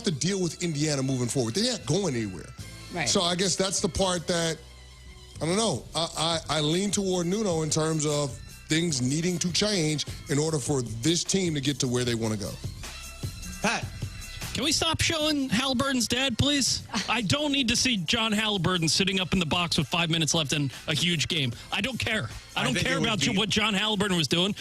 have to deal with Indiana moving forward. They're not going anywhere. Right. So I guess that's the part that, I don't know. I lean toward Nuno in terms of things needing to change in order for this team to get to where they want to go. Pat. Can we stop showing Halliburton's dad, please? I don't need to see John Halliburton sitting up in the box with 5 minutes left in a huge game. I don't care. I don't care about what John Halliburton was doing.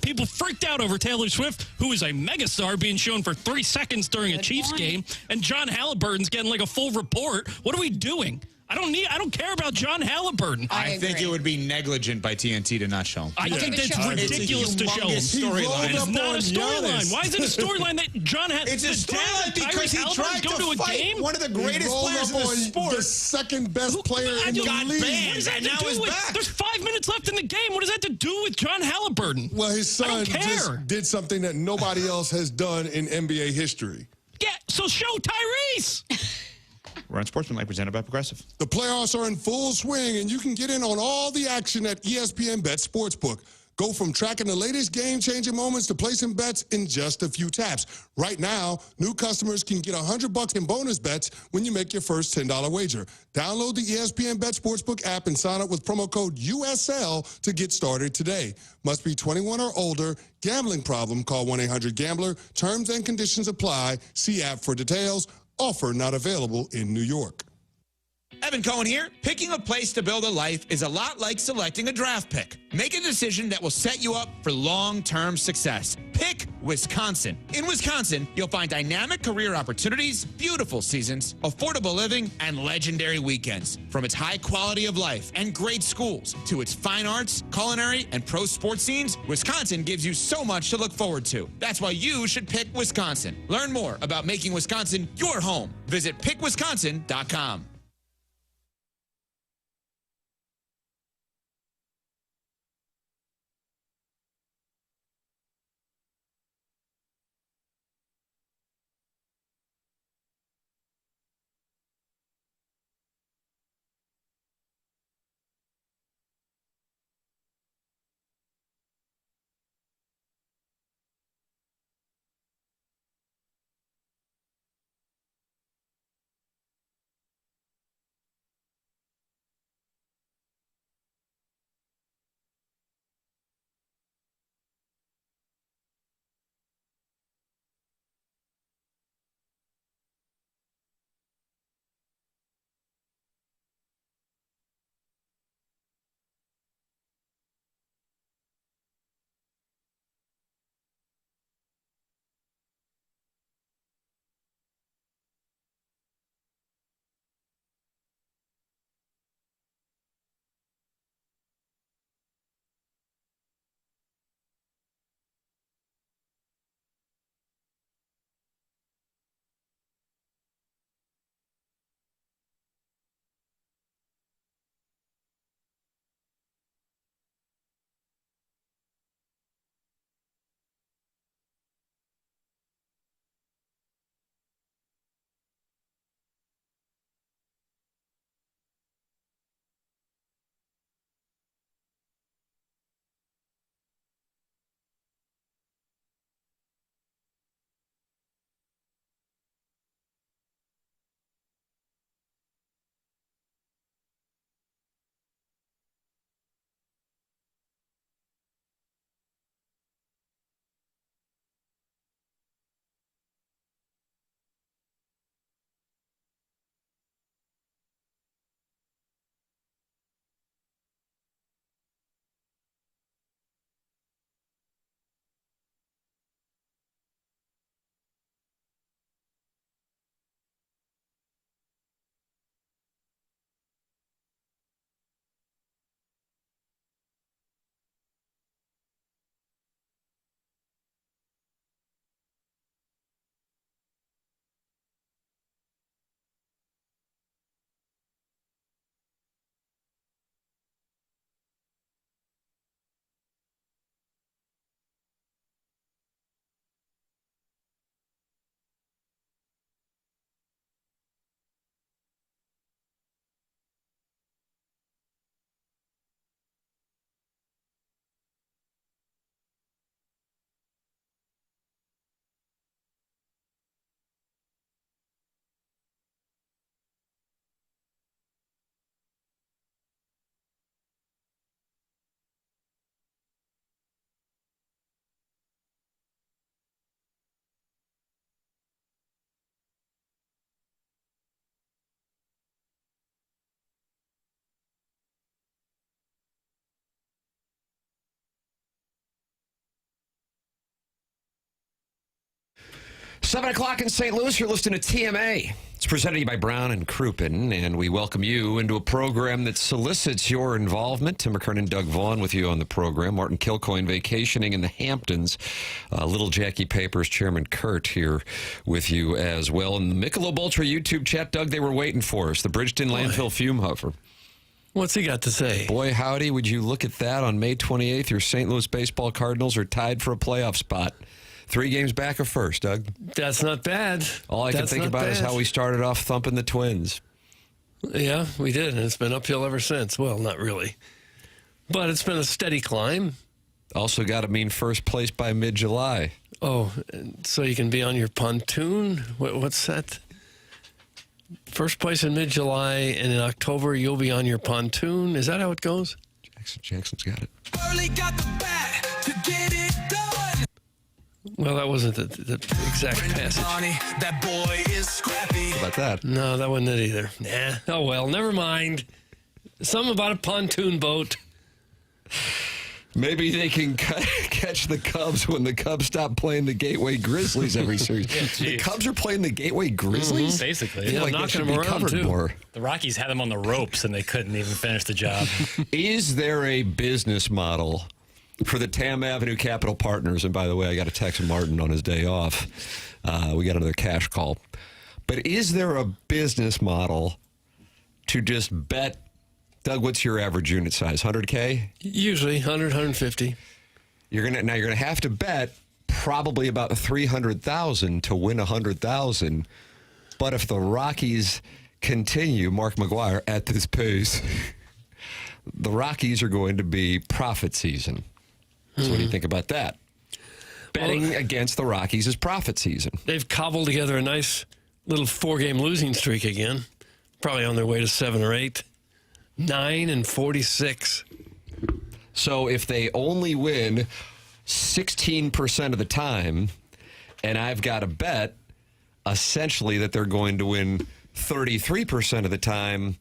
People freaked out over Taylor Swift, who is a megastar, being shown for 3 seconds during a Chiefs game, and John Halliburton's getting like a full report. What are we doing? I don't care about John Halliburton. I think it would be negligent by TNT to not show him. I think that's ridiculous to show him. Storyline. It's not a storyline. Why is it a storyline that John had? It's a storyline because he tried to fight one of the greatest players in the sport. The second best player in the league. What does that to do with? There's 5 minutes left in the game. What does that have to do with John Halliburton? Well, his son just did something that nobody else has done in NBA history. Yeah, so show Tyrese. We're on Sportsmanlike, presented by Progressive. The playoffs are in full swing, and you can get in on all the action at ESPN Bet Sportsbook. Go from tracking the latest game-changing moments to placing bets in just a few taps. Right now, new customers can get $100 in bonus bets when you make your first $10 wager. Download the ESPN Bet Sportsbook app and sign up with promo code USL to get started today. Must be 21 or older. Gambling problem? Call 1-800-GAMBLER. Terms and conditions apply. See app for details. Offer not available in New York. Evan Cohen here. Picking a place to build a life is a lot like selecting a draft pick. Make a decision that will set you up for long-term success. Pick Wisconsin. In Wisconsin, you'll find dynamic career opportunities, beautiful seasons, affordable living, and legendary weekends. From its high quality of life and great schools to its fine arts, culinary, and pro sports scenes, Wisconsin gives you so much to look forward to. That's why you should pick Wisconsin. Learn more about making Wisconsin your home. Visit pickwisconsin.com. 7 o'clock in St. Louis, you're listening to TMA. It's presented to you by Brown and Crouppen, and we welcome you into a program that solicits your involvement. Tim McKernan, Doug Vaughn with you on the program. Martin Kilcoyne vacationing in the Hamptons. Little Jackie Papers, Chairman Kurt here with you as well. And the Michelob Ultra YouTube chat, Doug, they were waiting for us. The Bridgeton Landfill Fume Hover. What's he got to say? Boy, howdy, would you look at that on May 28th? Your St. Louis baseball Cardinals are tied for a playoff spot. 3 games back of first, Doug. That's not bad. All I can think about is how we started off thumping the Twins. Yeah, we did, and it's been uphill ever since. Well, not really. But it's been a steady climb. Also got to mean first place by mid-July. Oh, so you can be on your pontoon? What's that? First place in mid-July, and in October you'll be on your pontoon. Is that how it goes? Jackson's got it. Early got the bat to get it done. Well, that wasn't the exact passage. That boy is scrappy. How about that? No, that wasn't it either. Nah. Oh, well, never mind. Something about a pontoon boat. Maybe they can catch the Cubs when the Cubs stop playing the Gateway Grizzlies every series. The Cubs are playing the Gateway Grizzlies? Basically. Yeah, like knocking them around, too. More. The Rockies had them on the ropes, and they couldn't even finish the job. Is there a business model for the Tam Avenue Capital Partners? And by the way, I got to text Martin on his day off. We got another cash call. But is there a business model to just bet, Doug, what's your average unit size? 100K? Usually 100, 150. You're gonna have to bet probably about 300,000 to win 100,000. But if the Rockies continue, Mark McGuire, at this pace, the Rockies are going to be profit season. So what do you think about that? Betting against the Rockies is profit season. They've cobbled together a nice little 4-game losing streak again. Probably on their way to 7 or 8. 9-46. So if they only win 16% of the time, and I've got to bet essentially that they're going to win 33% of the time,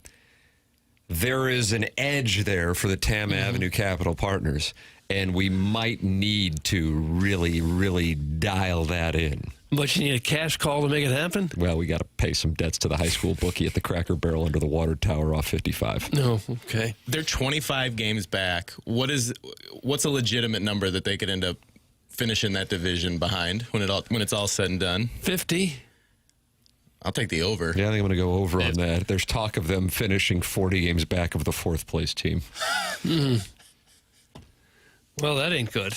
there is an edge there for the Tam Avenue Capital Partners, and we might need to really, really dial that in. But you need a cash call to make it happen? Well, we got to pay some debts to the high school bookie at the Cracker Barrel under the water tower off 55. No, okay. They're 25 games back. What's a legitimate number that they could end up finishing that division behind when it's all said and done? 50. I'll take the over. Yeah, I think I'm going to go over on that. There's talk of them finishing 40 games back of the 4th place team. Well, that ain't good.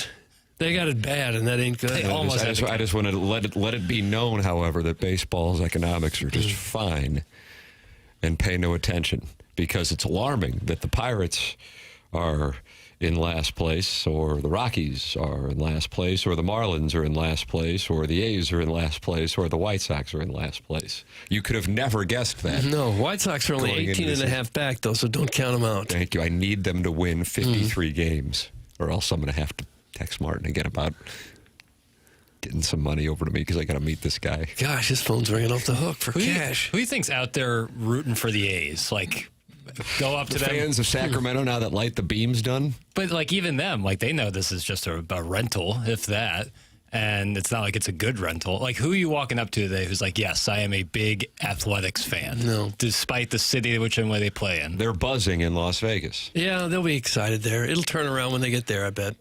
They got it bad, and that ain't good. I just want to let it be known, however, that baseball's economics are just fine, and pay no attention, because it's alarming that the Pirates are in last place, or the Rockies are in last place, or the Marlins are in last place, or the A's are in last place, or the White Sox are in last place. You could have never guessed that. No, White Sox are only 18 and a half back, though, so don't count them out. Thank you. I need them to win 53 games, or else I'm going to have to text Martin again about getting some money over to me because I got to meet this guy. Gosh, his phone's ringing off the hook for cash. Who do you think's out there rooting for the A's? Like, go up to them. Fans of Sacramento now that Light the Beam's done. But, like, even them, like, they know this is just a rental, if that. And it's not like it's a good rental. Like, who are you walking up to today who's like, yes, I am a big athletics fan? No. Despite the city which way they play in. They're buzzing in Las Vegas. Yeah, they'll be excited there. It'll turn around when they get there, I bet.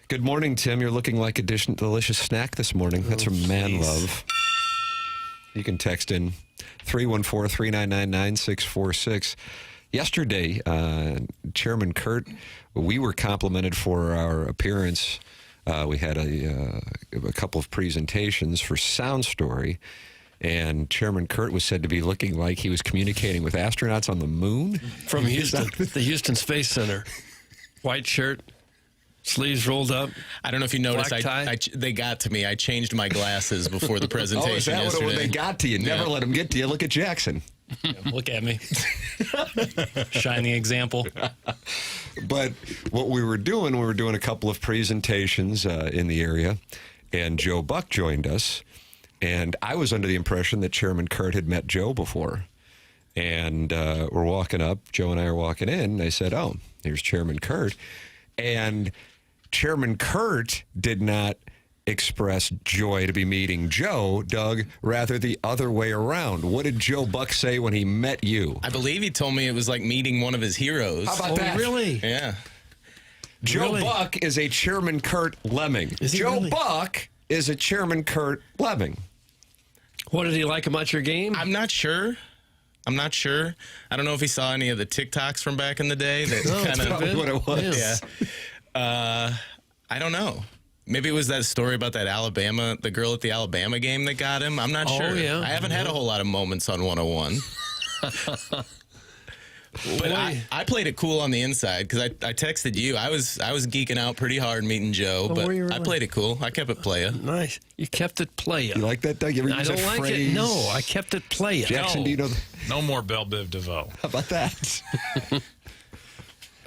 Good morning, Tim. You're looking like a delicious snack this morning. That's from Man Love. You can text in 314-399-9646. Yesterday, Chairman Kurt, we were complimented for our appearance. We had a couple of presentations for Sound Story, and Chairman Kurt was said to be looking like he was communicating with astronauts on the moon. From Houston, the Houston Space Center. White shirt. Sleeves rolled up. I don't know if you noticed. Black tie. They got to me. I changed my glasses before the presentation is that yesterday. what they got to you? Never let them get to you. Look at Jackson. Look at me. Shining example. But what we were doing a couple of presentations in the area, and Joe Buck joined us. And I was under the impression that Chairman Kurt had met Joe before. And we're walking up. Joe and I are walking in. And I said, oh, here's Chairman Kurt. And Chairman Kurt did not express joy to be meeting Joe, Doug, rather the other way around. What did Joe Buck say when he met you? I believe he told me it was like meeting one of his heroes. How about that? Really? Yeah. Joe Really? Buck is a Chairman Kurt Lemming. Is he Joe really? Buck is a Chairman Kurt Lemming. What did he like about your game? I'm not sure. I don't know if he saw any of the TikToks from back in the day. That kind Probably what it was. Yeah. I don't know. Maybe it was that story about the girl at the Alabama game that got him. I'm not sure. Yeah. I haven't had a whole lot of moments on 101. But I played it cool on the inside because I texted you. I was geeking out pretty hard meeting Joe, but were you I really? played it cool. I kept it playa. Nice. You kept it playa. You like that, Doug? You ever I use don't that like phrase? it. No, I kept it playa. Jackson, do you know? No more Belle Biv DeVoe. How about that?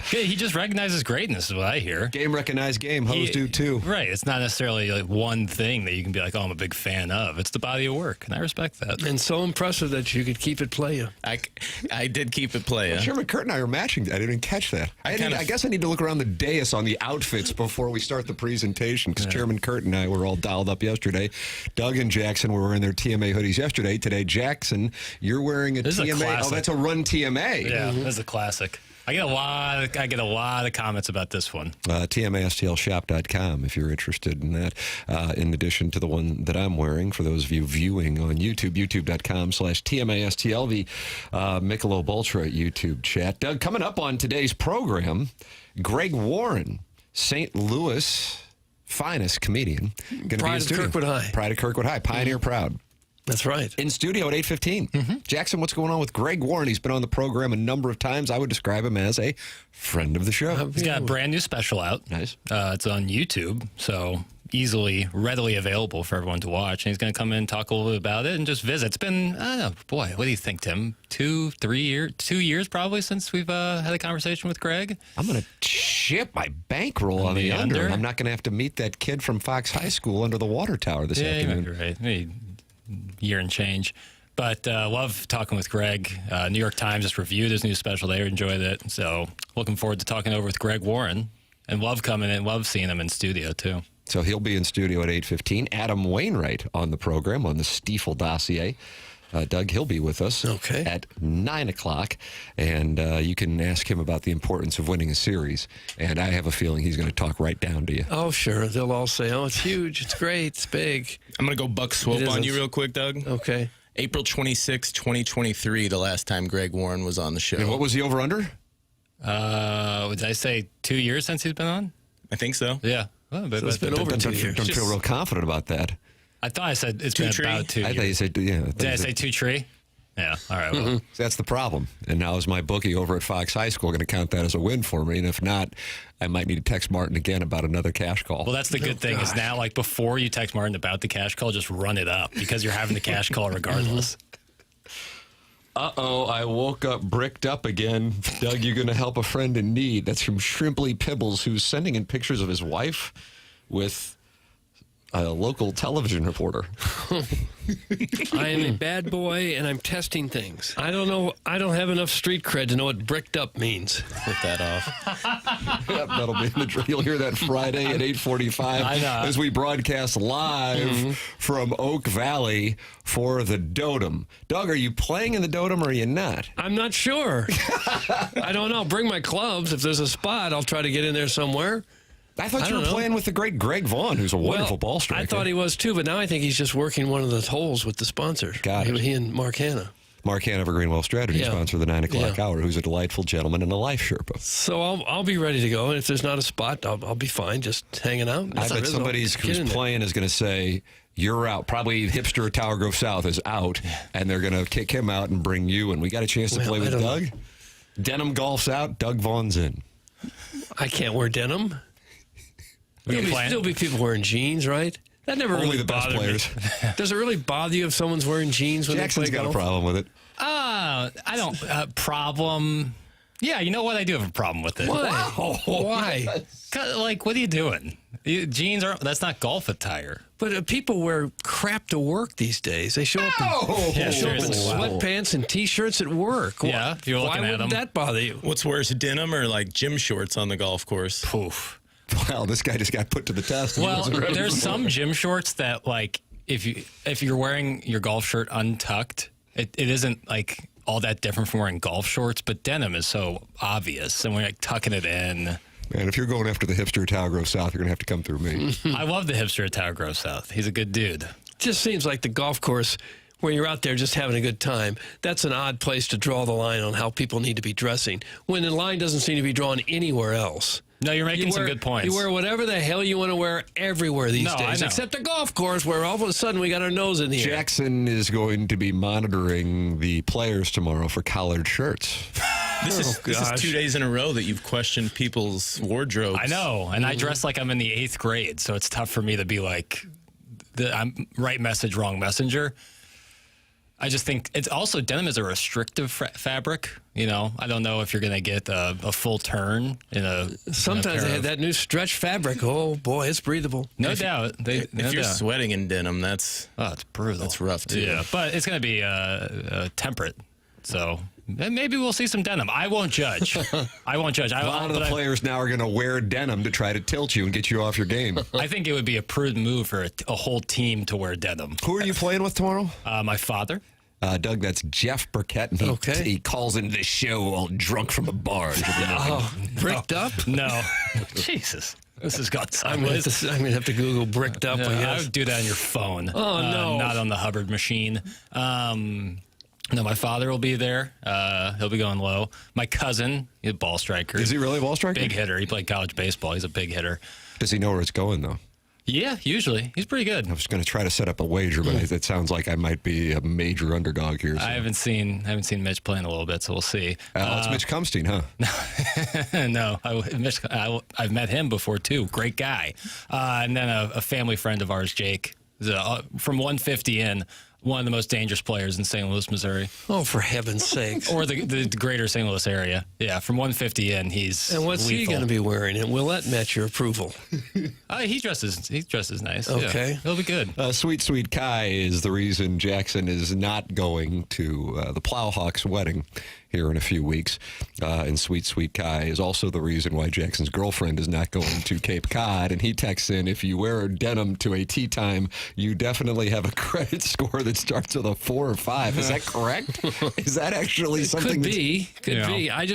Okay, he just recognizes greatness, is what I hear. Game recognized game. Hoes do too. Right. It's not necessarily like one thing that you can be like, oh, I'm a big fan of. It's the body of work, and I respect that. And so impressive that you could keep it playa. I did keep it playa. Chairman Kurt and I are matching. I didn't even catch that. I guess I need to look around the dais on the outfits before we start the presentation because Chairman Kurt and I were all dialed up yesterday. Doug and Jackson were wearing their TMA hoodies yesterday. Today, Jackson, you're wearing a This is a TMA. classic. That's a Run TMA. Yeah, this is a classic. I get a lot of comments about this one. TMASTLshop.com if you're interested in that. In addition to the one that I'm wearing, for those of you viewing on YouTube, youtube.com/TMASTL, the Michelob Ultra YouTube chat. Doug, coming up on today's program, Greg Warren, St. Louis finest comedian. Gonna be in Pride of studio. Kirkwood High. Pride of Kirkwood High. Pioneer proud. That's right. In studio at 8:15. Jackson, what's going on with Greg Warren? He's been on the program a number of times. I would describe him as a friend of the show. He's got a brand new special out. Nice. It's on YouTube, so readily available for everyone to watch. And he's going to come in and talk a little bit about it and just visit. It's been, I don't know, boy, what do you think, Tim? 2 years probably since we've had a conversation with Greg. I'm going to chip my bankroll on the under. I'm not going to have to meet that kid from Fox High School under the water tower this afternoon. Yeah, right. Maybe year and change. But love talking with Greg. New York Times just reviewed his new special. They enjoyed it. So looking forward to talking over with Greg Warren. And love coming in. Love seeing him in studio, too. So he'll be in studio at 8:15. Adam Wainwright on the program on the Stiefel dossier. Doug, he'll be with us at 9 o'clock. And you can ask him about the importance of winning a series. And I have a feeling he's going to talk right down to you. Oh, sure. They'll all say, oh, it's huge. It's great. It's big. I'm going to go buck swope It on isn't. you real quick, Doug. Okay. April 26, 2023, the last time Greg Warren was on the show. And what was the over-under? Did I say 2 years since he's been on? I think so. Yeah. Well, So it's been over 2 years. Don't feel real confident about that. I thought I said it's Two been tree? about 2 I years. thought you said, yeah. Did I say 2 tree? Yeah. All right. Well, That's the problem. And now is my bookie over at Fox High School going to count that as a win for me? And if not, I might need to text Martin again about another cash call. well, that's the good thing is now, like before you text Martin about the cash call, just run it up because you're having the cash call regardless. Uh-oh, I woke up bricked up again. Doug, you're going to help a friend in need. That's from Shrimply Pibbles, who's sending in pictures of his wife with a local television reporter. I am a bad boy, and I'm testing things. I don't know. I don't have enough street cred to know what bricked up means. Put that off. Yep, that'll be in the You'll hear that Friday at 8:45 I know. as we broadcast live from Oak Valley for the Dotem. Doug, are you playing in the Dotem or are you not? I'm not sure. I don't know. Bring my clubs. If there's a spot, I'll try to get in there somewhere. I thought I you were don't know. playing with the great Greg Vaughn, who's a wonderful ball striker. I thought he was too, but now I think he's just working one of the holes with the sponsors. Got it. He and Mark Hanna. Mark Hanover Greenwell Strategy Yeah. sponsor of the 9 o'clock Yeah. hour, who's a delightful gentleman and a life Sherpa. So I'll be ready to go, and if there's not a spot, I'll be fine, just hanging out. I bet somebody who's playing is going to say, you're out. Probably hipster Tower Grove South is out, and they're going to kick him out and bring you in. We got a chance to Well, play I with don't Doug. Denim golf's out. Doug Vaughn's in. I can't wear denim. There'll still be people wearing jeans, right? That never Only really the best bothered players. me. Does it really bother you if someone's wearing jeans when Jackson's they play got a golf? problem with it. I don't. Problem. Yeah, you know what? I do have a problem with it. Why? Why? 'Cause, like, what are you doing? Jeans are. That's not golf attire. But people wear crap to work these days. They show up in, Yeah, show up in seriously. Wow. sweatpants and T-shirts at work. Yeah, Why- if you're looking why at wouldn't them. that bother you? What's worse, denim or like gym shorts on the golf course? Poof. Wow, this guy just got put to the test. Well, there's some gym shorts that, like, if you're wearing your golf shirt untucked, it isn't like all that different from wearing golf shorts, but denim is so obvious, and we're like tucking it in. Man, if you're going after the hipster at Tower Grove South, you're going to have to come through me. I love the hipster at Tower Grove South. He's a good dude. Just seems like the golf course where you're out there just having a good time. That's an odd place to draw the line on how people need to be dressing when the line doesn't seem to be drawn anywhere else. No, you're making some good points. You wear whatever the hell you want to wear everywhere these days, except the golf course where all of a sudden we got our nose in the air. Jackson is going to be monitoring the players tomorrow for collared shirts. This is 2 days in a row that you've questioned people's wardrobes. I know, and I dress like I'm in the 8th grade, so it's tough for me to be like, I'm right message, wrong messenger. I just think it's also denim is a restrictive fabric. You know, I don't know if you're going to get a full turn in a. Sometimes they have that new stretch fabric. Oh boy, it's breathable. No doubt. If you're sweating in denim, that's it's brutal. That's rough too. Yeah, but it's going to be temperate. So maybe we'll see some denim. I won't judge. I won't judge. A lot of the players now are going to wear denim to try to tilt you and get you off your game. I think it would be a prudent move for a whole team to wear denim. Who are you playing with tomorrow? My father. Doug, that's Jeff Burkett, and he calls into the show all drunk from a bar. Bricked up? No. Jesus. This has got I'm going to have to Google bricked up, I guess. I would do that on your phone. Oh, no. Not on the Hubbard machine. No, my father will be there. He'll be going low. My cousin, he's a ball striker. Is he really a ball striker? Big hitter. He played college baseball. He's a big hitter. Does he know where it's going, though? Yeah, usually. He's pretty good. I was going to try to set up a wager, but it sounds like I might be a major underdog here. So. I haven't seen Mitch playing a little bit, so we'll see. It's Mitch Cumstein, huh? No, I've met him before, too. Great guy. And then a family friend of ours, Jake, from 150 in, one of the most dangerous players in St. Louis, Missouri. Oh, for heaven's sakes. Or the greater St. Louis area. Yeah, from 150 in, he's And what's he going to be wearing? And will that match your approval? He dresses nice. Okay. Yeah, he'll be good. Sweet Kai is the reason Jackson is not going to the Plowhawks wedding here in a few weeks. And Sweet Kai is also the reason why Jackson's girlfriend is not going to Cape Cod. And he texts in, if you wear denim to a tea time, you definitely have a credit score that starts with a 4 or 5. Is that correct? Is that actually something? Could be. I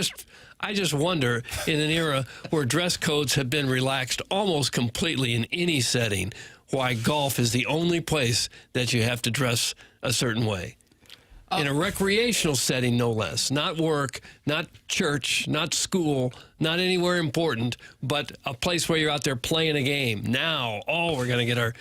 just wonder, in an era where dress codes have been relaxed almost completely in any setting, why golf is the only place that you have to dress a certain way. In a recreational setting, no less. Not work, not church, not school, not anywhere important, but a place where you're out there playing a game. Now, we're going to get our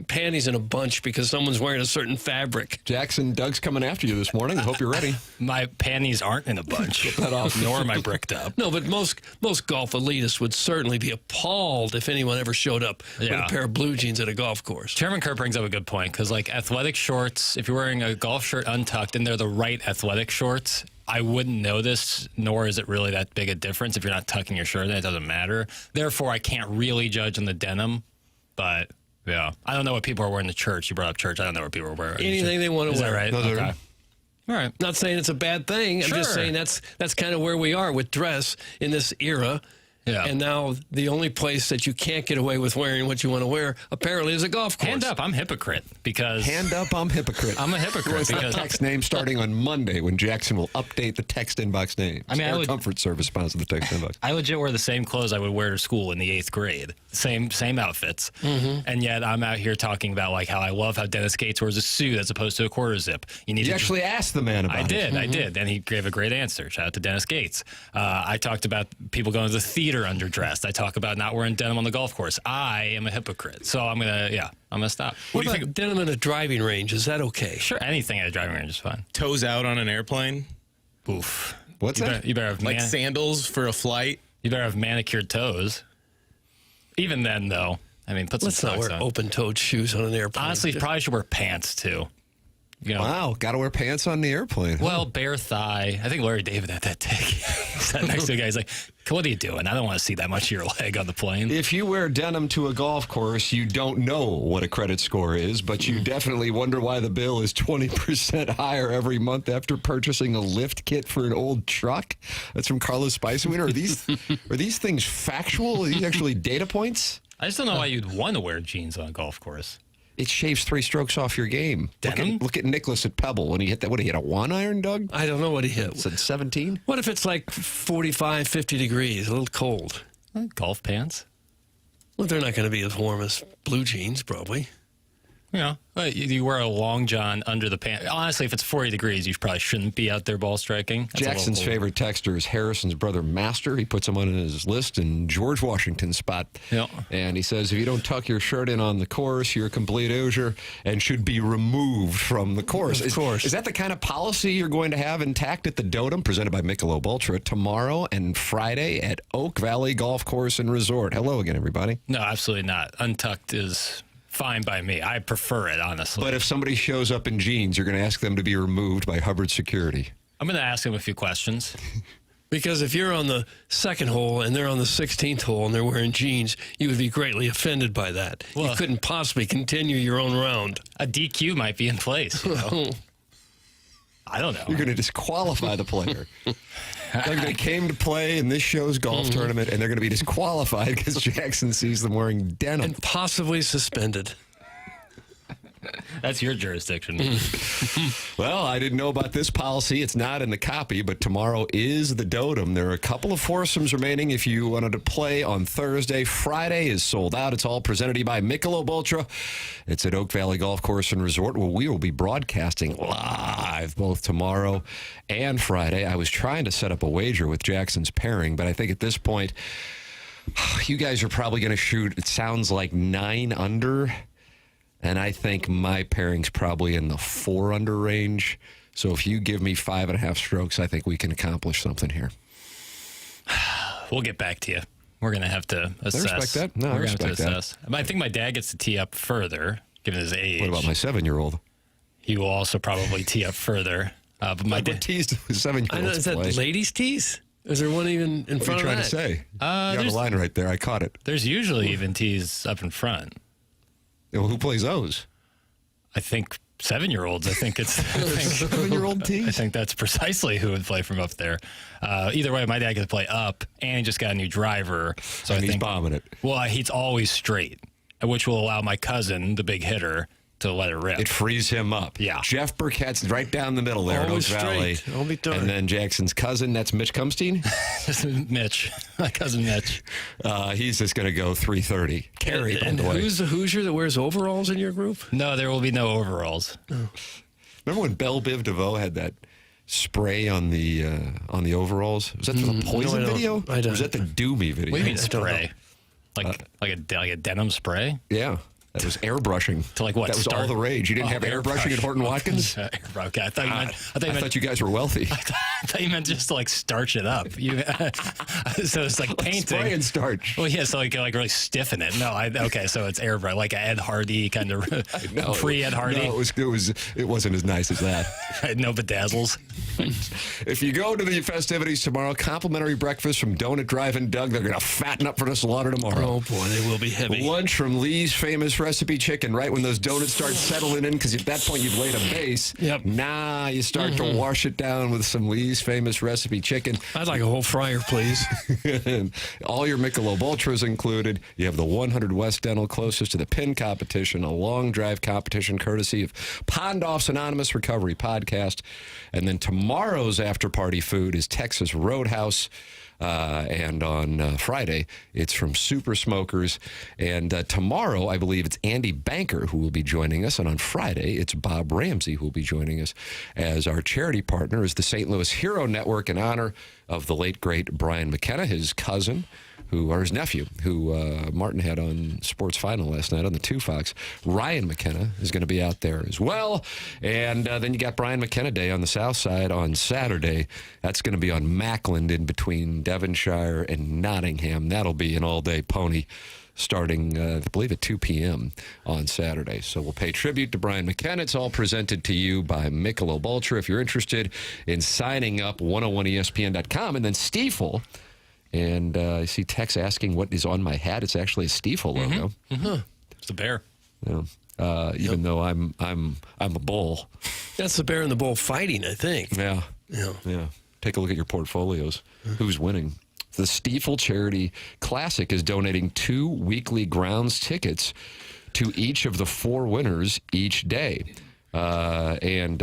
panties in a bunch because someone's wearing a certain fabric. Jackson, Doug's coming after you this morning. I hope you're ready. My panties aren't in a bunch. Nor am I bricked up. No, but most golf elitists would certainly be appalled if anyone ever showed up with a pair of blue jeans at a golf course. Chairman Kerr brings up a good point because, like, athletic shorts, if you're wearing a golf shirt untucked and they're the right athletic shorts, I wouldn't know this, nor is it really that big a difference. If you're not tucking your shirt in, it doesn't matter. Therefore, I can't really judge on the denim, but... Yeah. I don't know what people are wearing to church. You brought up church. I don't know what people are wearing. Anything they want to wear. Is that right? Okay. All right. Not saying it's a bad thing. I'm just saying that's kind of where we are with dress in this era. Yeah. And now the only place that you can't get away with wearing what you want to wear apparently is a golf course. Hand up, I'm hypocrite because... Hand up, I'm hypocrite. I'm a hypocrite because... Text name starting on Monday when Jackson will update the text inbox name. I mean, Air Comfort Service sponsors the text inbox. I legit wear the same clothes I would wear to school in the 8th grade. Same outfits. Mm-hmm. And yet I'm out here talking about like how I love how Dennis Gates wears a suit as opposed to a quarter zip. You actually asked the man about it. I did. And he gave a great answer. Shout out to Dennis Gates. I talked about people going to the theater underdressed. I talk about not wearing denim on the golf course. I am a hypocrite. So I'm going to stop. What do you think? Denim in a driving range, is that okay? Sure, anything at a driving range is fine. Toes out on an airplane? Oof. What's that? You better have like sandals for a flight? You better have manicured toes. Even then, though, I mean, put some Let's not wear open-toed shoes on an airplane. Honestly, you probably should wear pants, too. Wow, got to wear pants on the airplane. Huh? Well, bare thigh. I think Larry David had that take. He sat next to a guy. He's like, what are you doing? I don't want to see that much of your leg on the plane. If you wear denim to a golf course, you don't know what a credit score is, but you definitely wonder why the bill is 20% higher every month after purchasing a lift kit for an old truck. That's from Carlos Spicer. Are these things factual? Are these actually data points? I just don't know why you'd want to wear jeans on a golf course. It shaves 3 strokes off your game. Denim? Look at Nicholas at Pebble when he hit that. What, he hit a 1 iron, Doug? I don't know what he hit. Said 17? What if it's like 45, 50 degrees, a little cold? Golf pants? Well, they're not going to be as warm as blue jeans, probably. Yeah. You wear a long john under the pants. Honestly, if it's 40 degrees, you probably shouldn't be out there ball striking. That's Jackson's favorite texter is Harrison's brother, Master. He puts him on his list in George Washington's spot. Yep. And he says, if you don't tuck your shirt in on the course, you're a complete oosier and should be removed from the course. Of course. Is that the kind of policy you're going to have intact at the Dotem, presented by Michelob Ultra, tomorrow and Friday at Oak Valley Golf Course and Resort? Hello again, everybody. No, absolutely not. Untucked is fine by me. I prefer it, honestly. But if somebody shows up in jeans, you're going to ask them to be removed by Hubbard Security. I'm going to ask him a few questions. Because if you're on the 2nd hole and they're on the 16th hole and they're wearing jeans, you would be greatly offended by that. Well, you couldn't possibly continue your own round. A DQ might be in place. You know? I don't know. You're going to disqualify the player. They came to play in this show's golf tournament, and they're going to be disqualified because Jackson sees them wearing denim. And possibly suspended. That's your jurisdiction. Well, I didn't know about this policy. It's not in the copy, but tomorrow is the Dotem. There are a couple of foursomes remaining if you wanted to play on Thursday. Friday is sold out. It's all presented to you by Michelob Ultra. It's at Oak Valley Golf Course and Resort, where we will be broadcasting live both tomorrow and Friday. I was trying to set up a wager with Jackson's pairing, but I think at this point, you guys are probably going to shoot, it sounds like 9 under. And I think my pairing's probably in the 4 under range. So if you give me 5.5 strokes, I think we can accomplish something here. We'll get back to you. We're going to have to assess. I respect that. No, I respect that. I think my dad gets to tee up further, given his age. What about my 7-year-old? He will also probably tee up further. But my dad tees to 7-year-olds. Is that ladies' tees? Is there one even in front of that? What are you trying to say? You have a line right there. I caught it. There's usually even tees up in front. Well, who plays those? I think 7-year-olds. I think it's 7-year-old tees. I think that's precisely who would play from up there. Either way, my dad gets to play up, and he just got a new driver. So and he's bombing it. Well, he's always straight, which will allow my cousin, the big hitter, to let it rip. It frees him up. Yeah. Jeff Burkett's right down the middle there at Oak Valley. I'll be darned. And then Jackson's cousin, that's Mitch Cumstein. Mitch, my cousin Mitch. He's just going to go 330. Carry, by the way. Who's the Hoosier that wears overalls in your group? No, there will be no overalls. Oh. Remember when Belle Biv DeVoe had that spray on the overalls? Was that the Poison video? I don't. Or was that the Doomy video? What do you mean spray? Like a denim spray? Yeah. That was airbrushing. To like what? That was all the rage. You didn't have airbrushing at Horton Watkins? Okay, I thought you guys were wealthy. I thought you meant just to like starch it up. So it's like painting. Spray and starch. Well, yeah, so like really stiffen it. No, okay, so it's airbrush, like Ed Hardy kind of pre-Ed Hardy. No, it wasn't as nice as that. No bedazzles. If you go to the festivities tomorrow, complimentary breakfast from Donut Drive and Doug. They're going to fatten up for the slaughter tomorrow. Oh boy, they will be heavy. Lunch from Lee's Famous Recipe Chicken, right when those donuts start settling in, because at that point you've laid a base. Yep. Now you start to wash it down with some Lee's Famous Recipe Chicken. I'd like a whole fryer, please. All your Michelob Ultras included. You have the 100 West Dental closest to the pin competition, a long drive competition courtesy of Pondoff's Anonymous Recovery Podcast. And then tomorrow's after party food is Texas Roadhouse. And on Friday, it's from Super Smokers. And tomorrow, I believe it's Andy Banker who will be joining us. And on Friday, it's Bob Ramsey who will be joining us as our charity partner is the St. Louis Hero Network in honor of the late, great Brian McKenna, his cousin, or his nephew, who Martin had on Sports Final last night on the 2 Fox. Ryan McKenna is going to be out there as well. And then you got Brian McKenna Day on the South Side on Saturday. That's going to be on Mackland in between Devonshire and Nottingham. That'll be an all-day pony. starting, I believe, at 2 p.m. on Saturday. So we'll pay tribute to Brian McKernan. It's all presented to you by Michelob Ultra. If you're interested in signing up, 101ESPN.com, and then Stiefel. And I see Tex asking what is on my hat. It's actually a Stiefel logo. It's a bear. Yeah. Even though I'm a bull. That's the bear and the bull fighting, I think. Yeah. Yeah. Take a look at your portfolios. Who's winning? The Stiefel Charity Classic is donating 2 weekly grounds tickets to each of the 4 winners each day. And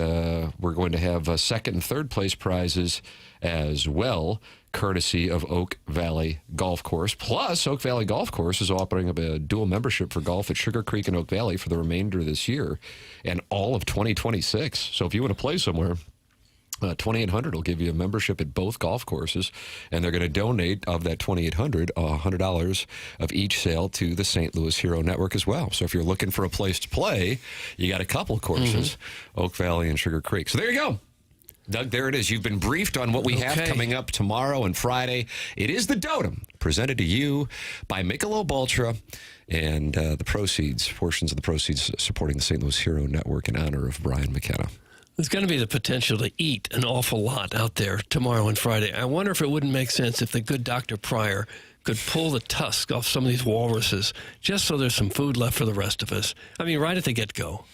we're going to have second and third place prizes as well, courtesy of Oak Valley Golf Course. Plus, Oak Valley Golf Course is offering a dual membership for golf at Sugar Creek and Oak Valley for the remainder of this year and all of 2026. So if you want to play somewhere, 2,800 will give you a membership at both golf courses, and they're going to donate of that 2,800 $100 of each sale to the St. Louis Hero Network as well. So if you're looking for a place to play, you got a couple of courses, Oak Valley and Sugar Creek. So there you go. Doug, there it is. You've been briefed on what we have coming up tomorrow and Friday. It is the Dotem, presented to you by Michelob Ultra, and the proceeds, portions of the proceeds supporting the St. Louis Hero Network in honor of Brian McKernan. There's going to be the potential to eat an awful lot out there tomorrow and Friday. I wonder if it wouldn't make sense if the good Dr. Pryor could pull the tusk off some of these walruses just so there's some food left for the rest of us. I mean, right at the get-go.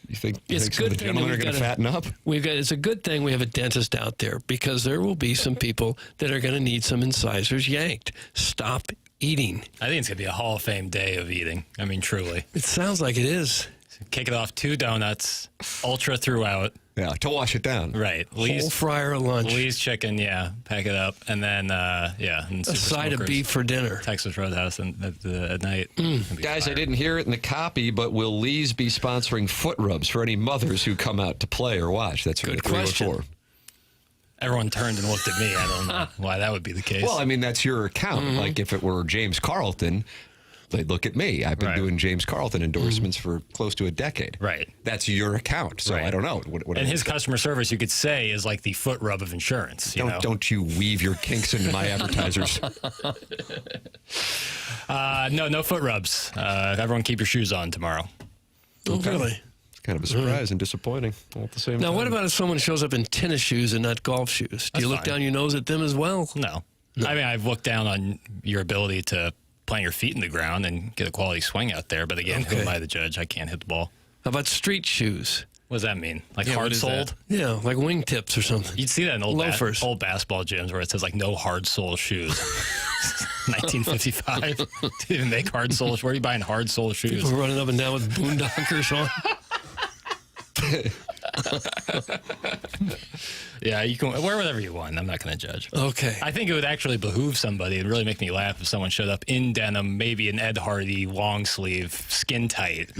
You think some of the gentlemen are going to fatten up? It's a good thing we have a dentist out there, because there will be some people that are going to need some incisors yanked. Stop eating. I think it's going to be a Hall of Fame day of eating. I mean, truly. It sounds like it is. Kick it off, 2 donuts, ultra throughout. Yeah, to wash it down. Right. Whole fryer lunch. Lee's chicken, pack it up. And then, and a side of beef for dinner. Texas Roadhouse at night. Guys, I didn't hear it in the copy, but will Lee's be sponsoring foot rubs for any mothers who come out to play or watch? That's good question. Everyone turned and looked at me. I don't know why that would be the case. Well, I mean, that's your account. Like if it were James Carlton, they'd look at me. I've been doing James Carlton endorsements for close to a decade. Right. That's your account. So I don't know. And his customer service, you could say, is like the foot rub of insurance. Don't you weave your kinks into my advertisers. No foot rubs. Everyone keep your shoes on tomorrow. Okay. Really? It's kind of a surprise and disappointing all at the same time. Now, what about if someone shows up in tennis shoes and not golf shoes? Do you look down your nose at them as well? No. I mean, I've looked down on your ability to plant your feet in the ground and get a quality swing out there. But again, who am I the judge? I can't hit the ball. How about street shoes? What does that mean? Like hard-soled? Yeah, like wingtips or something. You'd see that in old basketball gyms where it says, like, no hard-sole shoes. 1955. Didn't even make hard-sole. Where are you buying hard-sole shoes? People running up and down with boondockers on. Yeah, you can wear whatever you want. I'm not going to judge. Okay. I think it would actually behoove somebody. It'd really make me laugh if someone showed up in denim, maybe an Ed Hardy long sleeve, skin tight.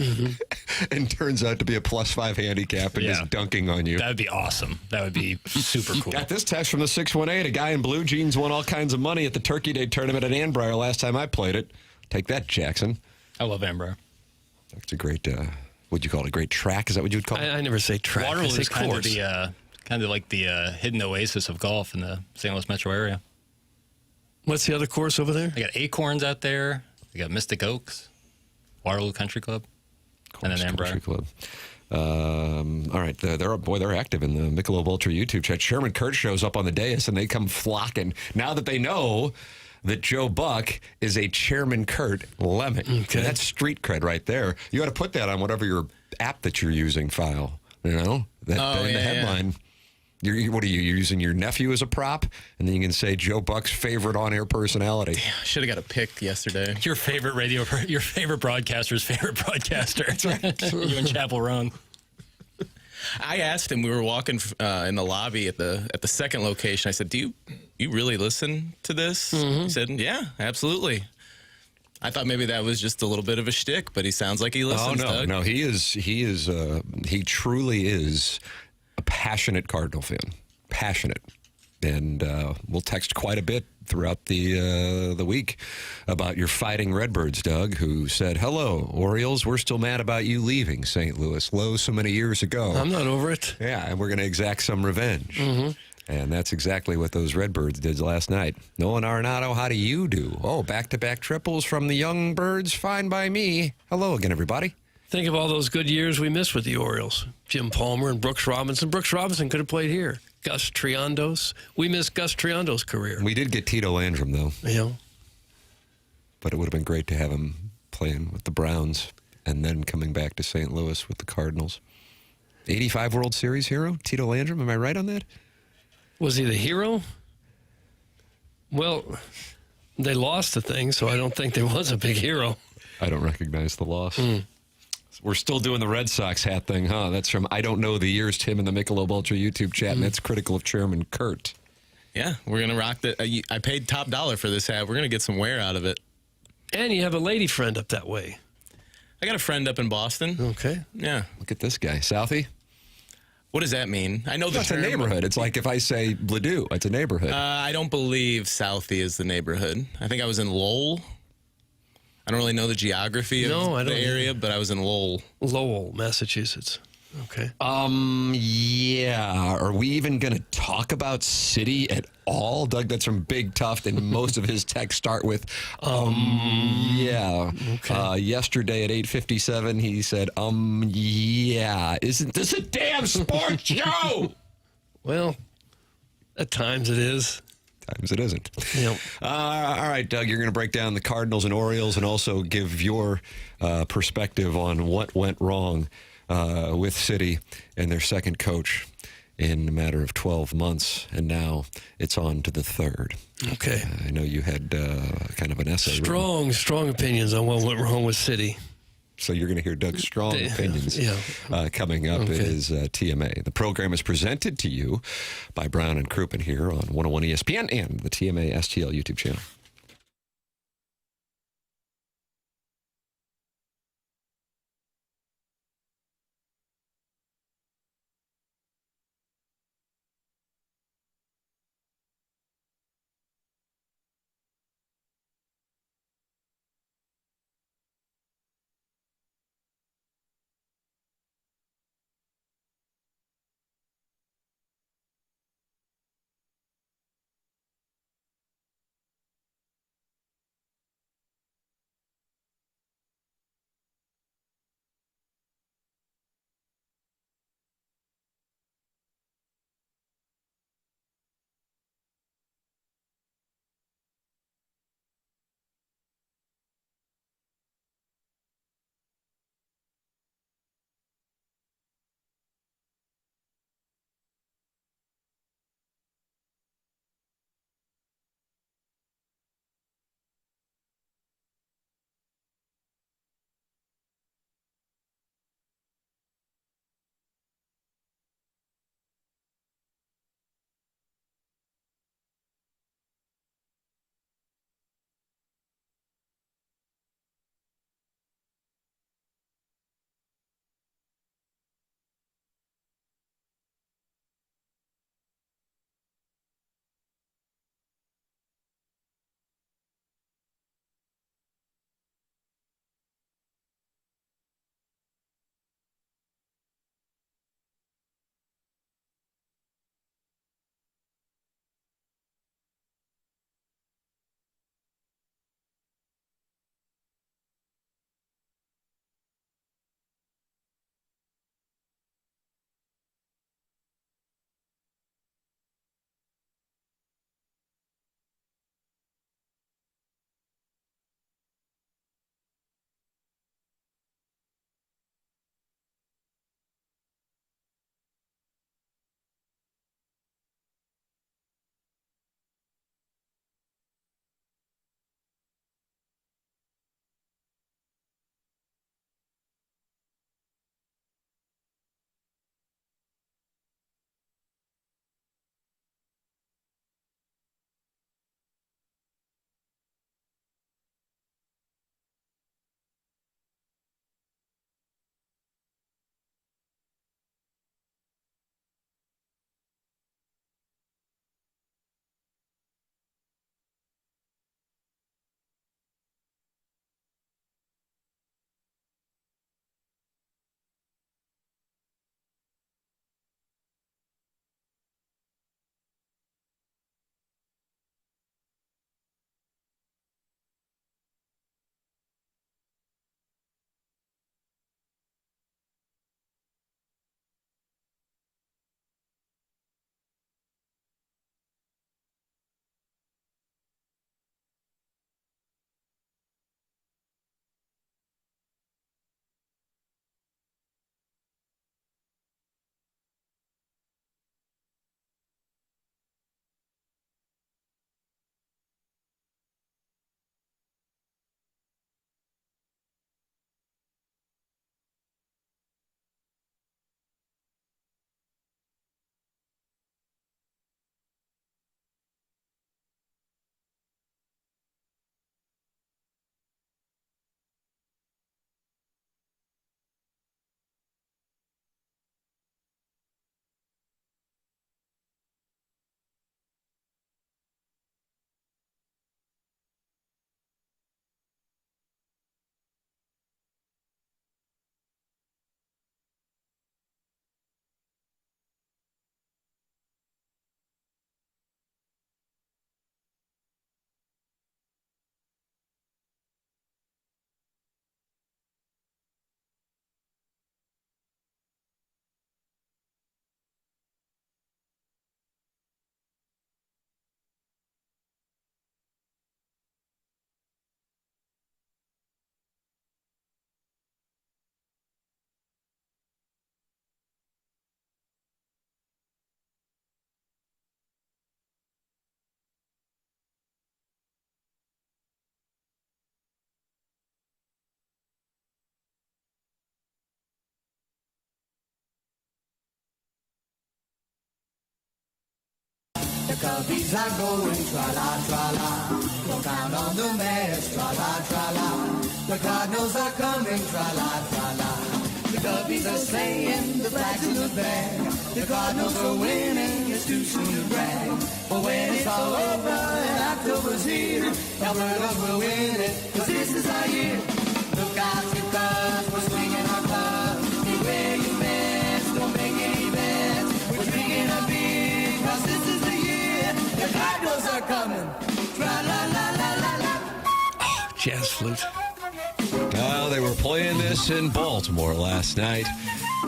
And turns out to be a +5 handicap and is dunking on you. That would be awesome. That would be super cool. Got this text from the 618. A guy in blue jeans won all kinds of money at the Turkey Day tournament at Annbriar last time I played it. Take that, Jackson. I love Annbriar. That's a great, what'd you call it, a great track? Is that what you would call it? I never say track. Waterloo I say is kind of like the hidden oasis of golf in the St. Louis metro area. What's the other course over there? I got Acorns out there. I got Mystic Oaks, Waterloo Country Club, and then Annbriar. Country Club. All right, they're active in the Michelob Ultra YouTube chat. Sherman Kurt shows up on the dais, and they come flocking. Now that they know that Joe Buck is a Chairman Kurt lemming. Okay. That's street cred right there. You ought to put that on whatever your app that you're using file. You know, the headline. What are you using your nephew as a prop? And then you can say Joe Buck's favorite on-air personality. Damn, I should have got a pick yesterday. Your favorite broadcaster's favorite broadcaster. That's right. You and Chapel Roan. I asked him. We were walking in the lobby at the second location. I said, "Do you really listen to this?" He said, "Yeah, absolutely." I thought maybe that was just a little bit of a shtick, but he sounds like he listens. Oh no, no, he truly is a passionate Cardinal fan. Passionate. And we'll text quite a bit throughout the week about your Fighting Redbirds, Doug, who said, "Hello, Orioles, we're still mad about you leaving St. Louis. Low so many years ago. I'm not over it." Yeah, and we're going to exact some revenge. And that's exactly what those Redbirds did last night. Nolan Arenado, how do you do? Oh, back-to-back triples from the young birds. Fine by me. Hello again, everybody. Think of all those good years we missed with the Orioles. Jim Palmer and Brooks Robinson. Brooks Robinson could have played here. Gus Triandos. We missed Gus Triandos' career. We did get Tito Landrum, though. Yeah. But it would have been great to have him playing with the Browns and then coming back to St. Louis with the Cardinals. 85 World Series hero, Tito Landrum. Am I right on that? Was he the hero? Well, they lost the thing, so I don't think there was a big hero. I don't recognize the loss. We're still doing the Red Sox hat thing, huh? That's from I Don't Know the Years, Tim, in the Michelob Ultra YouTube chat, and that's critical of Chairman Kurt. Yeah, we're going to rock the. I paid top dollar for this hat. We're going to get some wear out of it. And you have a lady friend up that way. I got a friend up in Boston. Okay. Yeah. Look at this guy. Southie? What does that mean? I know the That's term. a neighborhood. It's like if I say Ladue, it's a neighborhood. I don't believe Southie is the neighborhood. I think I was in Lowell. I don't really know the geography of the area, but I was in Lowell. Lowell, Massachusetts. Okay. Yeah. Are we even going to talk about city at all? Doug, that's from Big Tough, and most of his texts start with, yeah. Okay. Yesterday at 8:57, he said, yeah. Isn't this a damn sports show? Well, at times it is. Times it isn't. Yep. All right, Doug, you're going to break down the Cardinals and Orioles and also give your perspective on what went wrong with City and their second coach in a matter of 12 months, and now it's on to the third. Okay. I know you had kind of an essay. Strong opinions on what went wrong with City. So you're going to hear Doug's strong opinions coming up. Okay. Is TMA. The program is presented to you by Brown and Crouppen here on 101 ESPN and the TMA STL YouTube channel. The Cubbies are going tra-la, tra-la. Don't count on the Mets, tra-la, tra-la. The Cardinals are coming, tra-la, tra-la. The Cubbies are saying the flags in the bag. The Cardinals are winning, it's too soon to brag. But when it's all over and October's here, Alberta will win it, 'cause this is our year. Look out, because we're swinging our clubs. Beware you Mets, don't make any bets. We're drinking a beer, 'cause this is the year. The Cardinals are coming. Tra-la-la-la-la-la. Oh, jazz flute. Well, they were playing this in Baltimore last night,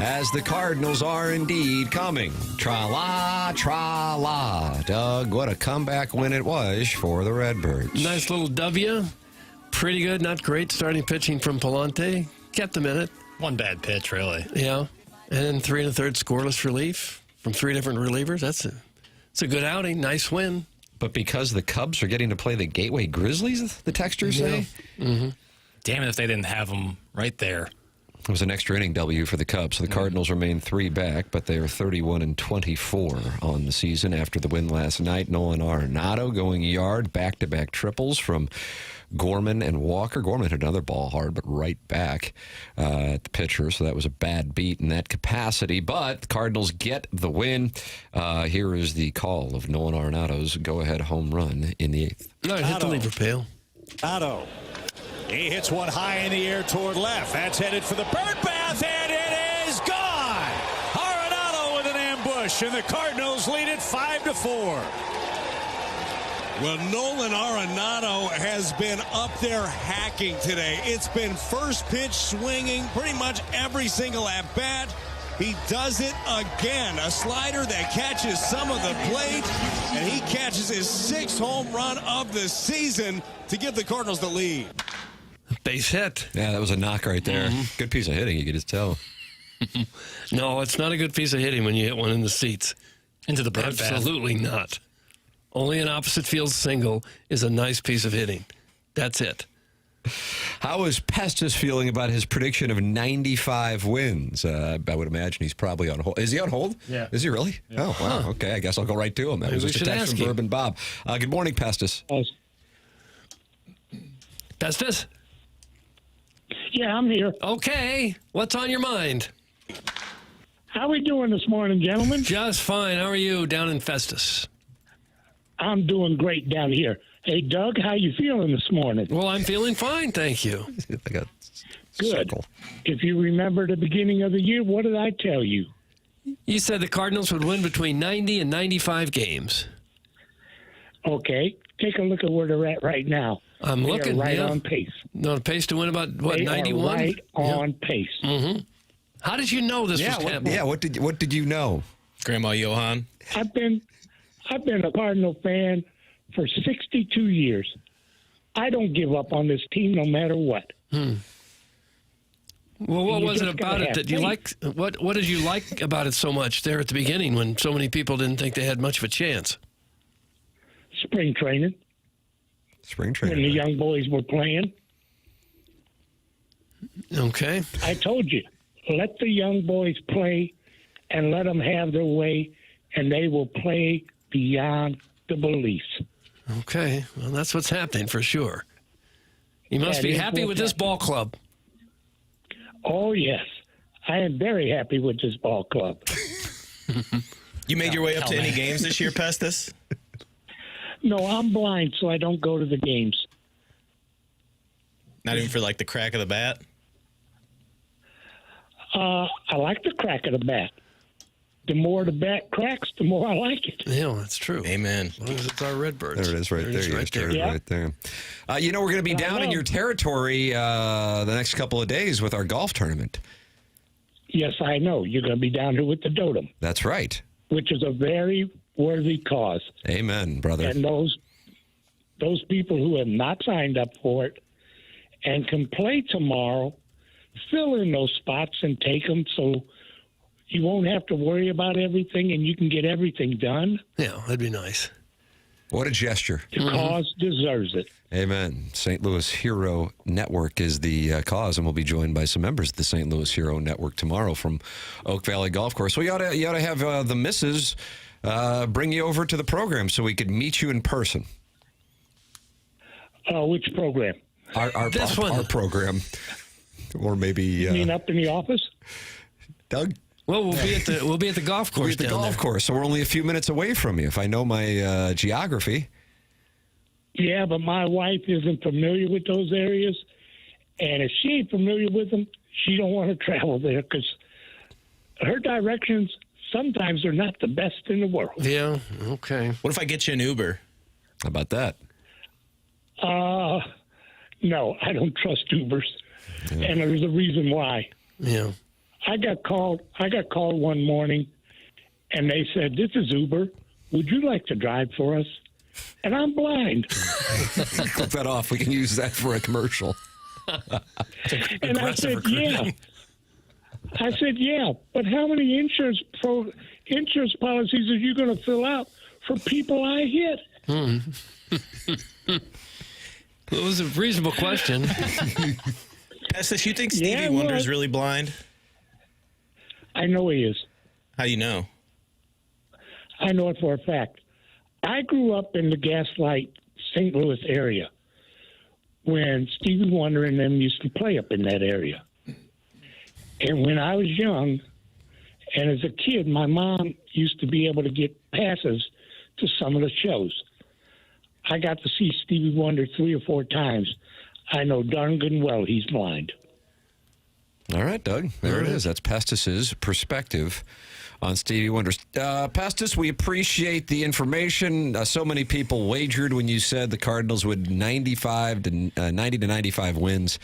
as the Cardinals are indeed coming. Tra-la, tra-la. Doug, what a comeback win it was for the Redbirds. Nice little W. Pretty good, not great starting pitching from Palante. Kept them in it. One bad pitch, really. Yeah. And 3 1/3 scoreless relief from 3 different relievers. It's a good outing. Nice win. But because the Cubs are getting to play the Gateway Grizzlies, the texters say? Mm-hmm. Damn it if they didn't have them right there. It was an extra inning W for the Cubs. So the Cardinals remain 3 back, but they are 31-24 on the season after the win last night. Nolan Arenado going yard, back-to-back triples from Gorman and Walker. Gorman hit another ball hard, but right back at the pitcher, so that was a bad beat in that capacity. But the Cardinals get the win. Here is the call of Nolan Arenado's go-ahead home run in the 8th. No, it hit the lever pail. Otto. He hits one high in the air toward left. That's headed for the bird bath, and it is gone. Arenado with an ambush, and the Cardinals lead it 5-4. Well, Nolan Arenado has been up there hacking today. It's been first pitch swinging pretty much every single at-bat. He does it again. A slider that catches some of the plate, and he catches his 6th home run of the season to give the Cardinals the lead. Base hit. Yeah, that was a knock right there. Good piece of hitting, you could just tell. No, it's not a good piece of hitting when you hit one in the seats. Into the bird bath. Absolutely not. Only an opposite field single is a nice piece of hitting. That's it. How is Pestis feeling about his prediction of 95 wins? I would imagine he's probably on hold. Is he on hold? Yeah. Is he really? Yeah. Oh, wow. Okay, I guess I'll go right to him. That was Maybe just a we should text ask from him. Bourbon Bob. Good morning, Pestis. Pestis? Yeah, I'm here. Okay. What's on your mind? How we doing this morning, gentlemen? Just fine. How are you down in Festus? I'm doing great down here. Hey, Doug, how you feeling this morning? Well, I'm feeling fine, thank you. Good. Circle. If you remember the beginning of the year, what did I tell you? You said the Cardinals would win between 90 and 95 games. Okay, take a look at where they're at right now. I'm looking. Right yeah. on pace. No, pace to win about, what, They 91? are right on pace. Mm-hmm. How did you know this was happening? Yeah, what did you know? Grandma Johan. I've been a Cardinal fan for 62 years. I don't give up on this team no matter what. Well, what You was it just about gotta it have that you faith. liked? What did you like about it so much there at the beginning when so many people didn't think they had much of a chance? Spring training, Spring when the training. young boys were playing. Okay. I told you, let the young boys play and let them have their way, and they will play beyond the beliefs. Okay. Well, that's what's happening for sure. You must That be is happy what's with this happening. ball club. Oh, yes. I am very happy with this ball club. You made your way up to any games this year, Pestis? No, I'm blind, so I don't go to the games. Not even for like the crack of the bat? I like the crack of the bat. The more the bat cracks, the more I like it. Yeah, that's true. Amen. As long as it's our Redbirds. There it is right there. It is You right just there. heard it Yeah. right there. We're going to be down in your territory the next couple of days with our golf tournament. Yes, I know. You're going to be down here with the Dotem, That's right. which is a very worthy cause. Amen, brother. And those people who have not signed up for it and can play tomorrow, fill in those spots and take them so you won't have to worry about everything and you can get everything done. Yeah, that'd be nice. What a gesture. The cause deserves it. Amen. St. Louis Hero Network is the cause, and we'll be joined by some members of the St. Louis Hero Network tomorrow from Oak Valley Golf Course. So you ought to have the missus bring you over to the program so we could meet you in person. Which program? Our program. Or maybe... You mean up in the office? Doug? Well, we'll be at the golf course. Course, so we're only a few minutes away from you. If I know my geography. Yeah, but my wife isn't familiar with those areas, and if she ain't familiar with them, she don't want to travel there because her directions sometimes are not the best in the world. Yeah. Okay. What if I get you an Uber? How about that? No, I don't trust Ubers, and there's a reason why. Yeah. I got called one morning, and they said, "This is Uber. Would you like to drive for us?" And I'm blind. Clip that off. We can use that for a commercial. And I said, "Yeah." I said, "Yeah, but how many insurance policies are you going to fill out for people I hit?" It was a reasonable question. Estes, you think Stevie Wonder's really blind? I know he is. How do you know? I know it for a fact. I grew up in the Gaslight, St. Louis area when Stevie Wonder and them used to play up in that area. And when I was young, and as a kid, my mom used to be able to get passes to some of the shows. I got to see Stevie Wonder 3 or 4 times. I know darn good and well he's blind. All right, Doug. There it is. That's Pestis's perspective on Stevie Wonder. Pestis, we appreciate the information. So many people wagered when you said the Cardinals would 90 to 95 wins,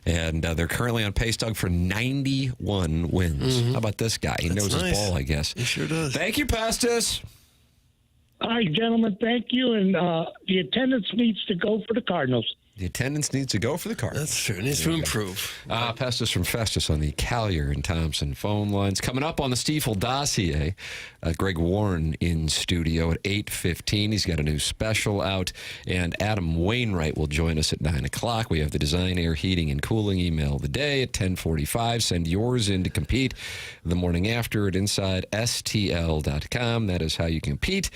and they're currently on pace, Doug, for 91 wins. How about this guy? He knows his ball, I guess. He sure does. Thank you, Pestis. All right, gentlemen, thank you. And the attendance needs to go for the Cardinals. The attendance needs to go for the Cardinals. That's true. It needs to improve. Pestis from Festus on the Collier and Thompson phone lines. Coming up on the Stiefel dossier, Greg Warren in studio at 8:15. He's got a new special out. And Adam Wainwright will join us at 9 o'clock. We have the Design, Air, Heating, and Cooling email of the day at 10:45. Send yours in to compete the morning after at InsideSTL.com. That is how you compete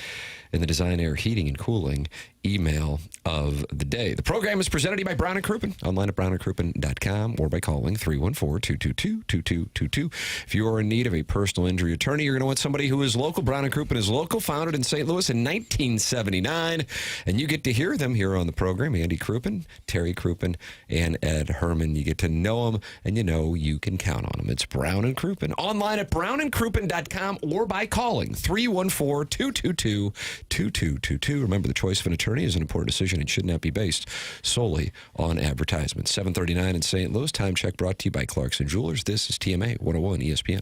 in the Design, Air, Heating, and Cooling email of the day. The program is presented to you by Brown & Crouppen, online at brownandcrouppen.com or by calling 314-222-2222. If you are in need of a personal injury attorney, you're going to want somebody who is local. Brown & Crouppen is local, founded in St. Louis in 1979, and you get to hear them here on the program. Andy Crouppen, Terry Crouppen, and Ed Herman. You get to know them, and you know you can count on them. It's Brown & Crouppen, online at brownandcrouppen.com or by calling 314-222-2222. Remember, the choice of an attorney is an important decision and should not be based solely on advertisements. 7:39 in St. Louis. Time check brought to you by Clarkson Jewelers. This is TMA 101 ESPN.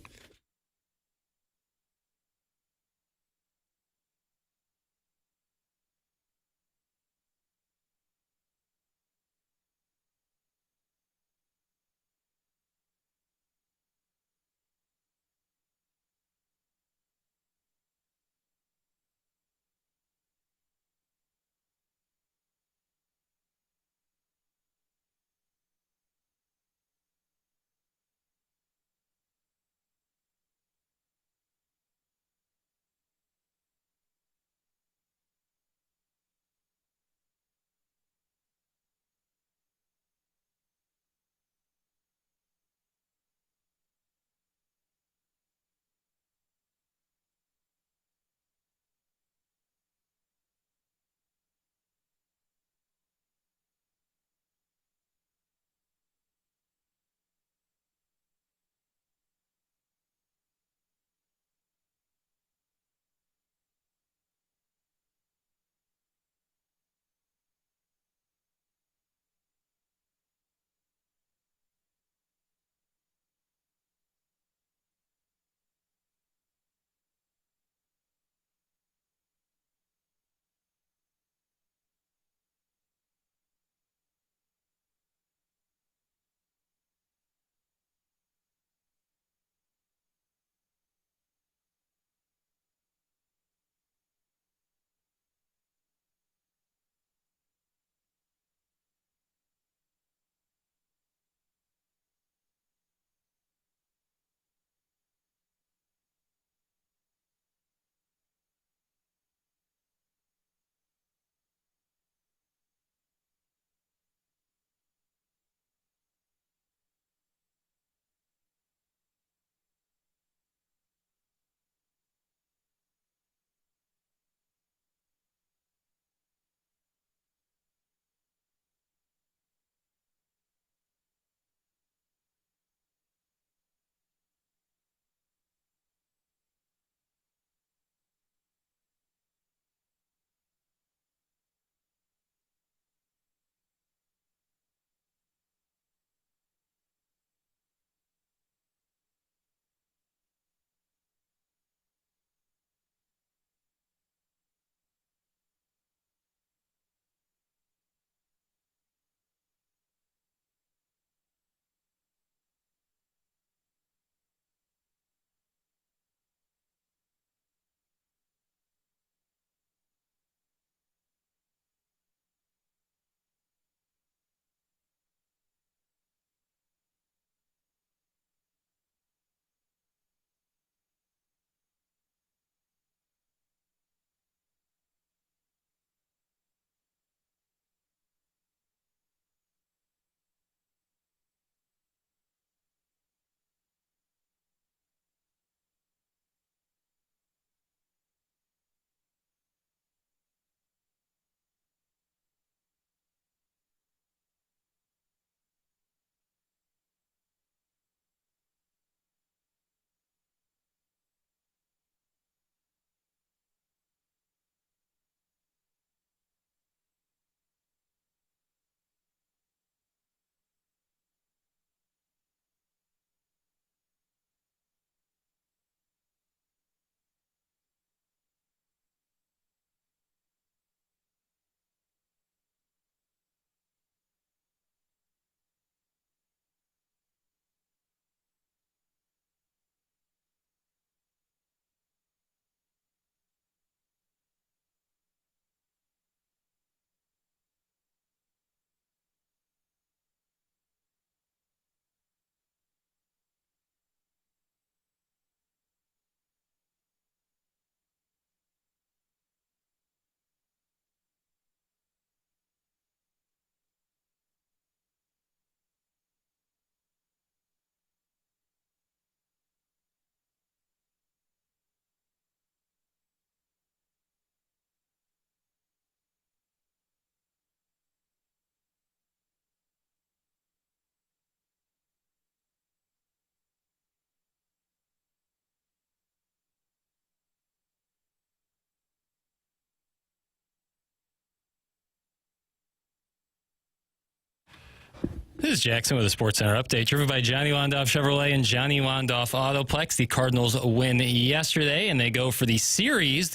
This is Jackson with a Sports Center update, driven by Johnny Wandoff Chevrolet and Johnny Wandoff Autoplex. The Cardinals win yesterday, and they go for the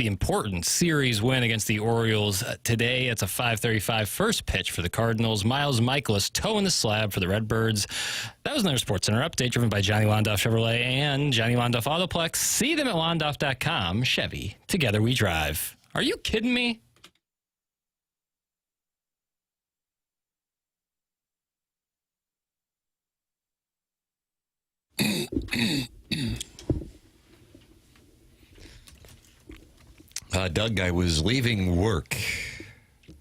important series win against the Orioles today. It's a 5:35 first pitch for the Cardinals. Miles Michaelis toeing the slab for the Redbirds. That was another Sports Center update, driven by Johnny Wandoff Chevrolet and Johnny Wandoff Autoplex. See them at wandoff.com. Chevy, together we drive. Are you kidding me? Doug, I was leaving work. I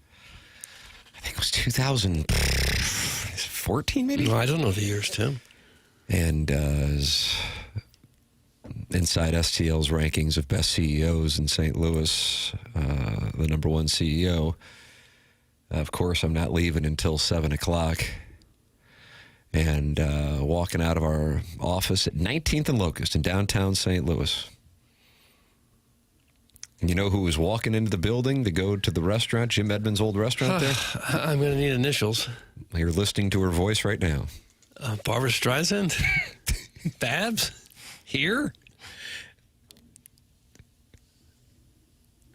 think it was 2014, maybe? No, I don't know the years, Tim. And inside STL's rankings of best CEOs in St. Louis, the number one CEO. Of course, I'm not leaving until 7 o'clock. And walking out of our office at 19th and Locust in downtown St. Louis. And you know who was walking into the building to go to the restaurant, Jim Edmonds' old restaurant there? I'm going to need initials. You're listening to her voice right now. Barbara Streisand? Babs? Here?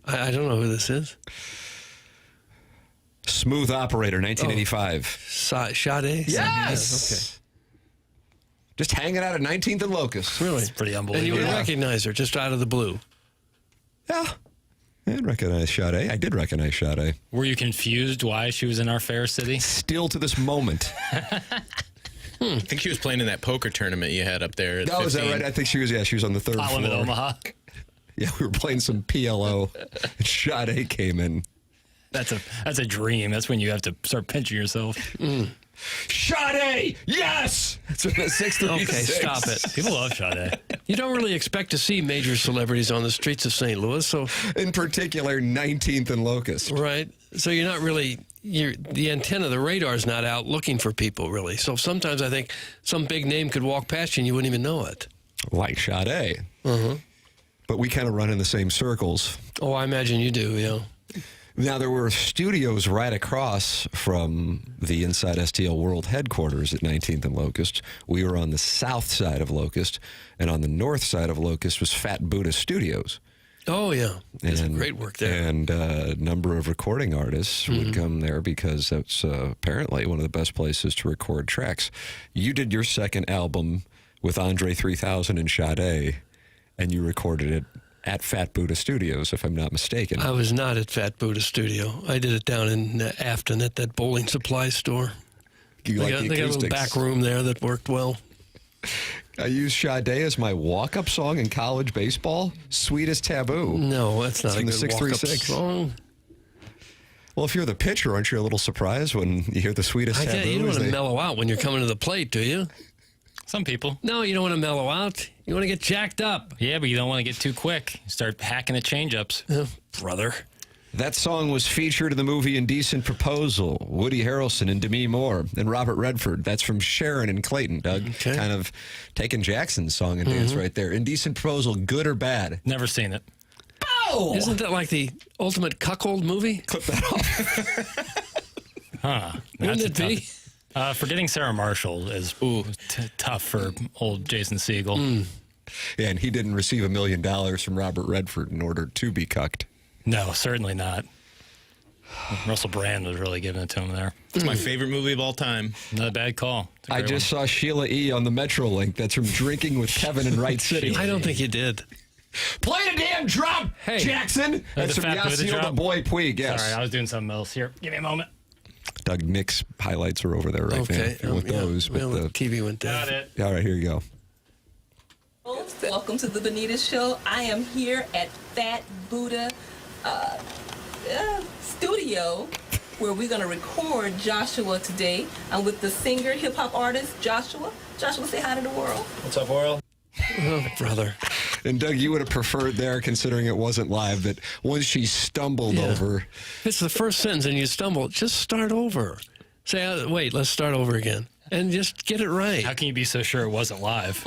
I don't know who this is. Smooth Operator, 1985. Sade? Yes! Okay. Just hanging out at 19th and Locust. Really? It's pretty unbelievable. And you would recognize her just out of the blue. Yeah. I did recognize Sade. I did recognize Sade. Were you confused why she was in our fair city? Still to this moment. I think she was playing in that poker tournament you had up there. No, is that right? I think she was on the third floor. Parliament, Omaha. Yeah, we were playing some PLO. And Sade came in. That's a dream. That's when you have to start pinching yourself. Sade! Yes! That's what 636. Okay, stop it. People love Sade. You don't really expect to see major celebrities on the streets of St. Louis, so... In particular, 19th and Locust. Right. So you're not really... the antenna, the radar's not out looking for people, really. So sometimes I think some big name could walk past you and you wouldn't even know it. Like Sade. Uh-huh. But we kind of run in the same circles. Oh, I imagine you do, yeah. Now, there were studios right across from the Inside STL World headquarters at 19th and Locust. We were on the south side of Locust, and on the north side of Locust was Fat Buddha Studios. Oh, yeah. There's great work there. And a number of recording artists would come there because that's apparently one of the best places to record tracks. You did your second album with Andre 3000 and Sade, and you recorded it at Fat Buddha Studios, if I'm not mistaken. I was not at Fat Buddha Studio. I did it down in Afton at that bowling supply store. They got a little back room there that worked well. I used Sade as my walk-up song in college baseball. Sweetest Taboo. No, that's not a good walk-up song. Well, if you're the pitcher, aren't you a little surprised when you hear the Sweetest Taboo? You don't want to mellow out when you're coming to the plate, do you? Some people. No, you don't want to mellow out. You want to get jacked up. Yeah, but you don't want to get too quick. You start hacking the change-ups. Brother. That song was featured in the movie Indecent Proposal. Woody Harrelson and Demi Moore and Robert Redford. That's from Sharon and Clayton, Doug. Okay. Kind of taking Jackson's song and dance right there. Indecent Proposal, good or bad? Never seen it. Oh! Isn't that like the ultimate cuckold movie? Clip that off. Wouldn't it be? Forgetting Sarah Marshall is tough for old Jason Segel. Yeah, and he didn't receive $1 million from Robert Redford in order to be cucked. No, certainly not. Russell Brand was really giving it to him there. It's my favorite movie of all time. Not a bad call. I just saw Sheila E. on the Metrolink. That's from Drinking with Kevin in Wright City. I don't think you did. Play the damn drum, Jackson! That's from Yasiel the Boy Puig, yes. Sorry, I was doing something else. Here, give me a moment. Doug Nick's highlights are over there right now. If you want those. But the TV went down. Got it. All right, here you go. Welcome to the Bonita Show. I am here at Fat Buddha Studio, where we're going to record Joshua today. I'm with the singer, hip-hop artist, Joshua. Joshua, say hi to the world. What's up, world? Oh, brother. And Doug, you would have preferred there, considering it wasn't live, that once she stumbled over. If it's the first sentence and you stumble, just start over. Say, wait, let's start over again. And just get it right. How can you be so sure it wasn't live?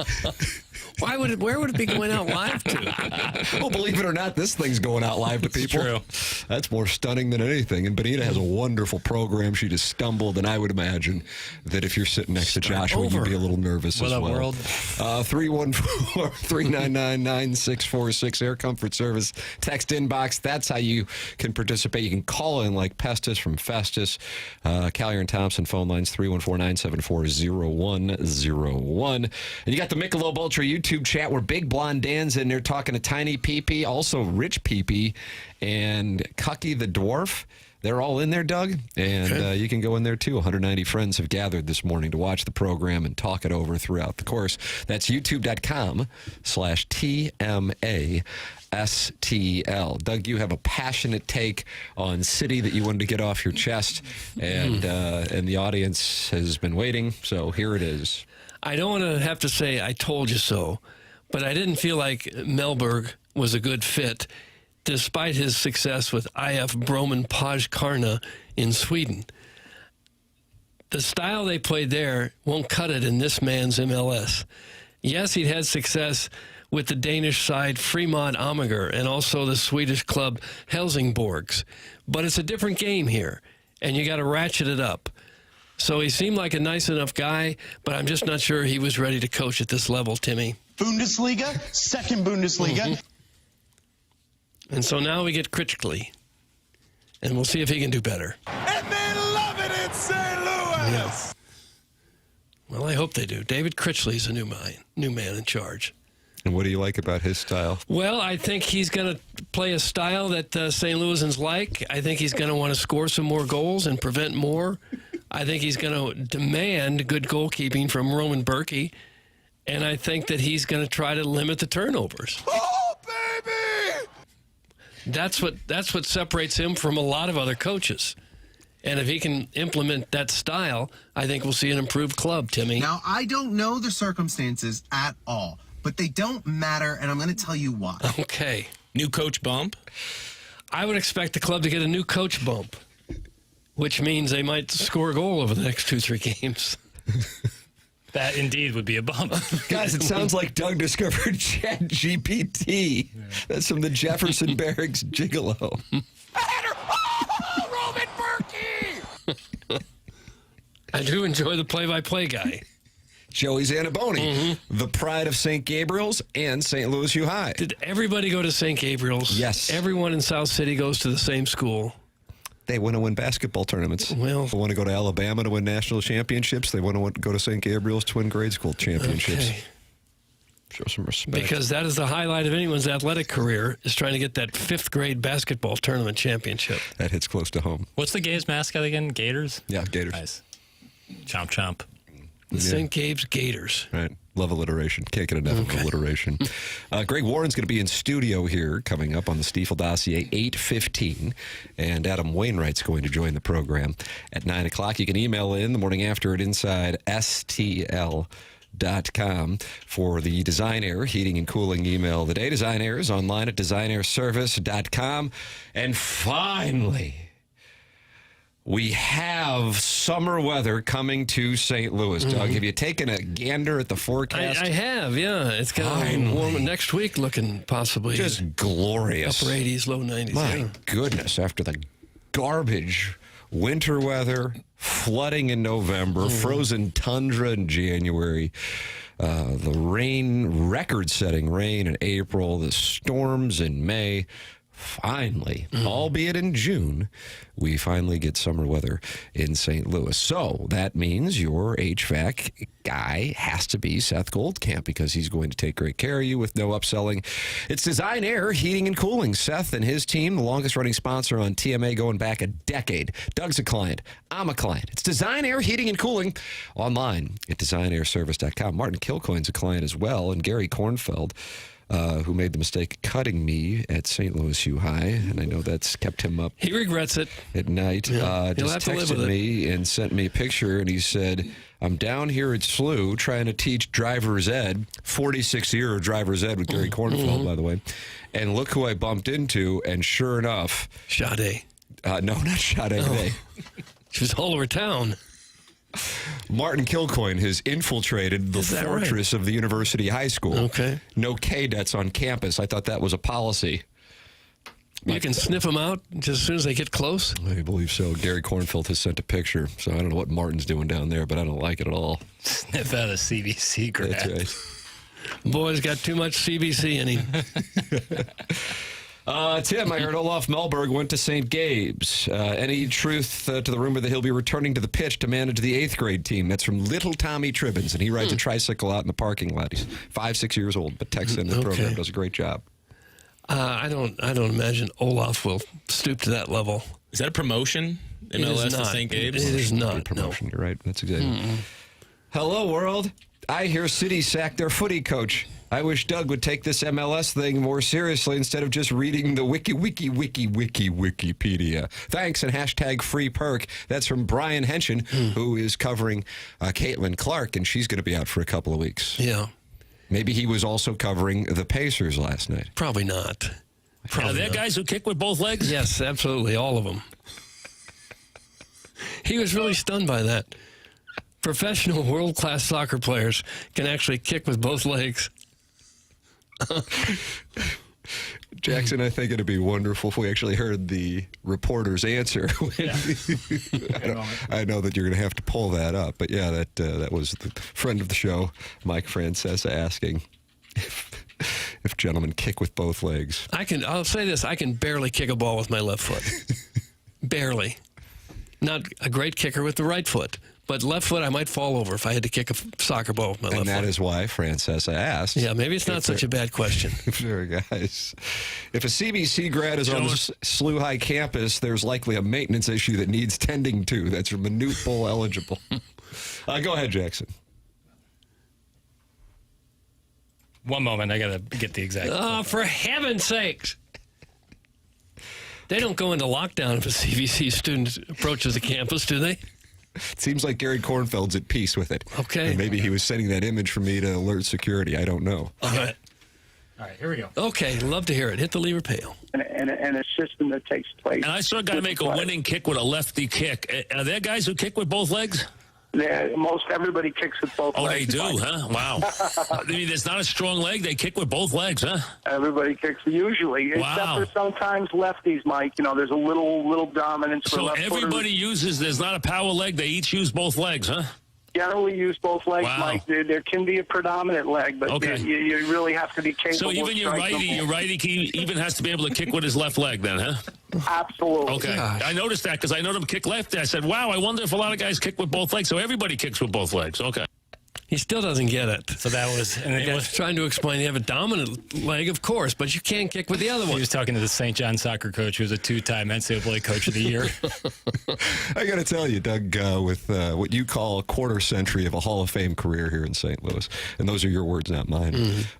Where would it be going out live to? Well, believe it or not, this thing's going out live to people. True. That's more stunning than anything. And Benita has a wonderful program. She just stumbled, and I would imagine that if you're sitting next to Joshua, you'd be a little nervous as well. What a world. 314-399-9646, Air Comfort Service. Text inbox. That's how you can participate. You can call in like Pestis from Festus. Callier and Thompson phone lines, 314-974-0101. And you got the Michelob Ultra YouTube chat where Big Blonde Dan's in there talking to Tiny Pee-Pee, also Rich Pee-Pee, and Cucky the Dwarf. They're all in there, Doug, and you can go in there too. 190 friends have gathered this morning to watch the program and talk it over throughout the course. That's youtube.com/TMASTL. Doug, you have a passionate take on City that you wanted to get off your chest, and the audience has been waiting, so here it is. I don't want to have to say I told you so, but I didn't feel like Mellberg was a good fit, despite his success with IF Broman Pajkarna in Sweden. The style they played there won't cut it in this man's MLS. Yes, he'd had success with the Danish side Fremad Amager and also the Swedish club Helsingborgs, but it's a different game here, and you got to ratchet it up. So he seemed like a nice enough guy, but I'm just not sure he was ready to coach at this level, Timmy. Bundesliga, second Bundesliga. Mm-hmm. And so now we get Critchley, and we'll see if he can do better. And they love it in St. Louis. Yeah. Well, I hope they do. David Critchley's a new man in charge. And what do you like about his style? Well, I think he's going to play a style that St. Louisans like. I think he's going to want to score some more goals and prevent more. I think he's going to demand good goalkeeping from Roman Burkett, and I think that he's going to try to limit the turnovers. Oh, baby! That's what separates him from a lot of other coaches. And if he can implement that style, I think we'll see an improved club, Timmy. Now, I don't know the circumstances at all, but they don't matter, and I'm going to tell you why. Okay. New coach bump? I would expect the club to get a new coach bump, which means they might score a goal over the next 2-3 games. That indeed would be a bump. Guys, it sounds like Doug discovered ChatGPT. Yeah. That's from the Jefferson Barracks Gigolo. Roman Burkett! I do enjoy the play-by-play guy. Joey Zanaboni, the pride of St. Gabriel's and St. Louis U High. Did everybody go to St. Gabriel's? Yes. Everyone in South City goes to the same school. They want to win basketball tournaments. Well, they want to go to Alabama to win national championships. They want to go to St. Gabriel's to win grade school championships. Okay. Show some respect. Because that is the highlight of anyone's athletic career, is trying to get that 5th grade basketball tournament championship. That hits close to home. What's the Gabe's mascot again? Gators? Yeah, Gators. Nice. Chomp, chomp. The St. Gabe's Gators. Right. Love alliteration. Can't get enough of alliteration. Greg Warren's going to be in studio here coming up on the Stiefel Dossier, 8:15. And Adam Wainwright's going to join the program at 9 o'clock. You can email in the morning after at InsideSTL.com for the Design Air heating and cooling email of the day. Design Air is online at designairservice.com. And finally, we have summer weather coming to St. Louis. Doug, have you taken a gander at the forecast? I have, yeah. It's going to warm next week, looking possibly just glorious. Upper 80s, low 90s. My goodness, after the garbage winter weather, flooding in November, frozen tundra in January, the rain, record-setting rain in April, the storms in May. Finally, albeit in June, we finally get summer weather in St. Louis. So that means your HVAC guy has to be Seth Goldcamp, because he's going to take great care of you with no upselling. It's Design Air Heating and Cooling. Seth and his team, the longest-running sponsor on TMA going back a decade. Doug's a client. I'm a client. It's Design Air Heating and Cooling online at designairservice.com. Martin Kilcoyne's a client as well, and Gary Kornfeld, who made the mistake of cutting me at St. Louis U High, and I know that's kept him up. He regrets it. At night. Yeah, just texted me and sent me a picture, and he said, I'm down here at SLU trying to teach driver's ed, 46-year driver's ed with Gary Kornfeld, by the way, and look who I bumped into, and sure enough. Sade. No, not Sade. Oh. She was all over town. Martin Kilcoyne has infiltrated the fortress of the University High School. Okay. No cadets on campus. I thought that was a policy. You can sniff them out just as soon as they get close? I believe so. Gary Kornfeld has sent a picture, so I don't know what Martin's doing down there, but I don't like it at all. Sniff out a CBC grad. That's right. Boy's got too much CBC in him. Tim, I heard Olaf Melberg went to St. Gabe's. Any truth to the rumor that he'll be returning to the pitch to manage the 8th grade team? That's from little Tommy Tribbins, and he rides a tricycle out in the parking lot. He's 5-6 years old, but texts in the program, does a great job. I don't imagine Olaf will stoop to that level. Is that a promotion? MLS to St. Gabe's? It is not. Good promotion. You're right. That's exactly. Hello, world. I hear City sacked their footy coach. I wish Doug would take this MLS thing more seriously instead of just reading the Wikipedia. Thanks, and hashtag free perk. That's from Brian Henshin, who is covering Caitlin Clark, and she's going to be out for a couple of weeks. Yeah. Maybe he was also covering the Pacers last night. Probably not. Are there guys who kick with both legs? Yes, absolutely, all of them. He was really stunned by that. Professional world-class soccer players can actually kick with both legs. Jackson, I think it'd be wonderful if we actually heard the reporter's answer. I know that you're going to have to pull that up, but yeah, that was the friend of the show, Mike Francesa, asking if gentlemen kick with both legs. I'll say this, I can barely kick a ball with my left foot. Barely. Not a great kicker with the right foot. But left foot, I might fall over if I had to kick a soccer ball with my left foot. And that is why Francesa asked. Yeah, maybe it's not such a bad question. Sure, guys. If a CBC grad is on the SLU High campus, there's likely a maintenance issue that needs tending to. That's from Minute Bowl eligible. Go ahead, Jackson. One moment, I got to get the exact. Oh, for heaven's sakes. They don't go into lockdown if a CBC student approaches the campus, do they? It seems like Gary Kornfeld's at peace with it. Okay. And maybe he was sending that image for me to alert security. I don't know. All right. All right, here we go. Okay, love to hear it. Hit the lever pail. And a system that takes place. And I saw a guy make a winning kick with a lefty kick. Are there guys who kick with both legs? Yeah, most everybody kicks with both legs. Oh, they do, huh? Wow. I mean, there's not a strong leg. They kick with both legs, huh? Everybody kicks usually, wow. Except for sometimes lefties, Mike. You know, there's a little dominance for left footers. So everybody uses, there's not a power leg. They each use both legs, huh? Generally use both legs, wow. Mike. There can be a predominant leg, but you really have to be capable. So even your righty even has to be able to kick with his left leg then, huh? Absolutely. Okay. Gosh. I noticed that because I know them kick lefty. I said, wow, I wonder if a lot of guys kick with both legs. So everybody kicks with both legs. Okay. He still doesn't get it. So that was... And he was trying to explain you have a dominant leg, of course, but you can't kick with the other one. He was talking to the St. John soccer coach, who was a 2-time NCAA Coach of the Year. I got to tell you, Doug, with what you call a quarter century of a Hall of Fame career here in St. Louis, and those are your words, not mine,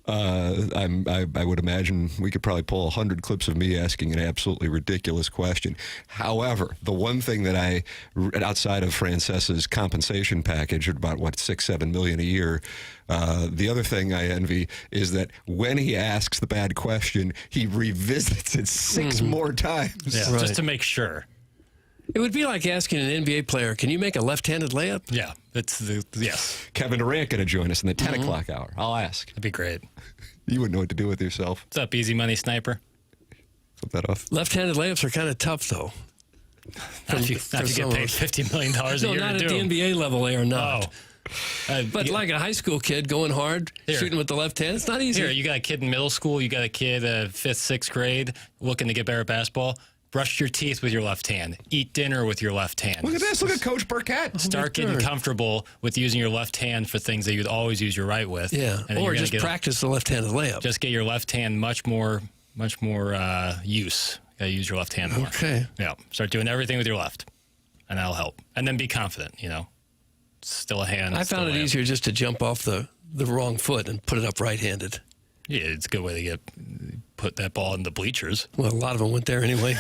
I would imagine we could probably pull 100 clips of me asking an absolutely ridiculous question. However, the one thing that outside of Francesa's compensation package, about, $6-7 million a year, the other thing I envy is that when he asks the bad question, he revisits it 6 more times. Yeah, right. Just to make sure. It would be like asking an NBA player, can you make a left-handed layup? Yeah, yes. Kevin Durant going to join us in the 10 o'clock hour. I'll ask. That'd be great. You wouldn't know what to do with yourself. What's up, Easy Money Sniper? Flip that off. Left-handed layups are kind of tough, though. Not if you get paid $50 million a year. No, not at the NBA level, they are not. Oh. But like a high school kid going hard, shooting with the left hand, it's not easy. Here, you got a kid in middle school, you got a kid 5th, 6th grade looking to get better at basketball. Brush your teeth with your left hand. Eat dinner with your left hand. Look at this. Look at Coach Burkett. Start getting comfortable with using your left hand for things that you'd always use your right with. Yeah, or just practice the left-handed layup. Just get your left hand much more use. You gotta use your left hand more. Okay. Yeah, start doing everything with your left, and that'll help. And then be confident, Still a hand. I found it easier just to jump off the wrong foot and put it up right-handed. Yeah, it's a good way to put that ball in the bleachers. Well, a lot of them went there anyway.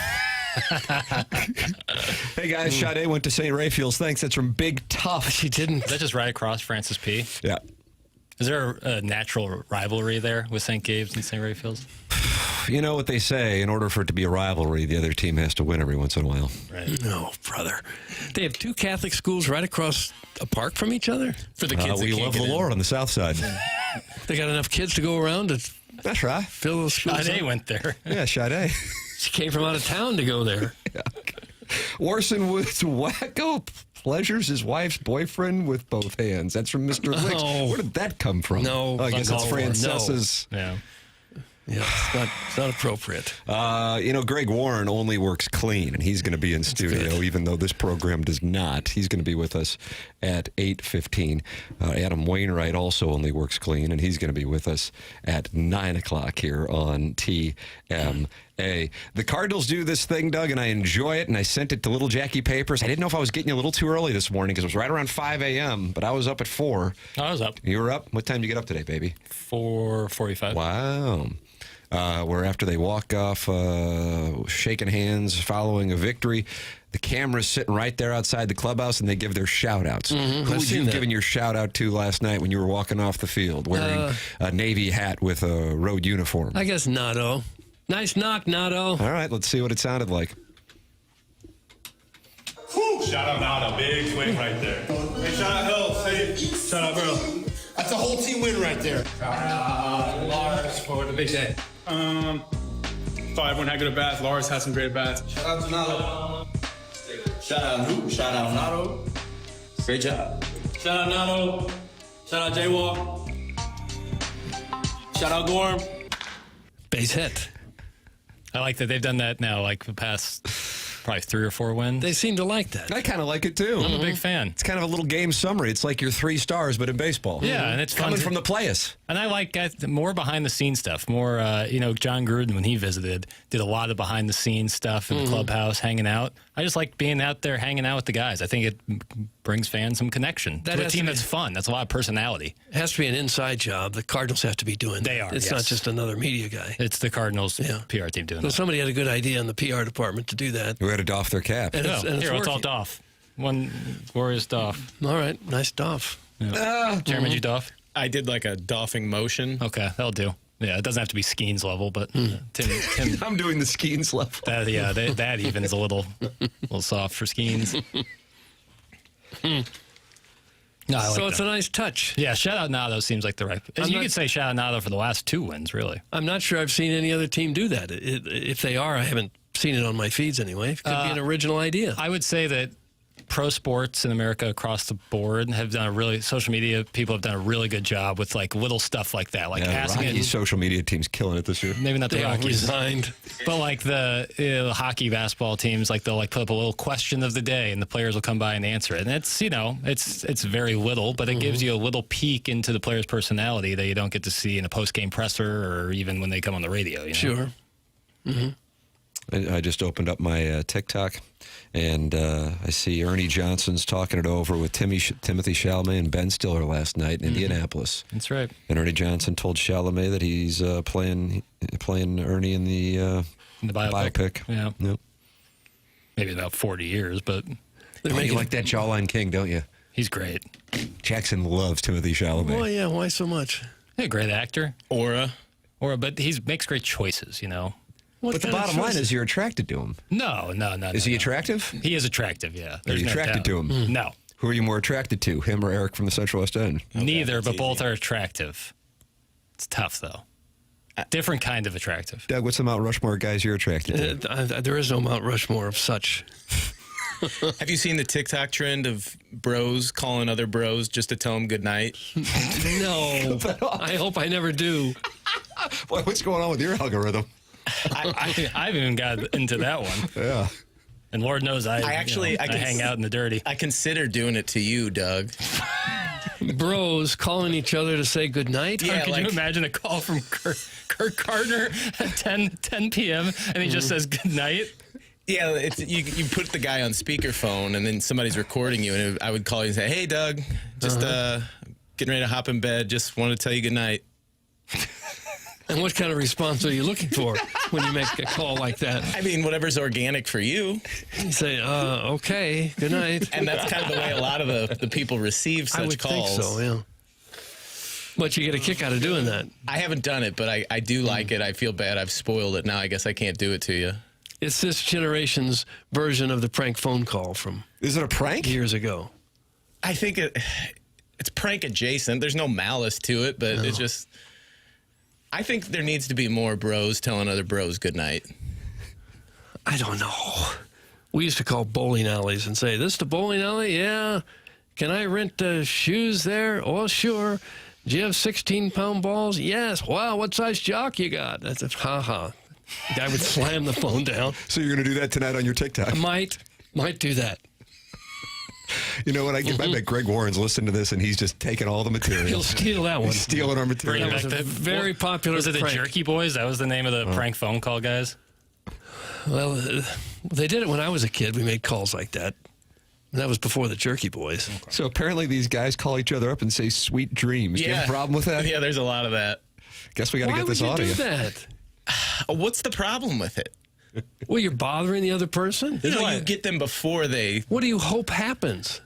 Hey, guys, Sade went to St. Raphael's. Thanks. That's from Big Tough. She didn't. Is that just right across Francis P? Yeah. Is there a natural rivalry there with St. Gabe's and St. Raphael's? You know what they say, in order for it to be a rivalry, the other team has to win every once in a while. Right. No, brother. They have 2 Catholic schools right across a park from each other? For the kids we love the Lord on the south side. They got enough kids to go around to That's right. fill those schools Sade up? went there. Yeah, Sade. She came from out of town to go there. Orson Woods wacko pleasures his wife's boyfriend with both hands. That's from Mr. Licks. No. Where did that come from? No, I guess it's uncalled for. Francesa's. Yeah. Yeah, it's not appropriate. Greg Warren only works clean, and he's going to be in studio, even though this program does not. He's going to be with us at 8:15. Adam Wainwright also only works clean, and he's going to be with us at 9 o'clock here on TMA. The Cardinals do this thing, Doug, and I enjoy it, and I sent it to Little Jackie Papers. I didn't know if I was getting you a little too early this morning because it was right around 5 a.m., but I was up at 4. I was up. You were up? What time did you get up today, baby? 4:45. Wow. Where after they walk off shaking hands following a victory, the camera's sitting right there outside the clubhouse, and they give their shout-outs. Who was you giving your shout-out to last night when you were walking off the field wearing a Navy hat with a road uniform? I guess Nato. Nice knock, Nato. All right, let's see what it sounded like. Shout out Nada, big win right there. Hey, shout out Hill, say shout out bro. That's a whole team win right there. Lars for the big day. Thought everyone had good at bats. Lars had some great bats. Shout out to Nado. Shout out who? Shout out Nado. Great job. Shout out Nado. Shout out J-Walk. Shout out Gorm. Base hit. I like that they've done that now, like the past probably 3 or 4 wins. They seem to like that. I kind of like it, too. I'm a big fan. It's kind of a little game summary. It's like your 3 stars, but in baseball. Yeah, and it's fun coming from the players. And I like more behind-the-scenes stuff. More, John Gruden, when he visited, did a lot of behind-the-scenes stuff in the clubhouse, hanging out. I just like being out there hanging out with the guys. I think it brings fans some connection to a team that's fun. That's a lot of personality. It has to be an inside job. The Cardinals have to be doing that. They are, It's not just another media guy. It's the Cardinals PR team doing So that. somebody had a good idea in the PR department to do that. Who had to doff their cap. And it's Here, it's all working. Doff. One glorious Doff. All right, nice Doff. Yeah. Chairman, you Doff? I did like a doffing motion. Okay, that'll do. Yeah, it doesn't have to be Skeens level, but Tim I'm doing the Skeens level. That even is a little soft for Skeens. No, I like So it's that. a nice touch. Yeah, shout out Nado seems like the right. You could say shout out Nado for the last 2 wins, really. I'm not sure I've seen any other team do that. If they are, I haven't seen it on my feeds anyway. It could be an original idea. I would say that pro sports in America across the board have done social media people have done a really good job with like little stuff like that, like asking Rockies' social media team's killing it this year. maybe not the They all Rockies, resigned. but like the hockey basketball teams, like they'll like put up a little question of the day, and the players will come by and answer it. And it's it's very little, but it gives you a little peek into the player's personality that you don't get to see in a post game presser or even when they come on the radio. You know? Sure. Mm-hmm. I just opened up my TikTok, and I see Ernie Johnson's talking it over with Timothy Chalamet and Ben Stiller last night in Indianapolis. That's right. And Ernie Johnson told Chalamet that he's playing Ernie in the biopic. Yeah. Yep. Maybe about 40 years, but You like that jawline king, don't you? he's great. Jackson loves Timothy Chalamet. Well, yeah, why so much? Yeah, great actor. Aura. But he makes great choices, you know. But the bottom line is you're attracted to him. No. Is he attractive? He is attractive, yeah. Are There's you no attracted doubt. to him? No. Who are you more attracted to, him or Eric from the Central West End? Neither, but both are attractive. It's tough, though. Different kind of attractive. Doug, what's the Mount Rushmore guys you're attracted to? There is no Mount Rushmore of such. Have you seen the TikTok trend of bros calling other bros just to tell them good night? No. I hope I never do. Boy, what's going on with your algorithm? I've even got into that one. Yeah. And Lord knows I can hang out in the dirty. I consider doing it to you, Doug. Bros calling each other to say goodnight? Yeah, Could you imagine a call from Kurt Gardner at 10 p.m. and he just says good night? Yeah, you put the guy on speakerphone and then somebody's recording you, and I would call you and say, "Hey, Doug, just getting ready to hop in bed. Just wanted to tell you good night." And what kind of response are you looking for when you make a call like that? I mean, whatever's organic for you. You say, okay, good night. And that's kind of the way a lot of the people receive such I would calls. think so, yeah. But you get a kick out of doing that. I haven't done it, but I do like it. I feel bad. I've spoiled it. Now I guess I can't do it to you. It's this generation's version of the prank phone call from... Is it a prank? Years ago. I think it's prank adjacent. There's no malice to it, but it's just... I think there needs to be more bros telling other bros good night. I don't know. We used to call bowling alleys and say, this is the bowling alley? Yeah. Can I rent shoes there? Oh, sure. Do you have 16-pound balls? Yes. Wow, what size jock you got? That's a ha-ha. The guy would slam the phone down. So you're going to do that tonight on your TikTok? I might do that. You know what? I bet Greg Warren's listening to this, and he's just taking all the material. He'll steal that one. He's stealing our material. That was a very popular Was it the prank. Jerky Boys? That was the name of the prank phone call guys? Well, they did it when I was a kid. We made calls like that. That was before the Jerky Boys. Okay. So apparently these guys call each other up and say sweet dreams. Do you have a problem with that? Yeah, there's a lot of that. Guess we got to get this audio. audio. Why would you do that? What's the problem with it? Well, you're bothering the other person. You get them before they... What do you hope happens?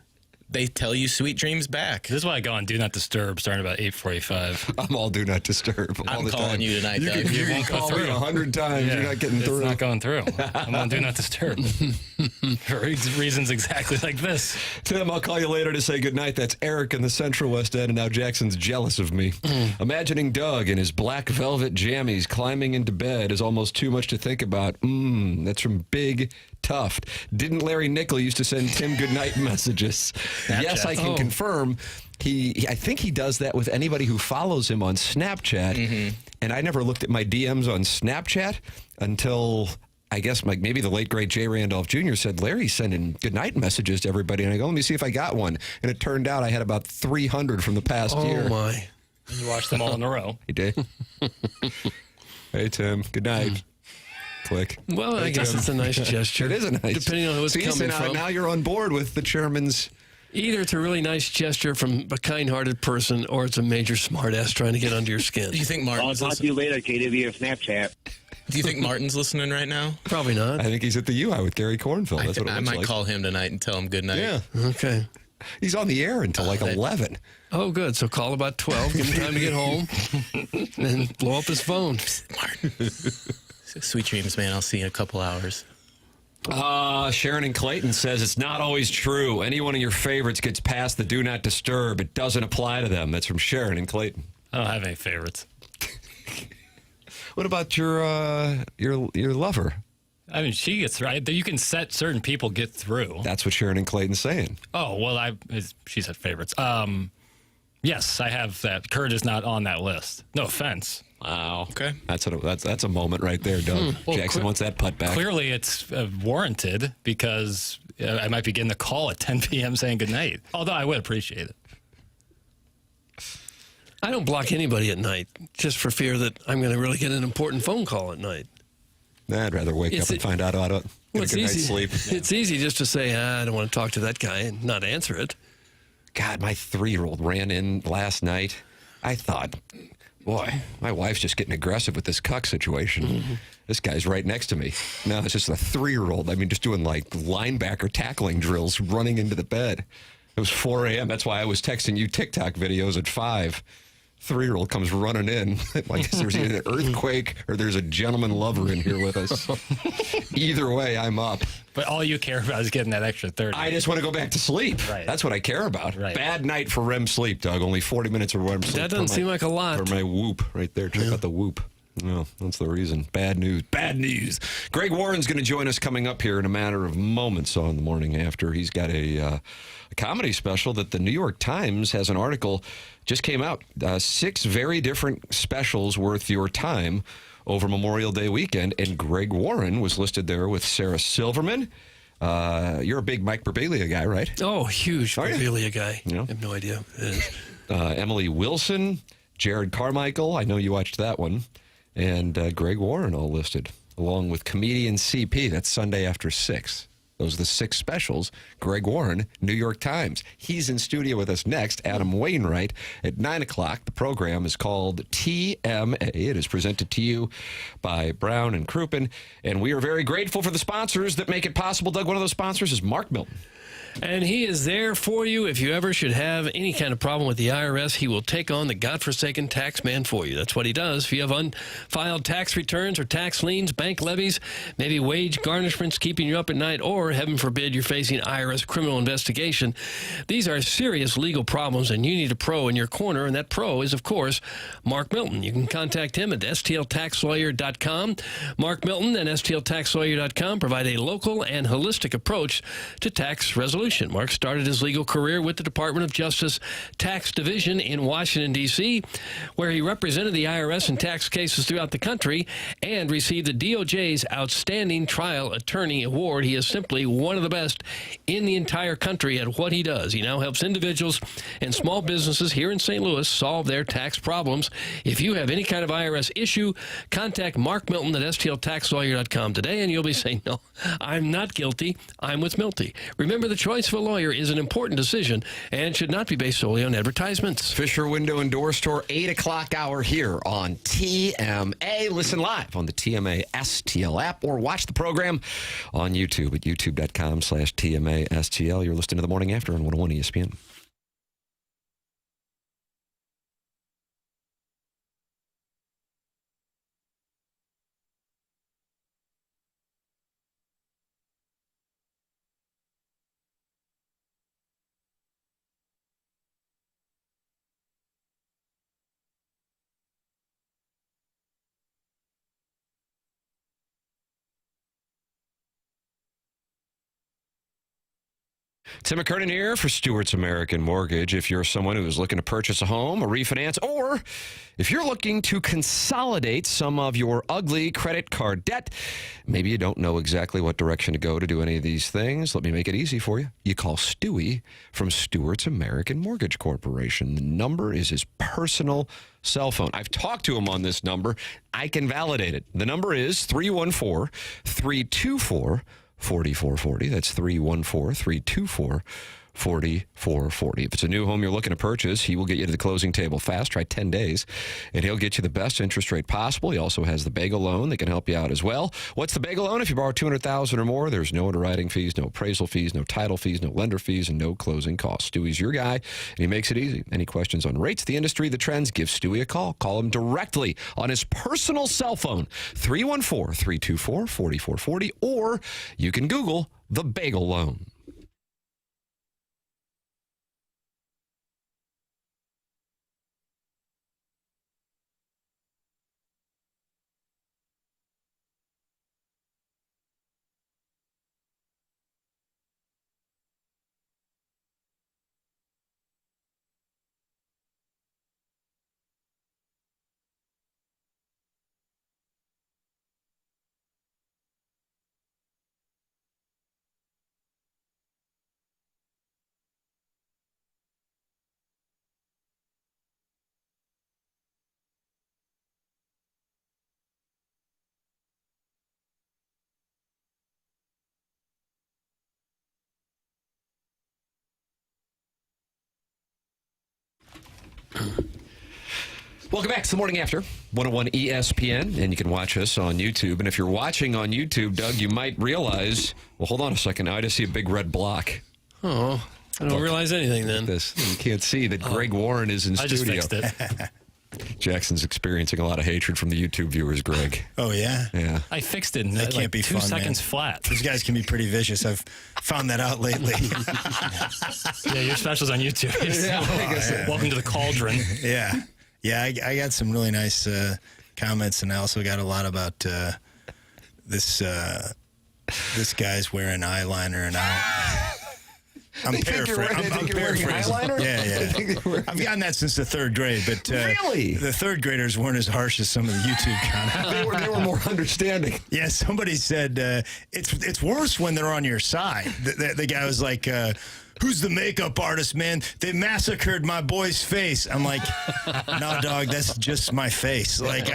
They tell you sweet dreams back. This is why I go on Do Not Disturb starting about 8:45. I'm all Do Not Disturb all I'm the calling time. you tonight, You Doug. can, you won't can go call through. me 100 times. Yeah, You're not getting through. It's not going through. I'm on Do Not Disturb. For reasons exactly like this. Tim, I'll call you later to say goodnight. That's Eric in the Central West End, and now Jackson's jealous of me. Imagining Doug in his black velvet jammies climbing into bed is almost too much to think about. That's from Big Tuft. Didn't Larry Nickel used to send Tim goodnight messages? Yes, I can confirm. I think he does that with anybody who follows him on Snapchat. And I never looked at my DMs on Snapchat until... I guess maybe the late, great Jay Randolph Jr. said, Larry's sending goodnight messages to everybody. And I go, let me see if I got one. And it turned out I had about 300 from the past year. Oh, my. You watched them all in a row. I did. Hey, Tim. Good night. Click. Well, I guess it's a nice gesture. It is a nice. Depending on who it's coming from. Now you're on board with the chairman's. Either it's a really nice gesture from a kind-hearted person, or it's a major smartass trying to get under your skin. Do you think Martin's I'll talk to you later, KW, of Snapchat. Do you think Martin's listening right now? Probably not. I think he's at the UI with Gary Cornfield. That's what it I looks might like. call him tonight and tell him good night. Yeah. Okay. He's on the air until like 11. Oh, good. So call about 12. Give him time to get home. And blow up his phone. Martin. Sweet dreams, man. I'll see you in a couple hours. Sharon in Clayton says it's not always true. Any one of your favorites gets past the Do Not Disturb. It doesn't apply to them. That's from Sharon in Clayton. I don't have any favorites. What about your lover? I mean, she gets right. You can set certain people get through. That's what Sharon in Clayton's saying. Oh, well, she said favorites. Yes, I have that. Kurt is not on that list. No offense. Wow. Okay. That's a moment right there, Doug. Well, Jackson wants that putt back. Clearly, it's warranted because I might be getting the call at 10 p.m. saying goodnight. Although I would appreciate it. I don't block anybody at night just for fear that I'm going to really get an important phone call at night. I'd rather wake up and find out about it. Get a good night's sleep. It's easy just to say, I don't want to talk to that guy and not answer it. God, my 3-year-old ran in last night. I thought, boy, my wife's just getting aggressive with this cuck situation. This guy's right next to me. No, it's just a 3-year-old. I mean, just doing like linebacker tackling drills, running into the bed. It was 4 a.m. That's why I was texting you TikTok videos at 5. 3-year-old comes running in. Like there's either an earthquake or there's a gentleman lover in here with us. Either way, I'm up. But all you care about is getting that extra 30. I just want to go back to sleep. Right. That's what I care about. Right. Bad night for REM sleep, Doug. Only 40 minutes of REM sleep. That doesn't seem like a lot. For my whoop right there. Check out the whoop. No, that's the reason. Bad news. Bad news. Greg Warren's going to join us coming up here in a matter of moments on the morning after. He's got a comedy special that the New York Times has an article just came out. 6 very different specials worth your time over Memorial Day weekend. And Greg Warren was listed there with Sarah Silverman. You're a big Mike Birbiglia guy, right? Oh, huge Birbiglia guy. Yeah. I have no idea. Emily Wilson, Jared Carmichael. I know you watched that one. And Greg Warren all listed, along with comedian CP. That's Sunday after 6. Those are the 6 specials. Greg Warren, New York Times. He's in studio with us next. Adam Wainwright at 9 o'clock. The program is called TMA. It is presented to you by Brown and Crouppen. And we are very grateful for the sponsors that make it possible. Doug, one of those sponsors is Mark Milton. And he is there for you. If you ever should have any kind of problem with the IRS, he will take on the godforsaken tax man for you. That's what he does. If you have unfiled tax returns or tax liens, bank levies, maybe wage garnishments keeping you up at night, or heaven forbid you're facing IRS criminal investigation, these are serious legal problems, and you need a pro in your corner, and that pro is, of course, Mark Milton. You can contact him at stltaxlawyer.com. Mark Milton and stltaxlawyer.com provide a local and holistic approach to tax resolution. Mark started his legal career with the Department of Justice Tax Division in Washington, D.C., where he represented the IRS in tax cases throughout the country and received the DOJ's Outstanding Trial Attorney Award. He is simply one of the best in the entire country at what he does. He now helps individuals and small businesses here in St. Louis solve their tax problems. If you have any kind of IRS issue, contact Mark Milton at stltaxlawyer.com today, and you'll be saying, no, I'm not guilty. I'm with Milty. Remember, the choice of a lawyer is an important decision and should not be based solely on advertisements. Fisher Window and Door Store, 8 o'clock hour here on TMA. Listen live on the TMA STL app or watch the program on YouTube at youtube.com/TMA STL. You're listening to The Morning After on 101 ESPN. Tim McKernan here for Stewart's American Mortgage. If you're someone who is looking to purchase a home, a refinance, or if you're looking to consolidate some of your ugly credit card debt, maybe you don't know exactly what direction to go to do any of these things, let me make it easy for you. You call Stewie from Stewart's American Mortgage Corporation. The number is his personal cell phone. I've talked to him on this number. I can validate it. The number is 314-324-4440. That's 314-324-4440. If it's a new home you're looking to purchase, he will get you to the closing table fast. Try 10 days, and he'll get you the best interest rate possible. He also has the bagel loan that can help you out as well. What's the bagel loan? If you borrow $200,000 or more, there's no underwriting fees, no appraisal fees, no title fees, no lender fees, and no closing costs. Stewie's your guy, and he makes it easy. Any questions on rates, the industry, the trends, give Stewie a call. Call him directly on his personal cell phone, 314-324-4440, or you can Google the bagel loan. Welcome back to The Morning After, 101 ESPN, and you can watch us on YouTube. And if you're watching on YouTube, Doug, you might realize, well, hold on a second. Now I just see a big red block. Oh, I don't realize anything then. This. You can't see that Greg Warren is in studio. I just fixed it. Jackson's experiencing a lot of hatred from the YouTube viewers, Greg. Oh, yeah? Yeah. I fixed it in that can't be 2 fun, seconds man. flat. These guys can be pretty vicious. I've found that out lately. Yeah, your special's on YouTube. Yeah. Welcome to the cauldron. Yeah. Yeah, I got some really nice comments, and I also got a lot about this guy's wearing eyeliner, and I'm paraphrasing. I'm paraphrasing. Yeah. I've gotten that since the 3rd grade, but really, the 3rd graders weren't as harsh as some of the YouTube comments. they were more understanding. Yeah, somebody said it's worse when they're on your side. The guy was like, who's the makeup artist, man? They massacred my boy's face. I'm like, no, dog, that's just my face. Like,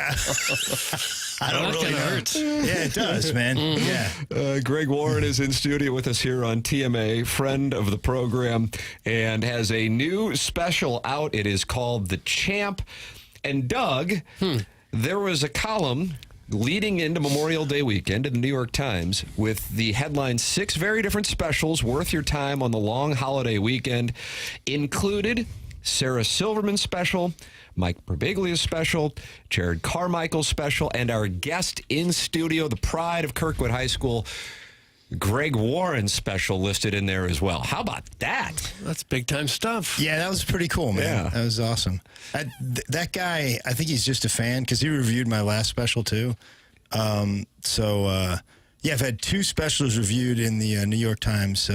I don't really know. Hurts. Yeah, it does, man. Yeah. Greg Warren is in studio with us here on TMA, friend of the program, and has a new special out. It is called The Champ. And Doug, there was a column leading into Memorial Day weekend in the New York Times with the headline, 6 very different specials worth your time on the long holiday weekend. Included Sarah Silverman's special, Mike Birbiglia's special, Jared Carmichael's special, and our guest in studio, the pride of Kirkwood High School, Greg Warren's special listed in there as well. How about that? That's big time stuff. Yeah, that was pretty cool, man. Yeah. That was awesome. That guy, I think he's just a fan because he reviewed my last special too. Yeah, I've had 2 specials reviewed in the New York Times.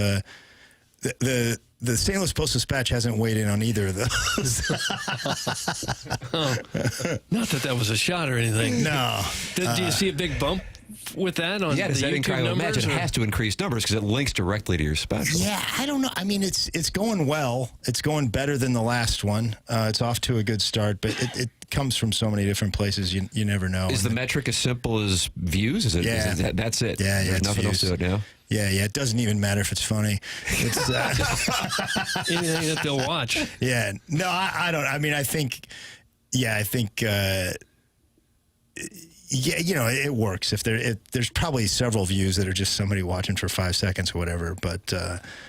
The St. Louis Post-Dispatch hasn't weighed in on either of those. Not that was a shot or anything. No. Do you see a big bump with that on Yeah, the does that YouTube I numbers? imagine it has to increase numbers because it links directly to your special. Yeah, I don't know. I mean, it's going well. It's going better than the last one. It's off to a good start, but it comes from so many different places. You never know. Is the metric as simple as views? Is it? Yeah. That's it? Yeah, There's it's nothing else views. to it now? Yeah. It doesn't even matter if it's funny. It's Anything that they'll watch. Yeah. No, I don't. I mean, I think, it works. If there's probably several views that are just somebody watching for 5 seconds or whatever, but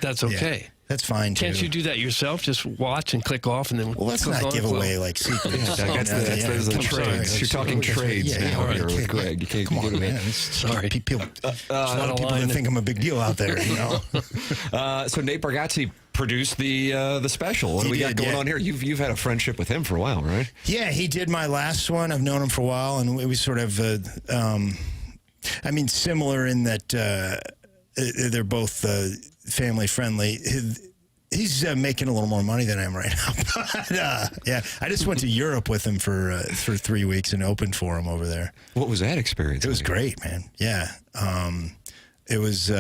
that's okay. Yeah, that's fine too. Can't you do that yourself? Just watch and click off, and then let's not give away like secrets. That's the trades. You're talking trades now here with Greg. You can't Come on, do man. that. Sorry, people. There's a lot of people that think I'm a big deal out there. You know. So Nate Bargatze produced the special. What do we got going on here? You've had a friendship with him for a while, right? Yeah, he did my last one. I've known him for a while, and we sort of, similar in that they're both family friendly. He's making a little more money than I am right now. But, yeah, I just went to Europe with him for 3 weeks and opened for him over there. What was that experience? It was great, man. Yeah, it was.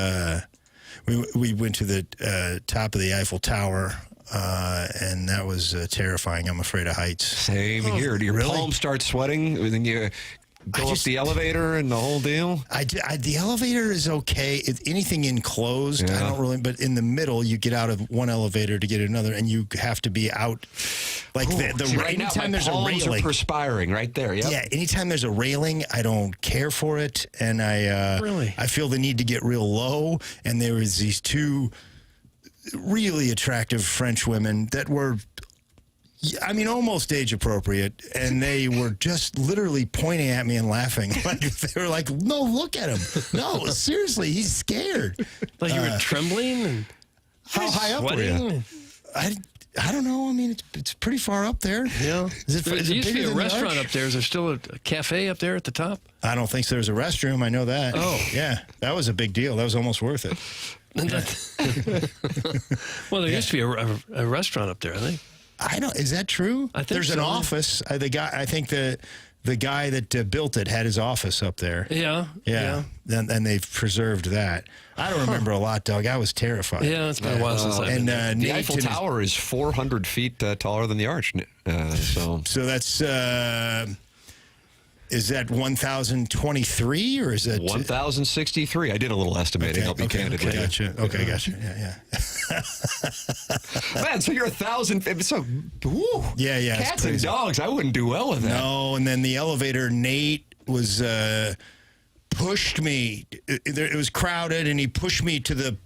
We went to the top of the Eiffel Tower, and that was terrifying. I'm afraid of heights. Same here. Do your palms start sweating when you go up the elevator and the whole deal? The elevator is okay. Anything enclosed, I don't really. But in the middle, you get out of one elevator to get another, and you have to be out. Like right now, anytime there's a palms railing, are perspiring right there. Yep. Yeah, anytime there's a railing, I don't care for it, and I feel the need to get real low. And there was these 2 really attractive French women that were, almost age appropriate, and they were just literally pointing at me and laughing. Like they were like, "No, look at him! No, seriously, he's scared." Like you were trembling. And how high up were you? I don't know. I mean, it's pretty far up there. Yeah. Is there used to be a restaurant up there. Is there still a cafe up there at the top? I don't think so. There's a restroom. I know that. Oh. Yeah. That was a big deal. That was almost worth it. Well, there used to be a restaurant up there, I think. I don't. Is that true? I think there's an office. I think the guy that built it had his office up there. Yeah. And they've preserved that. I don't remember a lot, Doug. I was terrified. Yeah, it's been a while since I've been there. The Eiffel Tower is 400 feet taller than the arch. So that's is that 1,023 or is that 1,063? I did a little estimating. I'll be candid with you. Gotcha. Yeah. Man, so you're 1,000. So, woo, yeah. Cats and dogs. I wouldn't do well with that. No, and then the elevator, Nate was pushed me. It was crowded, and he pushed me to the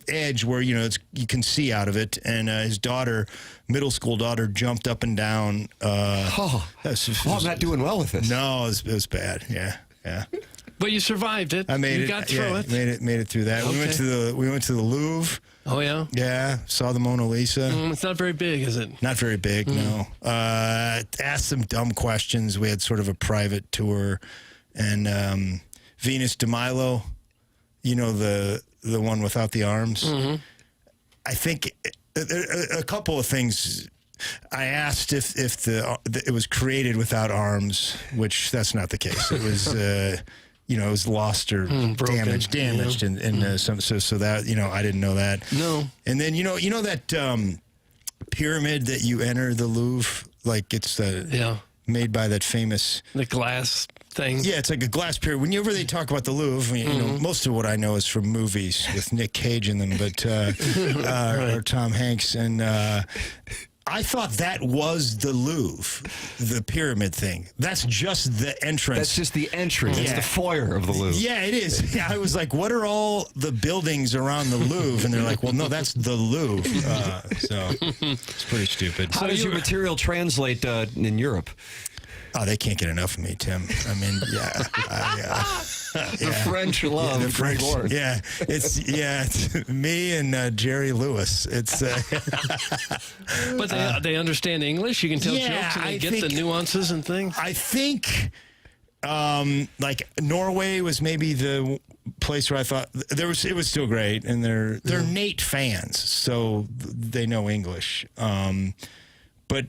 edge where you can see out of it. And his daughter, middle school daughter, jumped up and down. I'm not doing well with this. No, it was bad. Yeah. But you survived it. I made you it. Got through it. Made it through that. Okay. We went to the Louvre. Oh yeah. Yeah, saw the Mona Lisa. It's not very big, is it? Not very big. No. Asked some dumb questions. We had sort of a private tour, and Venus de Milo, the one without the arms. Mm-hmm. I think a couple of things. I asked if it was created without arms, which that's not the case. It was it was lost or damaged, and so that I didn't know that. No. And then that pyramid that you enter the Louvre, like it's made by that famous glass thing. Yeah, it's like a glass pyramid. Whenever they talk about the Louvre, most of what I know is from movies with Nick Cage in them, but or Tom Hanks. And I thought that was the Louvre, the pyramid thing. That's just the entrance. That's just the entrance. Yeah. It's the foyer of the Louvre. Yeah, it is. Yeah, I was like, what are all the buildings around the Louvre? And they're like, well, no, that's the Louvre. So it's pretty stupid. How does your material translate in Europe? Oh, they can't get enough of me, Tim. I mean, The French love the French. Warren. Yeah, it's me and Jerry Lewis. It's. But they understand English. You can tell jokes and they get the nuances and things. I think, like Norway was maybe the place where I thought it was still great, and they're Nate fans, so they know English. But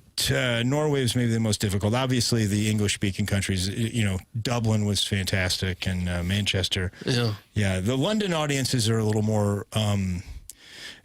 Norway was maybe the most difficult. Obviously, the English-speaking countries, Dublin was fantastic, and Manchester. Yeah. The London audiences are a little more.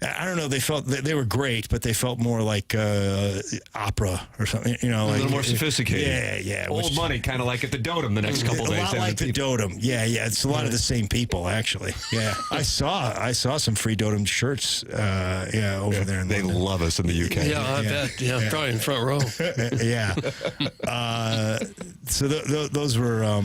I don't know. They felt they were great, but they felt more like opera or something. A little more sophisticated. Yeah. Old money, kind of like at the Dotem the next couple days. A lot like the Dotem. Yeah. It's a lot of the same people, actually. Yeah. I saw some free Dotem shirts. Over there in They London. love us in the UK. Yeah, I bet. Yeah, probably in front row. Yeah. So those were.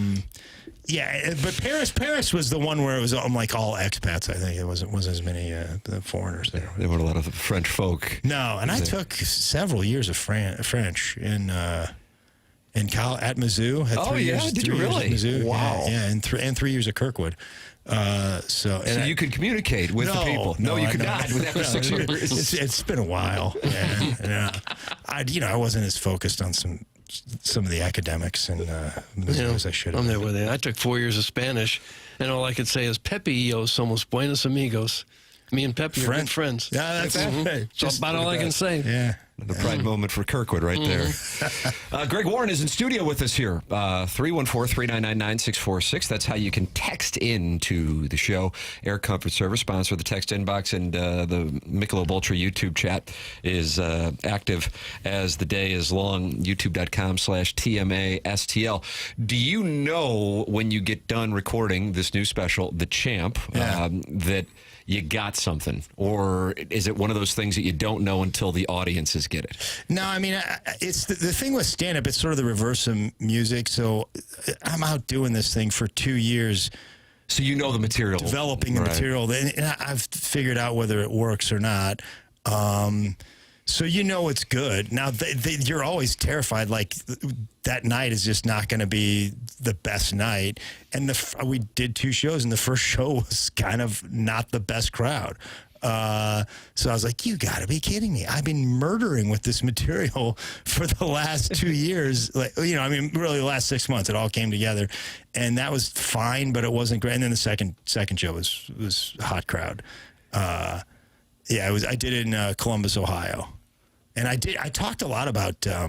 But Paris was the one where it was like all expats. I think it wasn't as many the foreigners there. There weren't a lot of French folk. No, and I took several years of French in college at Mizzou. Had 3 years, did you 3 years really? at Mizzou. Wow. Yeah, and 3 years at Kirkwood. So you could communicate with the people. No, you could not. After 6 years, it's been a while. Yeah. I wasn't as focused on some of the academics and as I should have. I'm there with you. I took 4 years of Spanish, and all I could say is Pepe y yo somos buenos amigos. Me and Pepe are good friends. Yeah, that's That's about all I can say. Yeah. The pride moment for Kirkwood right there. Greg Warren is in studio with us here. 314-399-9646. That's how you can text in to the show. Air Comfort Service, sponsor of the text inbox, and the Michelob Ultra YouTube chat is active as the day is long. YouTube.com/TMASTL. Do you know when you get done recording this new special, The Champ, that you got something? Or is it one of those things that you don't know until the audiences get it? No, I mean, it's the thing with stand-up, it's sort of the reverse of music. So I'm out doing this thing for 2 years. So you know the material. Developing the material. And I've figured out whether it works or not. So it's good. Now, you're always terrified, like that night is just not going to be the best night. And we did 2 shows, and the first show was kind of not the best crowd. So I was like, you got to be kidding me. I've been murdering with this material for the last 2 years. Really the last 6 months, it all came together. And that was fine, but it wasn't great. And then the second show was a hot crowd. I did it in Columbus, Ohio. And I talked a lot about, I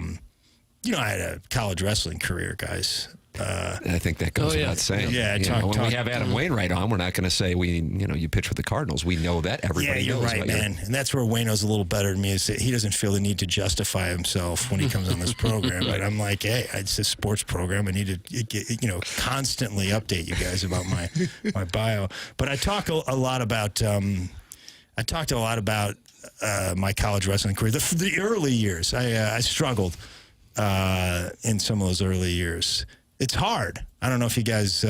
had a college wrestling career, guys. I think that goes without saying. Yeah, when we have Adam Wainwright on, we're not going to say you pitch with the Cardinals. We know that. Everybody knows. Yeah, you're right, man. And that's where Waino's a little better than me. Is that he doesn't feel the need to justify himself when he comes on this program. But I'm like, hey, it's a sports program. I need to, constantly update you guys about my bio. But I talk a lot about. I talked a lot about my college wrestling career. The early years, I struggled in some of those early years. It's hard. I don't know if you guys.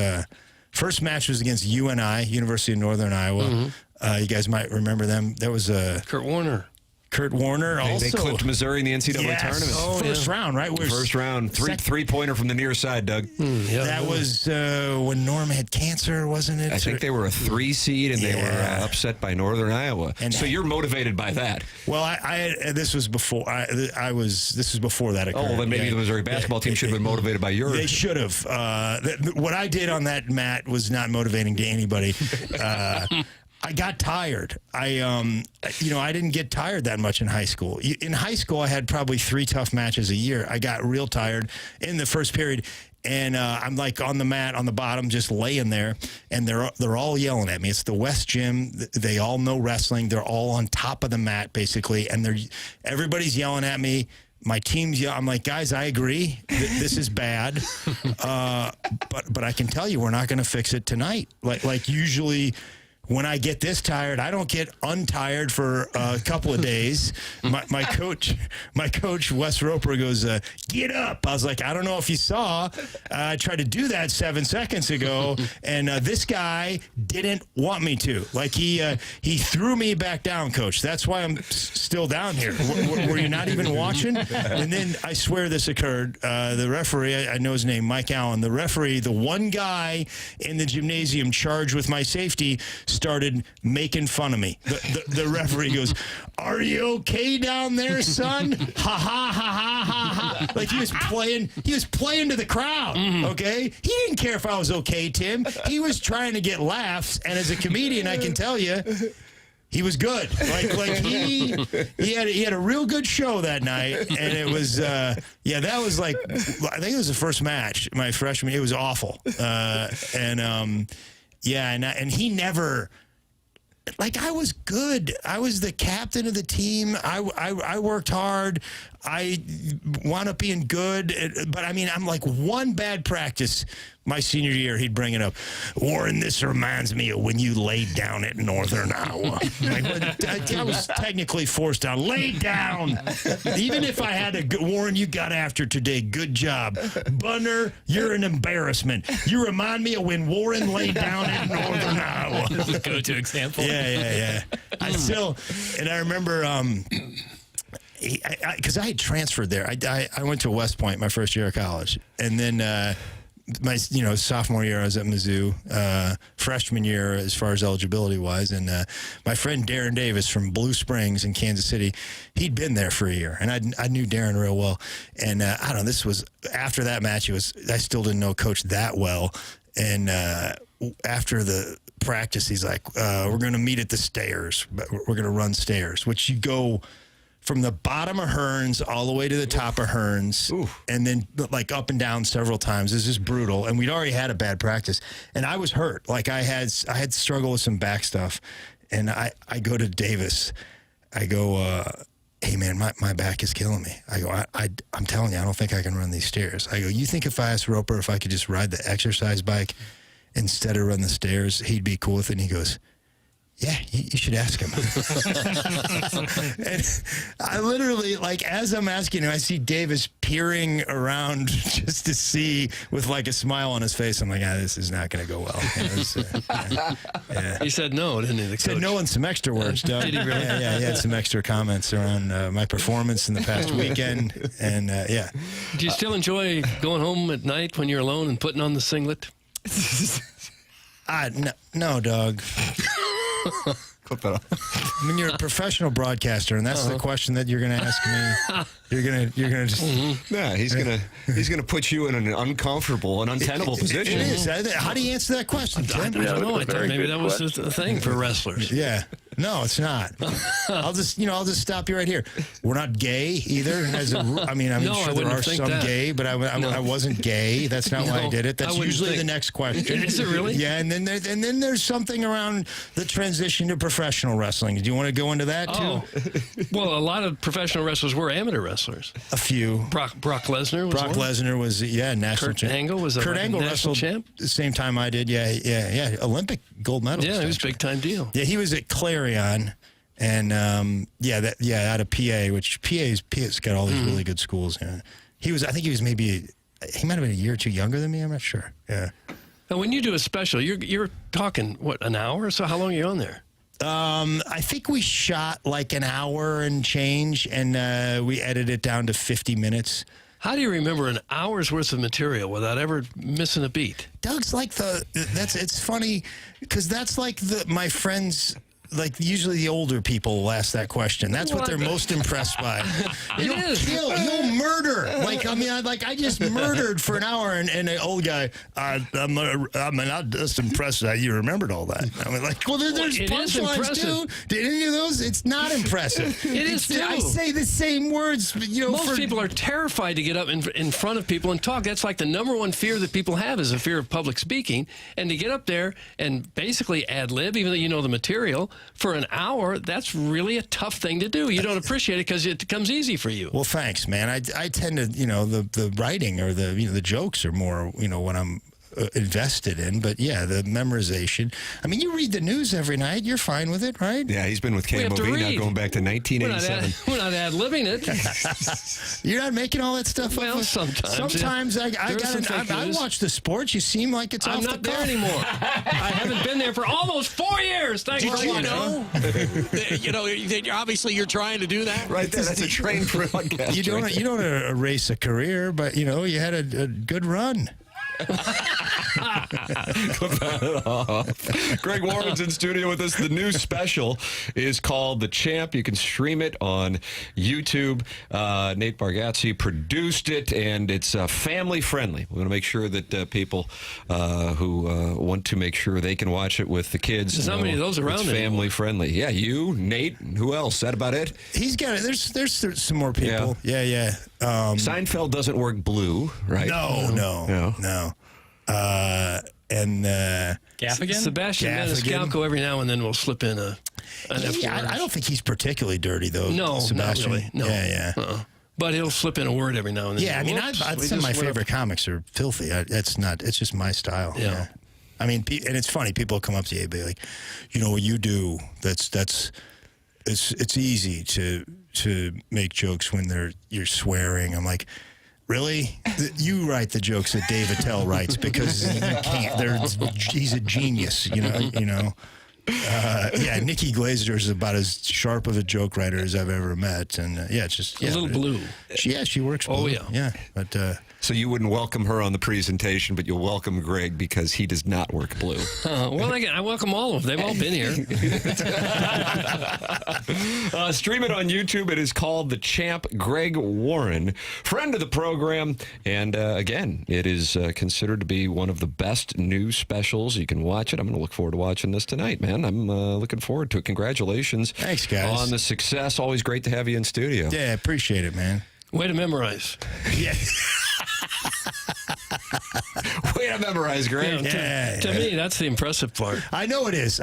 First match was against UNI, University of Northern Iowa. Mm-hmm. You guys might remember them. That was Kurt Warner. Also, they clipped Missouri in the NCAA tournament. First round, right? First round, three-pointer from the near side, Doug. That was when Norm had cancer, wasn't it? I think they were a 3 seed, and they were upset by Northern Iowa. And so you're motivated by that. Well, this was before This was before that occurred. Oh, well, then maybe the Missouri basketball team should have been motivated by yours. They should have. What I did on that mat was not motivating to anybody. I got tired. I didn't get tired that much in high school. In high school, I had probably 3 tough matches a year. I got real tired in the first period, and I'm like on the mat on the bottom, just laying there, and they're all yelling at me. It's the West Gym. They all know wrestling. They're all on top of the mat basically, and everybody's yelling at me. My team's yelling. I'm like, guys, I agree. This is bad, but I can tell you, we're not going to fix it tonight. Like usually. when I get this tired, I don't get untired for a couple of days. My coach, Wes Roper, goes, get up. I was like, I don't know if you saw. I tried to do that 7 seconds ago, and this guy didn't want me to. Like, he threw me back down, Coach. That's why I'm still down here. Were you not even watching? And then I swear this occurred. The referee, I know his name, Mike Allen, the referee, the one guy in the gymnasium charged with my safety, started making fun of me. The referee goes, "Are you okay down there, son?" Ha ha ha ha ha ha. Like he was playing to the crowd. Okay, he didn't care if I was okay, Tim. He was trying to get laughs, and as a comedian, I can tell you, he was good. Like he had a real good show that night, and it was that was like, I think it was the first match my freshman. It was awful, and he never. Like, I was good. I was the captain of the team. I worked hard. I wound up being good. But, I mean, I'm like one bad practice my senior year, he'd bring it up. Warren, this reminds me of when you laid down at Northern Iowa. Like, I was technically forced down. Lay down. Even if I had to, Warren, you got after today. Good job. Bunner, you're an embarrassment. You remind me of when Warren laid down at Northern Iowa. This is a go-to example. Yeah. I remember, because I had transferred there. I went to West Point my first year of college, and then my sophomore year I was at Mizzou, freshman year as far as eligibility wise, and my friend Darren Davis from Blue Springs in Kansas City, he'd been there for a year, and I knew Darren real well, and I don't know, this was after that match. I still didn't know Coach that well, and after the practice, he's like, we're going to meet at the stairs, but we're going to run stairs, which you go from the bottom of Hearns all the way to the top of Hearns, and then like up and down several times. It's just brutal. And we'd already had a bad practice, and I was hurt. Like I had struggled with some back stuff, and I go to Davis. I go, hey man, my back is killing me. I go, I'm telling you, I don't think I can run these stairs. I go, you think if I asked Roper if I could just ride the exercise bike instead of run the stairs, he'd be cool with it? And he goes, yeah, you should ask him. And I literally, like, as I'm asking him, I see Davis peering around just to see with, like, a smile on his face. I'm like, this is not going to go well. He said no, didn't he? He said no in some extra words, Doug. Did he really? Yeah, he had some extra comments around my performance in the past weekend. And, Do you still enjoy going home at night when you're alone and putting on the singlet? No, Doug. Clip that off. I mean, you're a professional broadcaster, and that's the question that you're going to ask me. You're gonna just yeah. He's gonna put you in an uncomfortable and untenable position. It is. How do you answer that question, Tim? I don't know. I thought maybe that was a thing for wrestlers. Yeah. No, it's not. I'll just stop you right here. We're not gay either. I'm sure there are some gay, but I wasn't gay. That's not why I did it. That's usually the next question. Is it really? Yeah, and then there's something around the transition to professional wrestling. Do you want to go into that too? Well, a lot of professional wrestlers were amateur wrestlers. A few. Brock Lesnar was one. Lesnar was national champ. Kurt Angle was Kurt Angle national wrestled champ. The same time I did. Yeah. Olympic gold medalist. Yeah, it was a big time deal. Yeah, he was at Clarion, and out of PA, which PA's got all these really good schools. Yeah. He might have been a year or two younger than me. I'm not sure. Yeah. Now, when you do a special, you're talking an hour or so? How long are you on there? I think we shot like an hour and change, and we edited it down to 50 minutes. How do you remember an hour's worth of material without ever missing a beat? Doug's like it's funny because that's like my friends. Like, usually the older people will ask that question. That's what they're most impressed by. You'll murder. I just murdered for an hour, and an old guy, I'm not just impressed that you remembered all that. I mean, like, well, there's punchlines, too. Did any of those? It's not impressive. It is, too. I say the same words, Most people are terrified to get up in front of people and talk. That's like the number one fear that people have is a fear of public speaking. And to get up there and basically ad-lib, even though you know the material, for an hour, that's really a tough thing to do. You don't appreciate it because it comes easy for you. Well, thanks, man. I tend to, the writing or the jokes are more, when I'm invested in. But yeah, the memorization. I mean, you read the news every night. You're fine with it, right? Yeah, he's been with KMOV now going back to 1987. We're not ad-libbing it. You're not making all that stuff up? Well, sometimes. Sometimes I watch the sports. You seem like it's off the cuff. I'm not there anymore. I haven't been there for almost 4 years. Thanks for watching. Obviously you're trying to do that. Right there. That's a trained broadcast. You don't erase a career, but you had a good run. Greg Warren's in studio with us. The new special is called The Champ. You can stream it on YouTube. Nate Bargatze produced it, and it's family friendly. We're going to make sure that people who want to make sure they can watch it with the kids. There's not many of those around. It's family friendly. Yeah, you, Nate, who else? Is that about it? He's got it. There's some more people. Yeah. Seinfeld doesn't work blue, right? No. And Gaffigan? Sebastian Maniscalco every now and then will slip in an I don't think he's particularly dirty, though. No, Sebastian. not really. No. Yeah. But he'll slip in a word every now and then. Yeah, I mean, some of my favorite comics are filthy. It's just my style. Yeah. I mean, and it's funny. People come up to you and be like, what you do, it's easy to make jokes when you're swearing. I'm like, really? You write the jokes that Dave Attell writes because you can't. He's a genius, Yeah, Nikki Glazer is about as sharp of a joke writer as I've ever met, and it's just a little blue. She works blue. Oh yeah, but. So you wouldn't welcome her on the presentation, but you'll welcome Greg because he does not work blue. Well, I welcome all of them. They've all been here. Stream it on YouTube. It is called The Champ. Greg Warren, friend of the program. And again, it is considered to be one of the best new specials. You can watch it. I'm going to look forward to watching this tonight, man. I'm looking forward to it. Congratulations. Thanks, guys. On the success. Always great to have you in studio. Yeah, appreciate it, man. Way to memorize. Yeah. Way to memorize, Greg. To me, that's the impressive part. I know it is,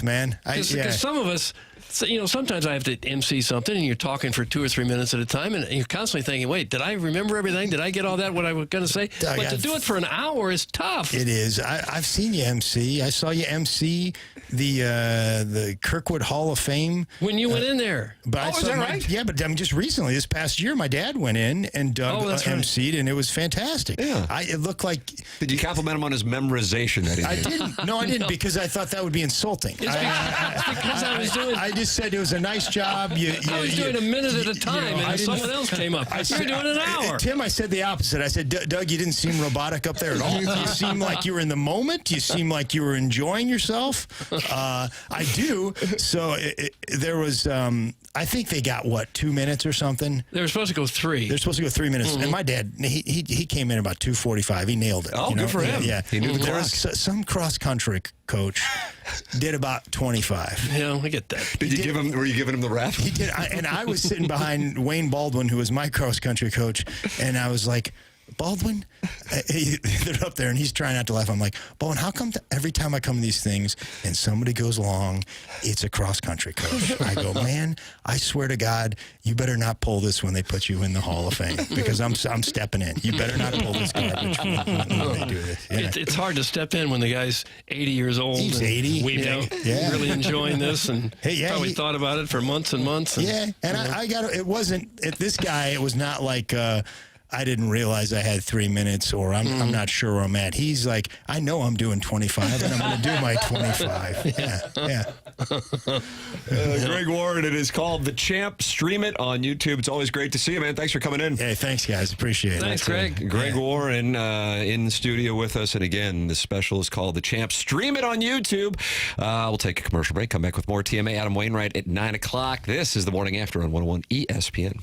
man. Because some of us, sometimes I have to MC something, and you're talking for 2 or 3 minutes at a time, and you're constantly thinking, wait, did I remember everything? Did I get all that, what I was going to say? But to do it for an hour is tough. It is. I've seen you MC. I saw you MC the Kirkwood Hall of Fame. When you went in there. But is that right? Yeah, but just recently, this past year, my dad went in and Doug MC'd, and it was fantastic. Yeah. It looked like... Did you compliment him on his memorization that he did? I didn't. No, I didn't, because I thought that would be insulting. Because I was doing... I just said it was a nice job. I was doing a minute at a time, and someone else came up. You were doing an hour. Tim, I said the opposite. I said, Doug, you didn't seem robotic up there at all. You seemed like you were in the moment. You seemed like you were enjoying yourself. I do. So there was, I think they got, 2 minutes or something? They were supposed to go 3. They're supposed to go 3 minutes. Mm-hmm. And my dad, he came in about 2:45. He nailed it. Oh, good for him. Yeah. He knew the course. Some cross-country coach did about 25. Yeah, I get that. Were you giving him the rap? He did. And I was sitting behind Wayne Baldwin, who was my cross-country coach, and I was like, Baldwin, they're up there, and he's trying not to laugh. I'm like, Baldwin, how come every time I come to these things and somebody goes long, it's a cross-country coach? I go, man, I swear to God, you better not pull this when they put you in the Hall of Fame, because I'm stepping in. You better not pull this garbage when they do this. Yeah. It's hard to step in when the guy's 80 years old. He's 80. Weeping. Really enjoying this, and probably thought about it for months and months. And I got it. It wasn't, this guy, it was not like... I didn't realize I had 3 minutes, or I'm not sure where I'm at. He's like, I know I'm doing 25, and I'm going to do my 25. Yeah. Greg Warren, it is called The Champ. Stream it on YouTube. It's always great to see you, man. Thanks for coming in. Hey, thanks, guys. Appreciate it. Thanks, Greg. Greg Warren in the studio with us. And again, the special is called The Champ. Stream it on YouTube. We'll take a commercial break. Come back with more TMA. Adam Wainwright at 9 o'clock. This is The Morning After on 101 ESPN.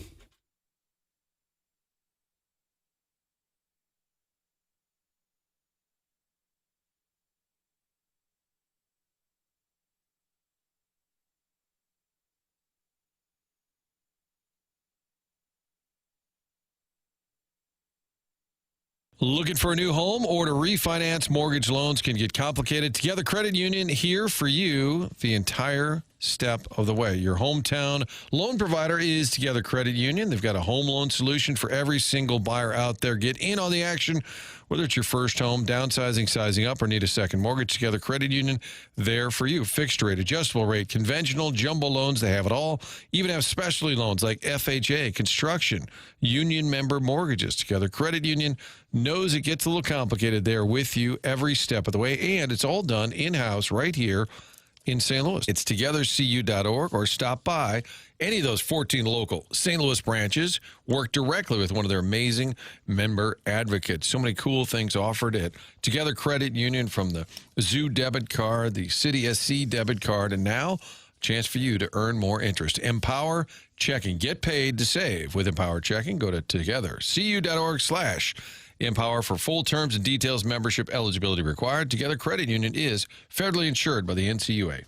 Looking for a new home or to refinance? Mortgage loans can get complicated. Together Credit Union, here for you the entire step of the way. Your hometown loan provider is Together Credit Union. They've got a home loan solution for every single buyer out there. Get in on the action, whether it's your first home, downsizing, sizing up, or need a second mortgage. Together Credit Union, there for you. Fixed rate, adjustable rate, conventional, jumbo loans, they have it all. Even have specialty loans like FHA, construction, union member mortgages. Together Credit Union knows it gets a little complicated. They're with you every step of the way, and it's all done in-house right here in St. Louis. It's togethercu.org, or stop by any of those 14 local St. Louis branches. Work directly with one of their amazing member advocates. So many cool things offered at Together Credit Union, from the Zoo debit card, the City SC debit card, and now a chance for you to earn more interest. Empower Checking. Get paid to save with Empower Checking. Go to togethercu.org/Empower for full terms and details. Membership eligibility required. Together Credit Union is federally insured by the NCUA.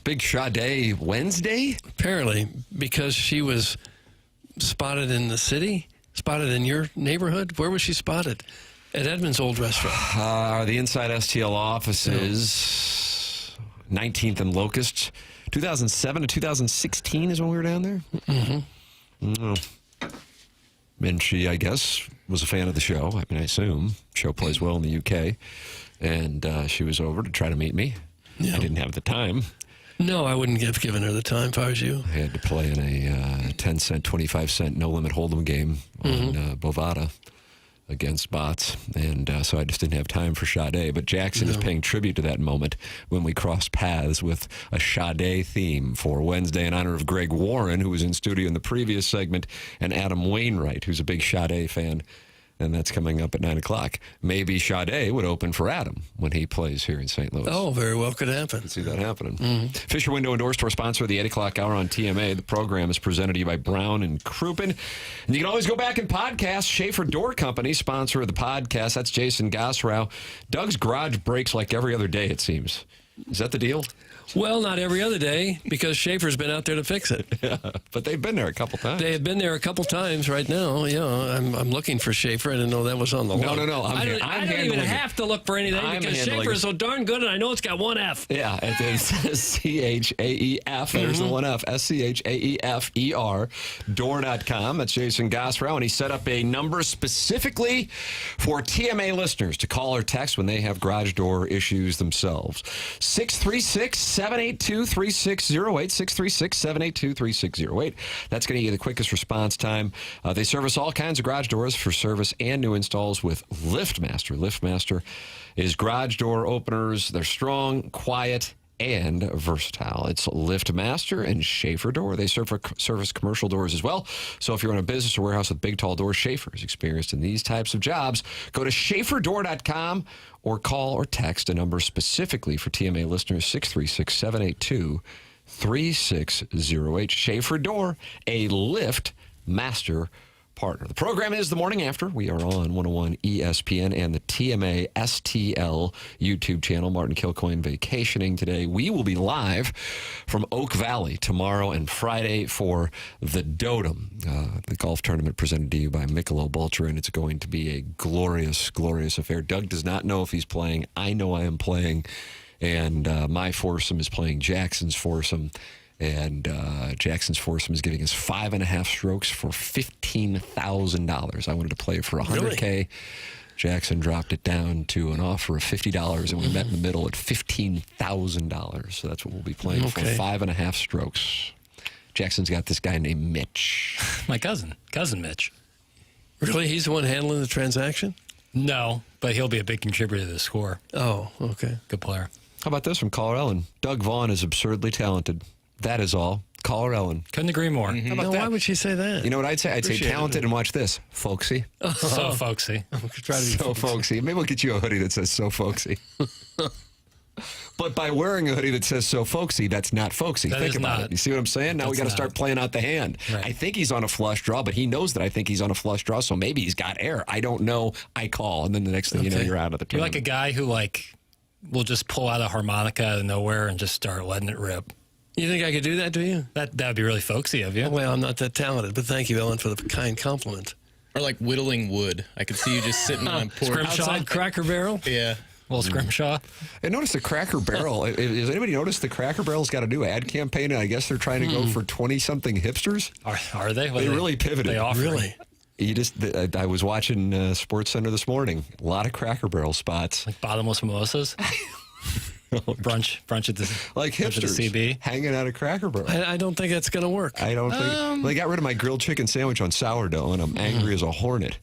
big Sade Wednesday? Apparently, because she was spotted in the city, spotted in your neighborhood. Where was she spotted? At Edmund's old restaurant. The Inside STL offices, 19th and Locust. 2007 to 2016 is when we were down there. Mm-hmm. And she, I guess, was a fan of the show. I mean, I assume. Show plays well in the UK. And she was over to try to meet me. Yeah. I didn't have the time. No, I wouldn't have given her the time if I was you. I had to play in a 10-cent, 25-cent no-limit hold'em game on Bovada against bots, and so I just didn't have time for Sade. But Jackson is paying tribute to that moment when we crossed paths with a Sade theme for Wednesday in honor of Greg Warren, who was in studio in the previous segment, and Adam Wainwright, who's a big Sade fan. And that's coming up at 9 o'clock. Maybe Sade would open for Adam when he plays here in St. Louis. Oh, very well could happen. See that happening. Fisher Window and Door Store sponsor of the 8 o'clock hour on TMA. The program is presented to you by Brown and Crouppen. And you can always go back and podcast. Schaefer Door Company, sponsor of the podcast. That's Jason Gosrow. Doug's garage breaks like every other day, it seems. Is that the deal? Well, not every other day, because Schaefer's been out there to fix it. Yeah, but they've been there a couple times. They have been there a couple times right now. Yeah, I'm looking for Schaefer. I didn't know that was on the line. No. I don't even have to look for anything because Schaefer is so darn good, and I know it's got one F. Yeah, it is CHAEF. There's the one F. SCHAEFER. Door.com. That's Jason Gosrow, and he set up a number specifically for TMA listeners to call or text when they have garage door issues themselves. 636-782-3608, 636-782-3608. That's going to give you the quickest response time. They service all kinds of garage doors for service and new installs with LiftMaster. LiftMaster is garage door openers. They're strong, quiet, and versatile. It's LiftMaster and Schaefer Door. They service commercial doors as well. So if you're in a business or warehouse with big, tall doors, Schaefer is experienced in these types of jobs. Go to SchaeferDoor.com or call or text a number specifically for TMA listeners, 636-782-3608. Schaefer Door, a LiftMaster partner. The program is The Morning After. We are on 101 ESPN and the TMA STL YouTube channel. Martin Kilcoyne vacationing today. We will be live from Oak Valley tomorrow and Friday for the Dotem, the golf tournament presented to you by Michelob Ultra, and it's going to be a glorious, glorious affair. Doug does not know if he's playing. I know I am playing, and my foursome is playing Jackson's foursome. And Jackson's foursome is giving us 5.5 strokes for $15,000. I wanted to play for $100K. Really? Jackson dropped it down to an offer of $50, and we met in the middle at $15,000. So that's what we'll be playing for 5.5 strokes. Jackson's got this guy named Mitch. My cousin Mitch. Really? He's the one handling the transaction? No, but he'll be a big contributor to the score. Oh, okay. Good player. How about this from Caller Ellen? Doug Vaughn is absurdly talented. That is all. Caller Ellen. Couldn't agree more. How about that? Why would she say that? You know what I'd say? I'd say talented and watch this. Folksy. So folksy. So folksy. Maybe we'll get you a hoodie that says so folksy. But by wearing a hoodie that says so folksy, that's not folksy. Think about it. You see what I'm saying? Now we got to start playing out the hand. Right. I think he's on a flush draw, but he knows that I think he's on a flush draw, so maybe he's got air. I don't know. I call, and then the next thing you know, you're out of the tournament. You're like a guy who will just pull out a harmonica out of nowhere and just start letting it rip. You think I could do that to you? That would be really folksy of you. Well, I'm not that talented, but thank you, Ellen, for the kind compliment. Or like whittling wood. I could see you just sitting on a porch. Outside Cracker Barrel? Yeah. Little scrimshaw. And notice the Cracker Barrel. Has anybody noticed the Cracker Barrel's got a new ad campaign? And I guess they're trying to go for 20-something hipsters. Are they? They really pivoted. They offer. Really? I was watching Sports Center this morning. A lot of Cracker Barrel spots. Like bottomless mimosas? brunch at the like hipsters the CB hanging out of Cracker Barrel. I don't think that's going to work. I don't think they got rid of my grilled chicken sandwich on sourdough, and I'm angry as a hornet.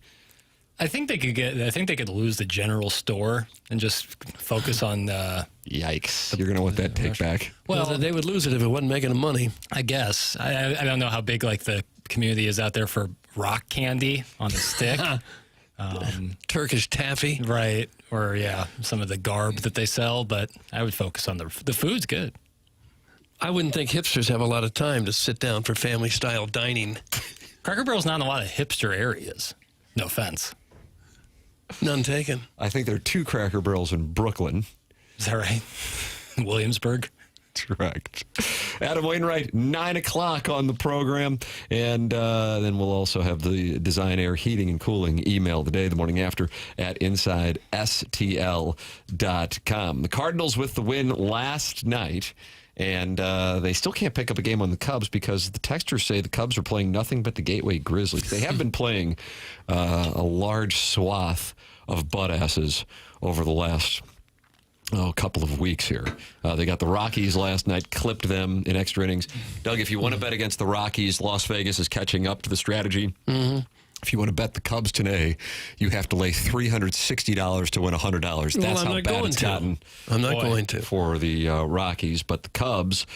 I think they could lose the general store and just focus on. Yikes! You're going to want that take back. Well, they would lose it if it wasn't making them money. I guess. I don't know how big the community is out there for rock candy on a stick. Turkish taffy. Right. Or, some of the garb that they sell, but I would focus on the food's good. I wouldn't think hipsters have a lot of time to sit down for family-style dining. Cracker Barrel's not in a lot of hipster areas. No offense. None taken. I think there are 2 Cracker Barrels in Brooklyn. Is that right? Williamsburg? Correct. Adam Wainwright, 9 o'clock on the program. And then we'll also have the Design Air Heating and Cooling email today, the morning after, at InsideSTL.com. The Cardinals with the win last night. And they still can't pick up a game on the Cubs because the texters say the Cubs are playing nothing but the Gateway Grizzlies. They have been playing a large swath of butt asses over the last couple of weeks here. They got the Rockies last night, clipped them in extra innings. Doug, if you want to bet against the Rockies, Las Vegas is catching up to the strategy. Mm-hmm. If you want to bet the Cubs today, you have to lay $360 to win $100. That's how bad it's gotten. I'm not going to. For the Rockies. But the Cubs,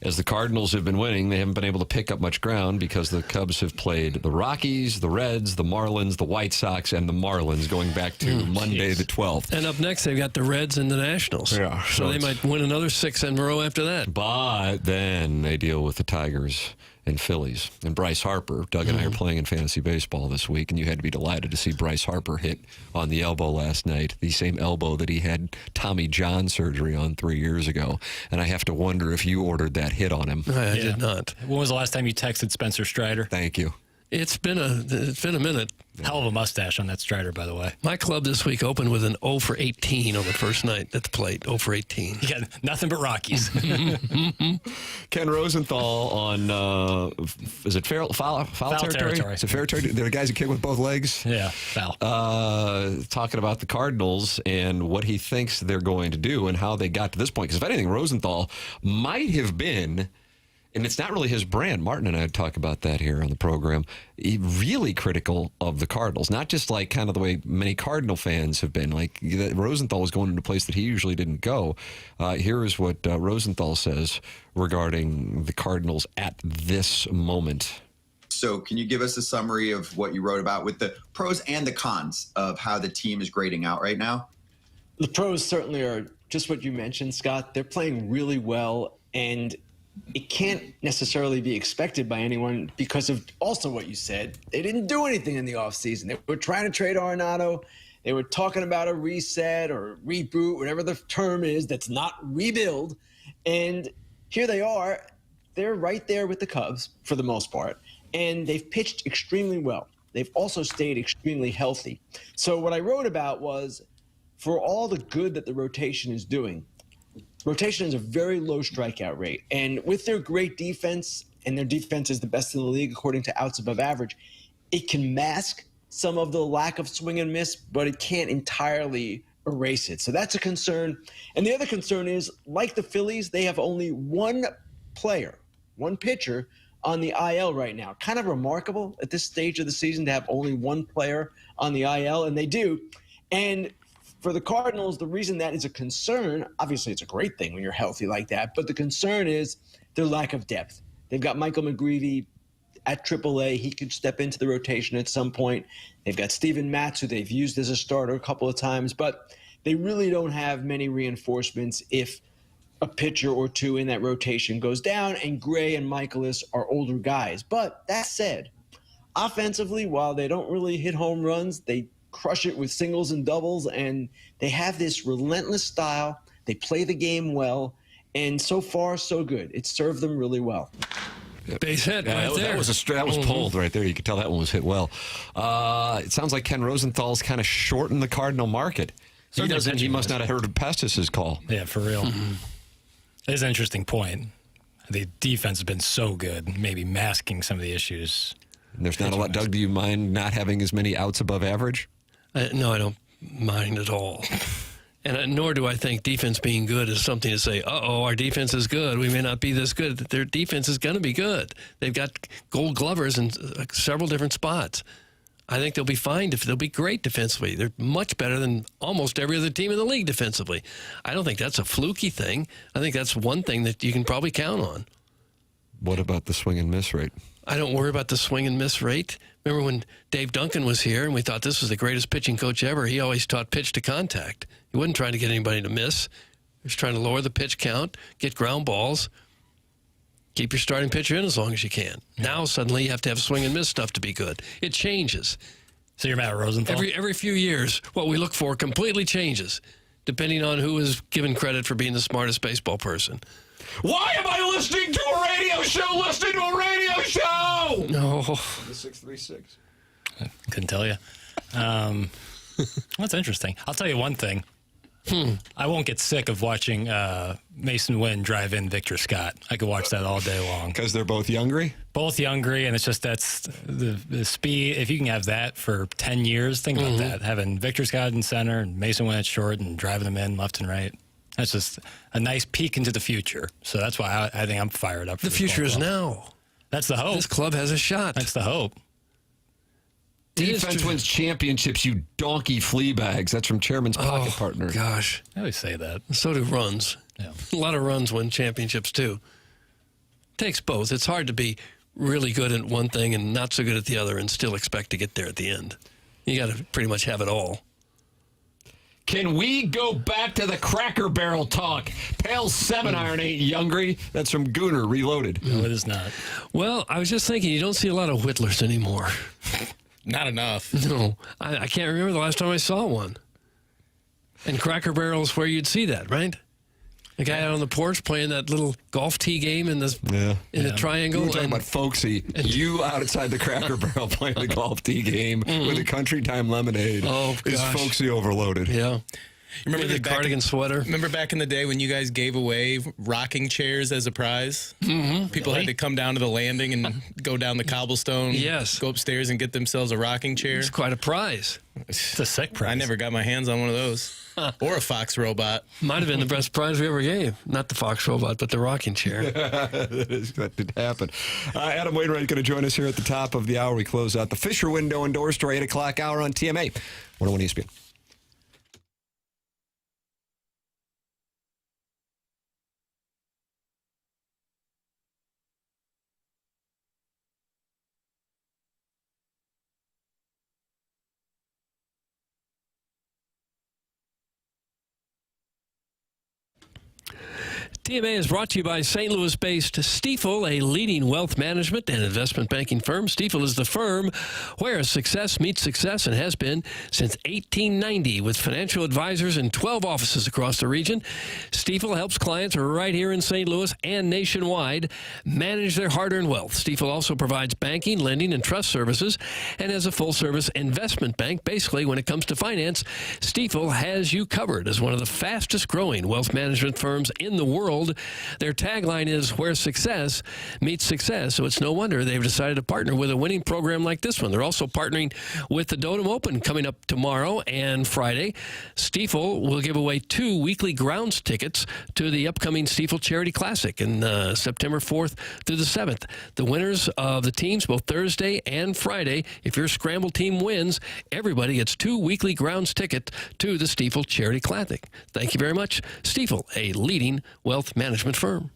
as the Cardinals have been winning, they haven't been able to pick up much ground because the Cubs have played the Rockies, the Reds, the Marlins, the White Sox, and the Marlins going back to Monday the 12th. And up next, they've got the Reds and the Nationals. Yeah, so they might win another 6 in a row after that. But then they deal with the Tigers and Phillies. And Bryce Harper, Doug and I are playing in fantasy baseball this week, and you had to be delighted to see Bryce Harper hit on the elbow last night, the same elbow that he had Tommy John surgery on 3 years ago. And I have to wonder if you ordered that hit on him. I did not. When was the last time you texted Spencer Strider? Thank you. It's been a minute. Hell of a mustache on that Strider, by the way. My club this week opened with an 0 for 18 on the first night at the plate. 0 for 18. Yeah, nothing but Rockies. Ken Rosenthal on, is it foul territory? Is it fair territory? The guys who kick with both legs? Yeah, foul. Talking about the Cardinals and what he thinks they're going to do and how they got to this point. Because if anything, Rosenthal might have been, and it's not really his brand. Martin and I talk about that here on the program. Really critical of the Cardinals, not just like kind of the way many Cardinal fans have been. Like Rosenthal was going into a place that he usually didn't go. Here is what Rosenthal says regarding the Cardinals at this moment. So can you give us a summary of what you wrote about with the pros and the cons of how the team is grading out right now? The pros certainly are just what you mentioned, Scott. They're playing really well, and it can't necessarily be expected by anyone because of also what you said. They didn't do anything in the offseason. They were trying to trade Arenado. They were talking about a reset or reboot, whatever the term is, that's not rebuild. And here they are. They're right there with the Cubs for the most part. And they've pitched extremely well. They've also stayed extremely healthy. So what I wrote about was, for all the good that the rotation is doing, rotation is a very low strikeout rate. And with their great defense, and their defense is the best in the league according to outs above average, it can mask some of the lack of swing and miss, but it can't entirely erase it. So that's a concern. And the other concern is, like the Phillies, they have only one player, one pitcher on the IL right now. Kind of remarkable at this stage of the season to have only one player on the IL, and they do. And for the Cardinals, the reason that is a concern, obviously it's a great thing when you're healthy like that, but the concern is their lack of depth. They've got Michael McGreevy at AAA. He could step into the rotation at some point. They've got Steven Matz, who they've used as a starter a couple of times, but they really don't have many reinforcements if a pitcher or two in that rotation goes down, and Gray and Michaelis are older guys. But that said, offensively, while they don't really hit home runs, they crush it with singles and doubles, and they have this relentless style. They play the game well, and so far, so good. It's served them really well. Base hit right there. That was pulled right there. You could tell that one was hit well. It sounds like Ken Rosenthal's kind of shortened the Cardinal market. He must not have heard of Pestis' call. Yeah, for real. It is an interesting point. The defense has been so good, maybe masking some of the issues. And there's not a lot. Doug, do you mind not having as many outs above average? No, I don't mind at all. And nor do I think defense being good is something to say, our defense is good. We may not be this good. Their defense is going to be good. They've got gold glovers in several different spots. I think they'll be fine. They'll be great defensively. They're much better than almost every other team in the league defensively. I don't think that's a fluky thing. I think that's one thing that you can probably count on. What about the swing and miss rate? I don't worry about the swing and miss rate. Remember when Dave Duncan was here and we thought this was the greatest pitching coach ever? He always taught pitch to contact. He wasn't trying to get anybody to miss. He was trying to lower the pitch count, get ground balls, keep your starting pitcher in as long as you can. Now suddenly you have to have swing and miss stuff to be good. It changes. So you're Matt Rosenthal? Every few years, what we look for completely changes, depending on who is given credit for being the smartest baseball person. Why am I listening to a radio show? Listening to a radio show! No. The 636. Couldn't tell you. That's interesting. I'll tell you one thing. I won't get sick of watching Mason Wynn drive in Victor Scott. I could watch that all day long. Because they're both Youngry? Both Youngry, and it's just that's the speed. If you can have that for 10 years, think about that. Having Victor Scott in center and Mason Wynn at short and driving them in left and right. That's just a nice peek into the future. So that's why I think I'm fired up for The future is now. That's the hope. This club has a shot. That's the hope. Defense wins championships, you donkey flea bags. That's from Chairman's Pocket Partner. Gosh. I always say that. So do runs. Yeah. A lot of runs win championships, too. Takes both. It's hard to be really good at one thing and not so good at the other and still expect to get there at the end. You got to pretty much have it all. Can we go back to the Cracker Barrel talk? Pale 7-iron ain't Youngry. That's from Gooner Reloaded. No, it is not. Well, I was just thinking, you don't see a lot of Whittlers anymore. Not enough. No, I can't remember the last time I saw one. And Cracker Barrel is where you'd see that, right? The guy out on the porch playing that little golf tee game in the triangle. You were talking about folksy. You outside the Cracker Barrel playing the golf tee game with a Country Time lemonade. Oh, is gosh. folksy overloaded. Yeah. Remember the cardigan sweater? Remember back in the day when you guys gave away rocking chairs as a prize? Mm-hmm. People had to come down to the landing and go down the cobblestone. Yes. Go upstairs and get themselves a rocking chair. It's quite a prize. It's a sick prize. I never got my hands on one of those. Or a Fox robot. Might have been the best prize we ever gave. Not the Fox robot, but the rocking chair. That did happen. Adam Wainwright is going to join us here at the top of the hour. We close out the Fisher Window and Door Store 8 o'clock hour on TMA 101 ESPN. TMA is brought to you by St. Louis-based Stifel, a leading wealth management and investment banking firm. Stifel is the firm where success meets success and has been since 1890 with financial advisors in 12 offices across the region. Stifel helps clients right here in St. Louis and nationwide manage their hard-earned wealth. Stifel also provides banking, lending, and trust services and has a full-service investment bank. Basically, when it comes to finance, Stifel has you covered as one of the fastest-growing wealth management firms in the world. Their tagline is where success meets success, so it's no wonder they've decided to partner with a winning program like this one. They're also partnering with the Dotem Open coming up tomorrow and Friday. Stifel will give away 2 weekly grounds tickets to the upcoming Stifel Charity Classic in September 4th through the 7th. The winners of the teams both Thursday and Friday, if your scramble team wins, everybody gets 2 weekly grounds tickets to the Stifel Charity Classic. Thank you very much. Stifel, a leading wealth management firm.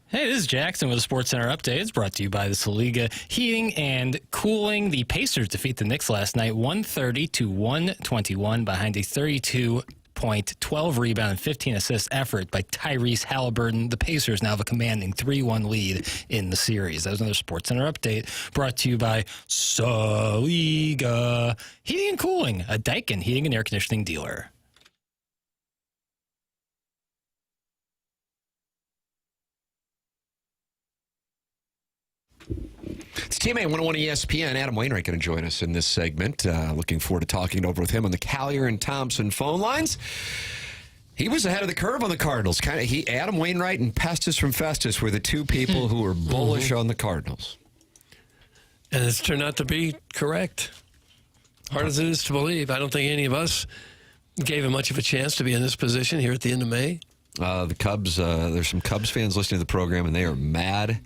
Hey, this is Jackson with a SportsCenter update. It's brought to you by the Saliga Heating and Cooling. The Pacers defeat the Knicks last night, 130-121, behind a 32-point, 12 rebound, and 15 assist effort by Tyrese Halliburton. The Pacers now have a commanding 3-1 lead in the series. That was another SportsCenter update brought to you by Saliga Heating and Cooling, a Daikin heating and air conditioning dealer. It's TMA 101 ESPN. Adam Wainwright going to join us in this segment. Looking forward to talking it over with him on the Collier and Thompson phone lines. He was ahead of the curve on the Cardinals. Adam Wainwright and Pestis from Festus were the two people who were bullish on the Cardinals. And it's turned out to be correct. Hard as it is to believe, I don't think any of us gave him much of a chance to be in this position here at the end of May. The Cubs, there's some Cubs fans listening to the program, and they are mad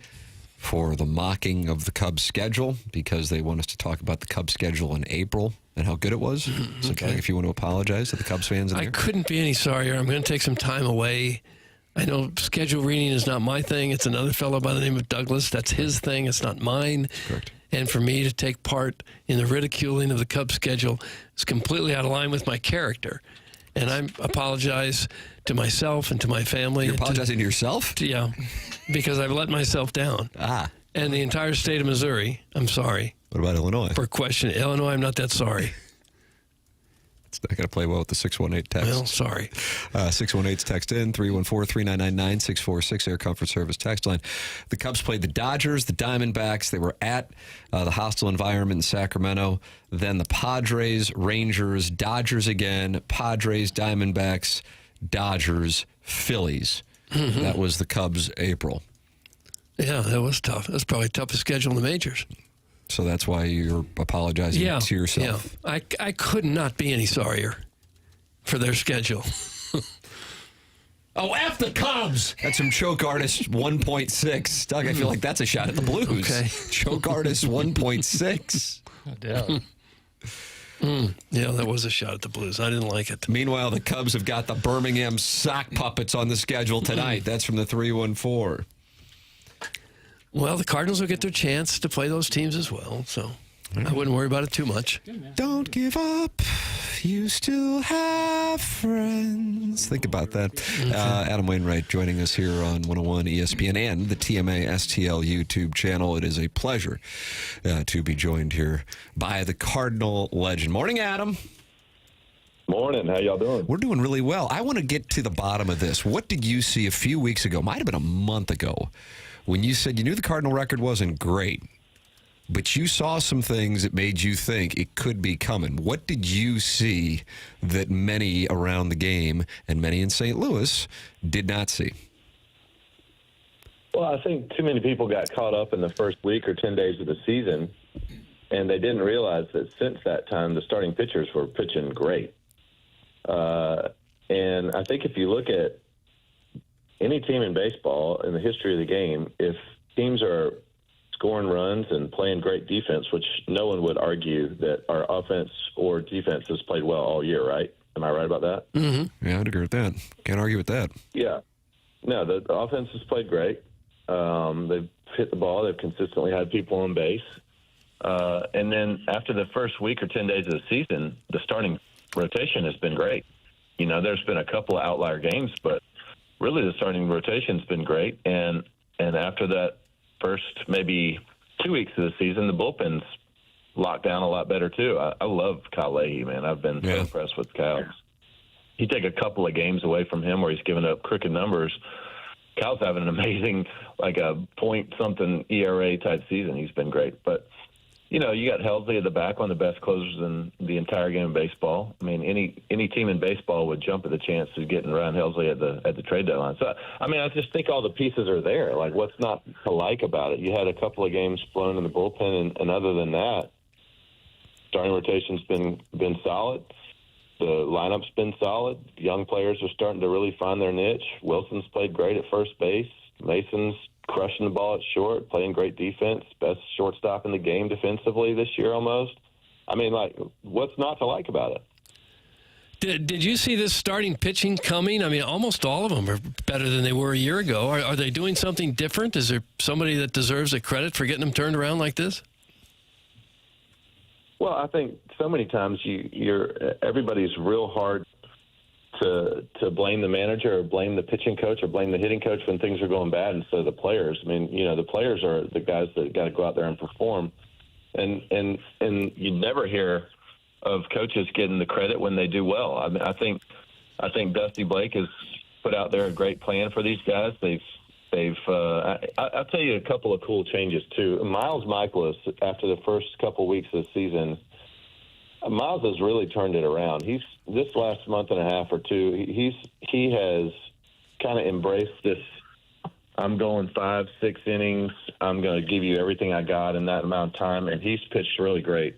for the mocking of the Cubs schedule because they want us to talk about the Cubs schedule in April and how good it was. So if you want to apologize to the Cubs fans in there. I couldn't be any sorrier. I'm going to take some time away. I know schedule reading is not my thing. It's another fellow by the name of Douglas. That's his thing. It's not mine. Correct. And for me to take part in the ridiculing of the Cubs schedule is completely out of line with my character. And I apologize to myself and to my family. You're apologizing to yourself? Yeah, because I've let myself down. And the entire state of Missouri, I'm sorry. What about Illinois? For question. Illinois, I'm not that sorry. It's not going to play well with the 618 text. Well, sorry. 618's text in, 314-3999-646, Air Comfort Service text line. The Cubs played the Dodgers, the Diamondbacks. They were at the hostile environment in Sacramento. Then the Padres, Rangers, Dodgers again, Padres, Diamondbacks, Dodgers, Phillies. That was the Cubs' April. Yeah, that was tough. That's probably the toughest schedule in the majors. So that's why you're apologizing to yourself. Yeah, I could not be any sorrier for their schedule. Oh, F the Cubs! That's from Choke Artist 1.6. Doug, I feel like that's a shot at the Blues. Okay. Choke Artist 1.6. Yeah, that was a shot at the Blues. I didn't like it. Meanwhile, the Cubs have got the Birmingham sock puppets on the schedule tonight. That's from the 314. Well, the Cardinals will get their chance to play those teams as well, so I wouldn't worry about it too much. Don't give up. You still have friends. Think about that. Adam Wainwright joining us here on 101 ESPN and the TMA STL YouTube channel. It is a pleasure to be joined here by the Cardinal legend. Morning, Adam. Morning. How y'all doing? We're doing really well. I want to get to the bottom of this. What did you see a few weeks ago? Might have been a month ago, when you said you knew the Cardinal record wasn't great, but you saw some things that made you think it could be coming. What did you see that many around the game and many in St. Louis did not see? Well, I think too many people got caught up in the first week or 10 days of the season, and they didn't realize that since that time, the starting pitchers were pitching great. And I think if you look at any team in baseball in the history of the game, if teams are scoring runs and playing great defense, which no one would argue that our offense or defense has played well all year, right? Am I right about that? Mm-hmm. Yeah, I'd agree with that. Can't argue with that. Yeah. No, the offense has played great. They've hit the ball. They've consistently had people on base. And then after the first week or 10 days of the season, the starting rotation has been great. You know, there's been a couple of outlier games, but really the starting rotation's been great. And after that first maybe 2 weeks of the season, the bullpen's locked down a lot better too. I love Kyle Leahy, man. I've been so impressed with Kyle. You take a couple of games away from him where he's given up crooked numbers. Kyle's having an amazing, like a point-something ERA type season. He's been great. But, you know, you got Helsley at the back, one of the best closers in the entire game of baseball. I mean, any team in baseball would jump at the chance of getting Ryan Helsley at the trade deadline. So, I mean, I just think all the pieces are there. Like, what's not to like about it? You had a couple of games blown in the bullpen, and other than that, starting rotation's been solid. The lineup's been solid. Young players are starting to really find their niche. Wilson's played great at first base. Mason's crushing the ball at short, playing great defense, best shortstop in the game defensively this year almost. I mean, like, what's not to like about it? Did you see this starting pitching coming? I mean, almost all of them are better than they were a year ago. Are they doing something different? Is there somebody that deserves a credit for getting them turned around like this? Well, I think so many times everybody's real hard to blame the manager or blame the pitching coach or blame the hitting coach when things are going bad instead of the players. I mean, the players are the guys that got to go out there and perform. And you never hear of coaches getting the credit when they do well. I mean, I think Dusty Blake has put out there a great plan for these guys. I'll tell you a couple of cool changes too. Miles Michaelis, after the first couple weeks of the season, Miles has really turned it around. This last month and a half or two, he has kind of embraced this. I'm going 5-6 innings. I'm going to give you everything I got in that amount of time, and he's pitched really great.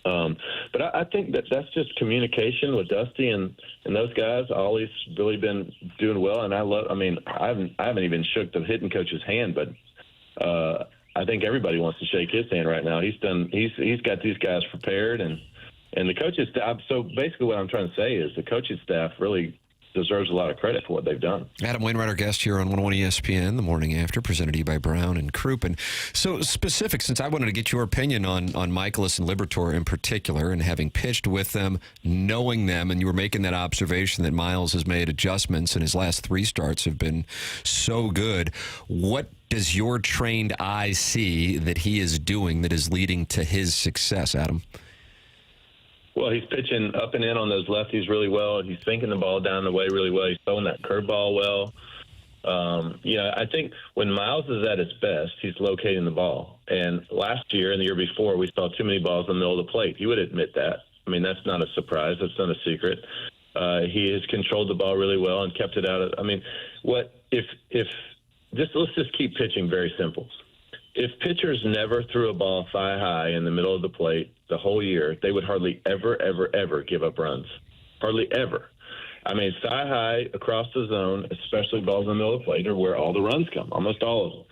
But I think that's just communication with Dusty and those guys. Ollie's really been doing well, and I haven't even shook the hitting coach's hand, but I think everybody wants to shake his hand right now. He's got these guys prepared, and the coaching staff. So basically, what I'm trying to say is the coaching staff really deserves a lot of credit for what they've done. Adam Wainwright, our guest here on 101 ESPN, the morning after, presented to you by Brown and Crouppen. So specific, since I wanted to get your opinion on Michaelis and Liberatore in particular, and having pitched with them, knowing them, and you were making that observation that Miles has made adjustments and his last 3 starts have been so good. What does your trained eye see that he is doing that is leading to his success, Adam? Well, he's pitching up and in on those lefties really well. He's sinking the ball down the way really well. He's throwing that curveball well. I think when Miles is at his best, he's locating the ball. And last year and the year before, we saw too many balls in the middle of the plate. He would admit that. I mean, that's not a surprise. That's not a secret. He has controlled the ball really well and kept it out of. I mean, let's just keep pitching very simple. If pitchers never threw a ball thigh high in the middle of the plate the whole year, they would hardly ever, ever, ever give up runs. Hardly ever. I mean, thigh high across the zone, especially balls in the middle of the plate, are where all the runs come, almost all of them.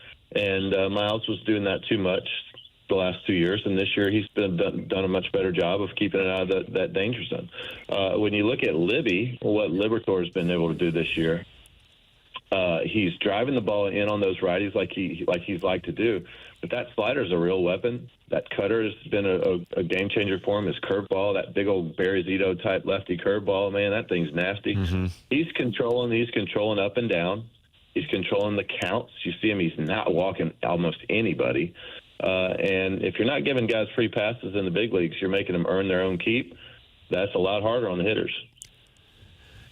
And Miles was doing that too much the last 2 years, and this year he's done a much better job of keeping it out of that danger zone. When you look at Libby, what Liberatore has been able to do this year, he's driving the ball in on those righties like he's liked to do. But that slider is a real weapon. That cutter has been a game changer for him. His curveball, that big old Barry Zito type lefty curveball, man, that thing's nasty. Mm-hmm. He's controlling up and down. He's controlling the counts. You see him, he's not walking almost anybody. And if you're not giving guys free passes in the big leagues, you're making them earn their own keep. That's a lot harder on the hitters.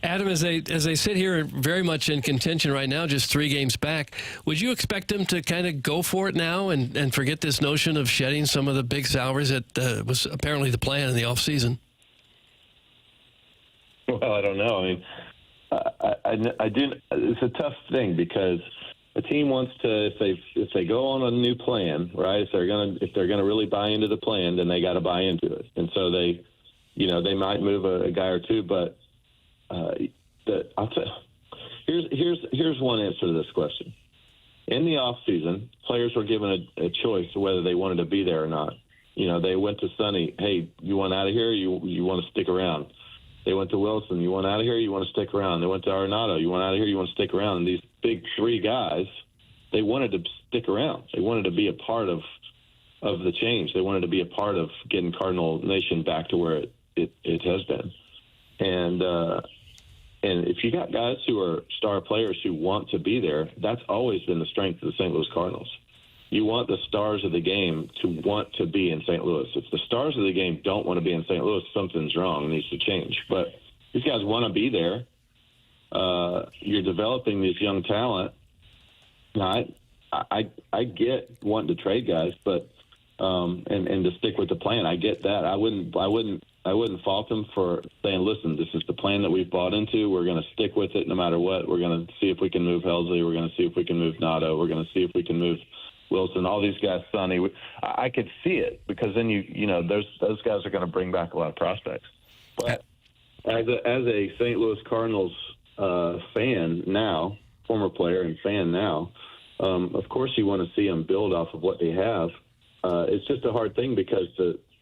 Adam, as they sit here very much in contention right now, just 3 games back, would you expect them to kind of go for it now and forget this notion of shedding some of the big salaries that was apparently the plan in the offseason? Well, I don't know. I mean, I do. It's a tough thing because a team wants to, if they go on a new plan, right? If they're gonna really buy into the plan, then they got to buy into it, and so they might move a guy or two, but. I'll tell you, here's one answer to this question. In the off season, players were given a choice of whether they wanted to be there or not. They went to Sonny, hey, you want out of here? You want to stick around? They went to Wilson, you want out of here? You want to stick around? They went to Arenado, you want out of here? You want to stick around? And these big 3 guys, they wanted to stick around. They wanted to be a part of the change. They wanted to be a part of getting Cardinal Nation back to where it has been. And if you got guys who are star players who want to be there, that's always been the strength of the St. Louis Cardinals. You want the stars of the game to want to be in St. Louis. If the stars of the game don't want to be in St. Louis, something's wrong, needs to change. But these guys want to be there. You're developing this young talent. Now, I get wanting to trade guys, but and to stick with the plan. I get that. I wouldn't fault them for saying, listen, this is the plan that we've bought into. We're going to stick with it no matter what. We're going to see if we can move Helsley. We're going to see if we can move Nato. We're going to see if we can move Wilson. All these guys, Sonny. I could see it because then those guys are going to bring back a lot of prospects. But as a St. Louis Cardinals fan now, former player and fan now, of course you want to see them build off of what they have. It's just a hard thing because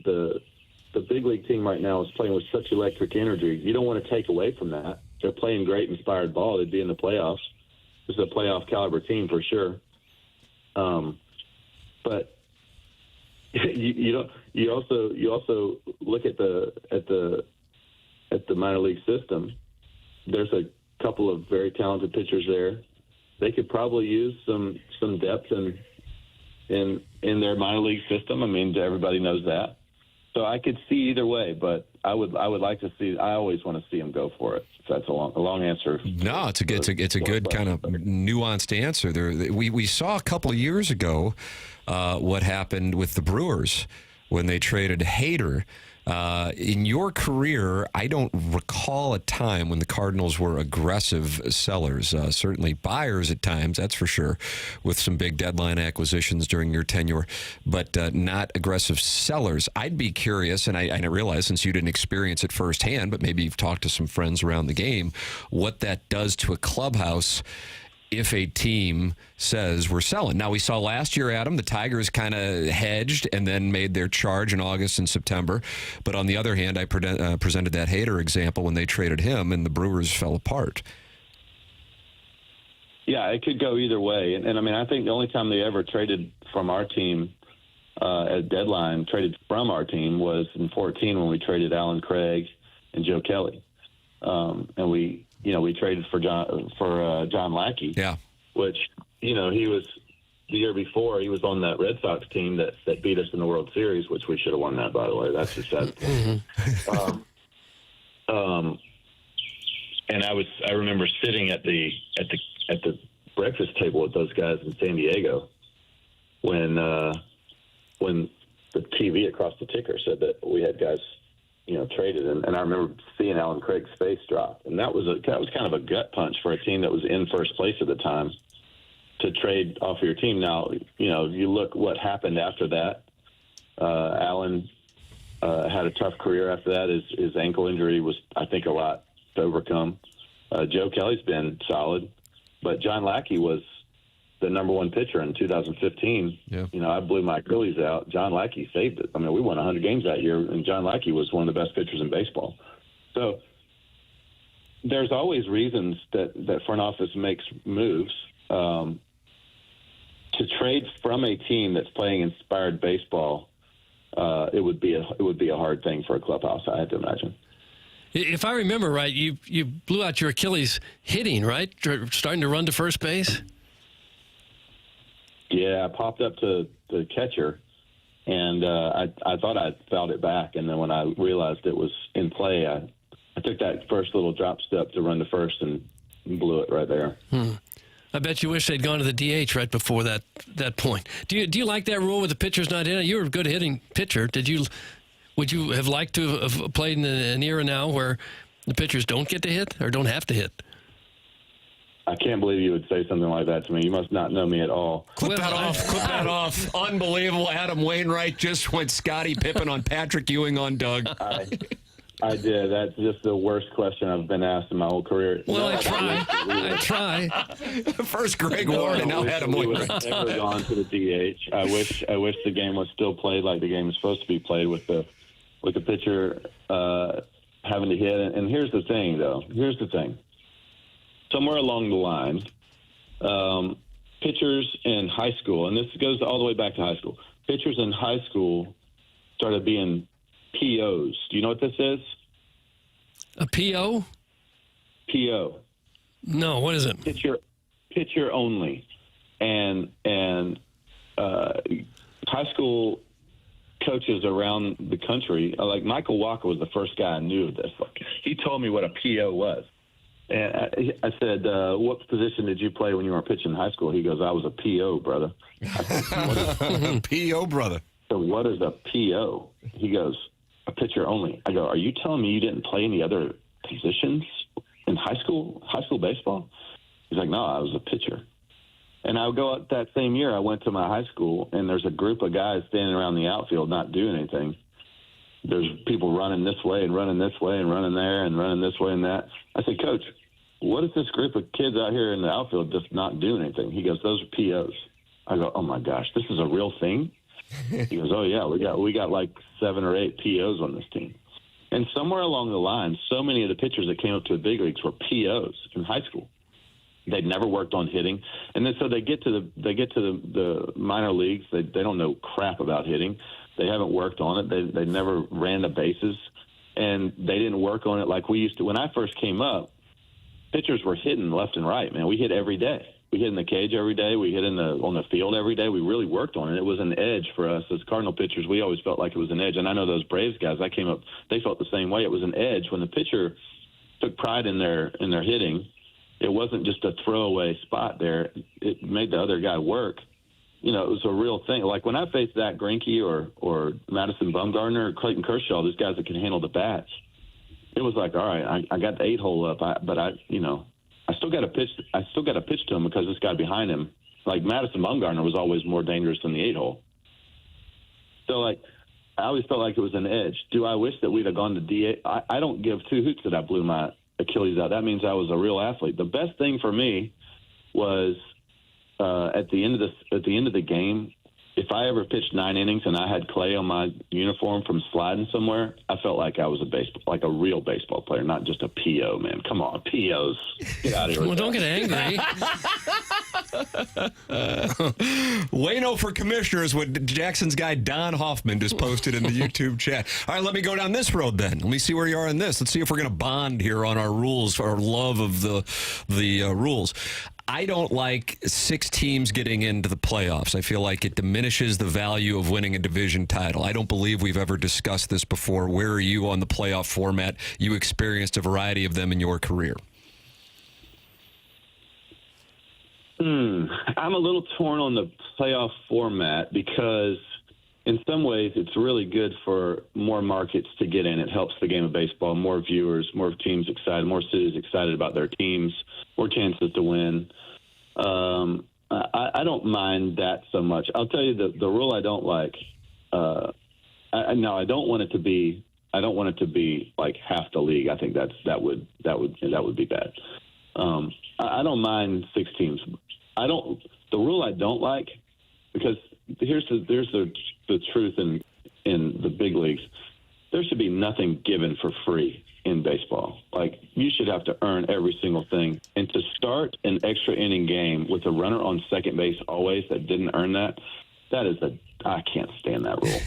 the the big league team right now is playing with such electric energy. You don't want to take away from that. They're playing great, inspired ball. They'd be in the playoffs. This is a playoff caliber team for sure. But you also look at the minor league system. There's a couple of very talented pitchers there. They could probably use some depth in their minor league system. I mean, everybody knows that. So I could see either way, but I would like to see. I always want to see them go for it. So that's a long answer. No, it's a good kind of nuanced answer. We saw a couple of years ago what happened with the Brewers when they traded Hader. In your career, I don't recall a time when the Cardinals were aggressive sellers. Certainly buyers at times, that's for sure, with some big deadline acquisitions during your tenure, but not aggressive sellers. I'd be curious, and I realize since you didn't experience it firsthand, but maybe you've talked to some friends around the game, what that does to a clubhouse if a team says we're selling. Now, we saw last year, Adam, the Tigers kind of hedged and then made their charge in August and September. But on the other hand, I presented that Hader example when they traded him and the Brewers fell apart. Yeah, it could go either way. And I mean, I think the only time they ever traded from our team at deadline, traded from our team, was in 2014 when we traded Alan Craig and Joe Kelly. And we traded for John Lackey. Yeah. Which, he was the year before, he was on that Red Sox team that beat us in the World Series, which we should have won that, by the way. That's just sad. And I remember sitting at the breakfast table with those guys in San Diego when the TV across the ticker said that we had guys traded, and I remember seeing Alan Craig's face drop, and that was kind of a gut punch for a team that was in first place at the time to trade off of your team. Now, you look what happened after that. Alan had a tough career after that. His ankle injury was, I think, a lot to overcome. Joe Kelly's been solid, but John Lackey was the number one pitcher in 2015. Yeah. I blew my Achilles out. John Lackey saved it. I mean, we won 100 games that year, and John Lackey was one of the best pitchers in baseball. So there's always reasons that front office makes moves. To trade from a team that's playing inspired baseball, it would be a hard thing for a clubhouse, I have to imagine. If I remember right, you blew out your Achilles hitting, right? Starting to run to first base. Yeah, I popped up to the catcher, and I thought I fouled it back. And then when I realized it was in play, I took that first little drop step to run to first and blew it right there. I bet you wish they'd gone to the DH right before that point. Do you like that rule with the pitchers not hitting? You were a good hitting pitcher. Would you have liked to have played in an era now where the pitchers don't get to hit or don't have to hit? I can't believe you would say something like that to me. You must not know me at all. Clip that off. Unbelievable. Adam Wainwright just went Scottie Pippen on Patrick Ewing on Doug. I did. That's just the worst question I've been asked in my whole career. Well, I try. First Greg Ward and now Adam Wainwright. I would have never gone to the DH. I wish the game was still played like the game is supposed to be played with the pitcher having to hit. And here's the thing, though. Somewhere along the line, pitchers in high school, and this goes all the way back to high school, pitchers in high school started being POs. Do you know what this is? A PO? PO. No, what is it? Pitcher only. And high school coaches around the country, like Michael Walker was the first guy I knew of this. He told me what a PO was. And I said, what position did you play when you were pitching in high school? He goes, I was a PO, brother. I said, PO, brother. So what is a PO? He goes, a pitcher only. I go, are you telling me you didn't play any other positions in high school baseball? He's like, no, I was a pitcher. And I would go out that same year, I went to my high school, and there's a group of guys standing around the outfield not doing anything. There's people running this way and running this way and running there and running this way and that. I said, Coach, what is this group of kids out here in the outfield just not doing anything? He goes, those are POs. I go, oh, my gosh, this is a real thing? He goes, oh, yeah, we got like 7 or 8 POs on this team. And somewhere along the line, so many of the pitchers that came up to the big leagues were POs in high school. They'd never worked on hitting. And then so they get to the minor leagues. They don't know crap about hitting. They haven't worked on it. They never ran the bases. And they didn't work on it like we used to. When I first came up, pitchers were hitting left and right, man. We hit every day. We hit in the cage every day. We hit on the field every day. We really worked on it. It was an edge for us as Cardinal pitchers. We always felt like it was an edge. And I know those Braves guys, I came up, they felt the same way. It was an edge. When the pitcher took pride in their hitting, it wasn't just a throwaway spot there. It made the other guy work. You know, it was a real thing. Like when I faced Zach Greinke or Madison Bumgarner or Clayton Kershaw, those guys that can handle the bats, it was like, all right, I got the 8-hole up, but I still got to pitch. I still got to pitch to him because this guy behind him, like Madison Bumgarner, was always more dangerous than the 8-hole. So, like, I always felt like it was an edge. Do I wish that we'd have gone to DA? I don't give 2 hoots that I blew my Achilles out. That means I was a real athlete. The best thing for me was at the end of the game. If I ever pitched 9 innings and I had clay on my uniform from sliding somewhere, I felt like I was a real baseball player, not just a PO, man. Come on, POs. Get out of here. Well, don't get angry. Waino for commissioners, what Jackson's guy Don Hoffman just posted in the YouTube chat. All right, let me go down this road then. Let me see where you are in this. Let's see if we're going to bond here on our rules, our love of the rules. I don't like 6 teams getting into the playoffs. I feel like it diminishes the value of winning a division title. I don't believe we've ever discussed this before. Where are you on the playoff format? You experienced a variety of them in your career. I'm a little torn on the playoff format because in some ways it's really good for more markets to get in. It helps the game of baseball, more viewers, more teams excited, more cities excited about their teams, more chances to win. I don't mind that so much. I'll tell you the rule I don't like. I don't want it to be. I don't want it to be like half the league. I think that would be bad. I don't mind 6 teams. The rule I don't like, because here's the truth in the big leagues. There should be nothing given for free in baseball. Like, you should have to earn every single thing. And to start an extra inning game with a runner on second base always that didn't earn that, I can't stand that rule.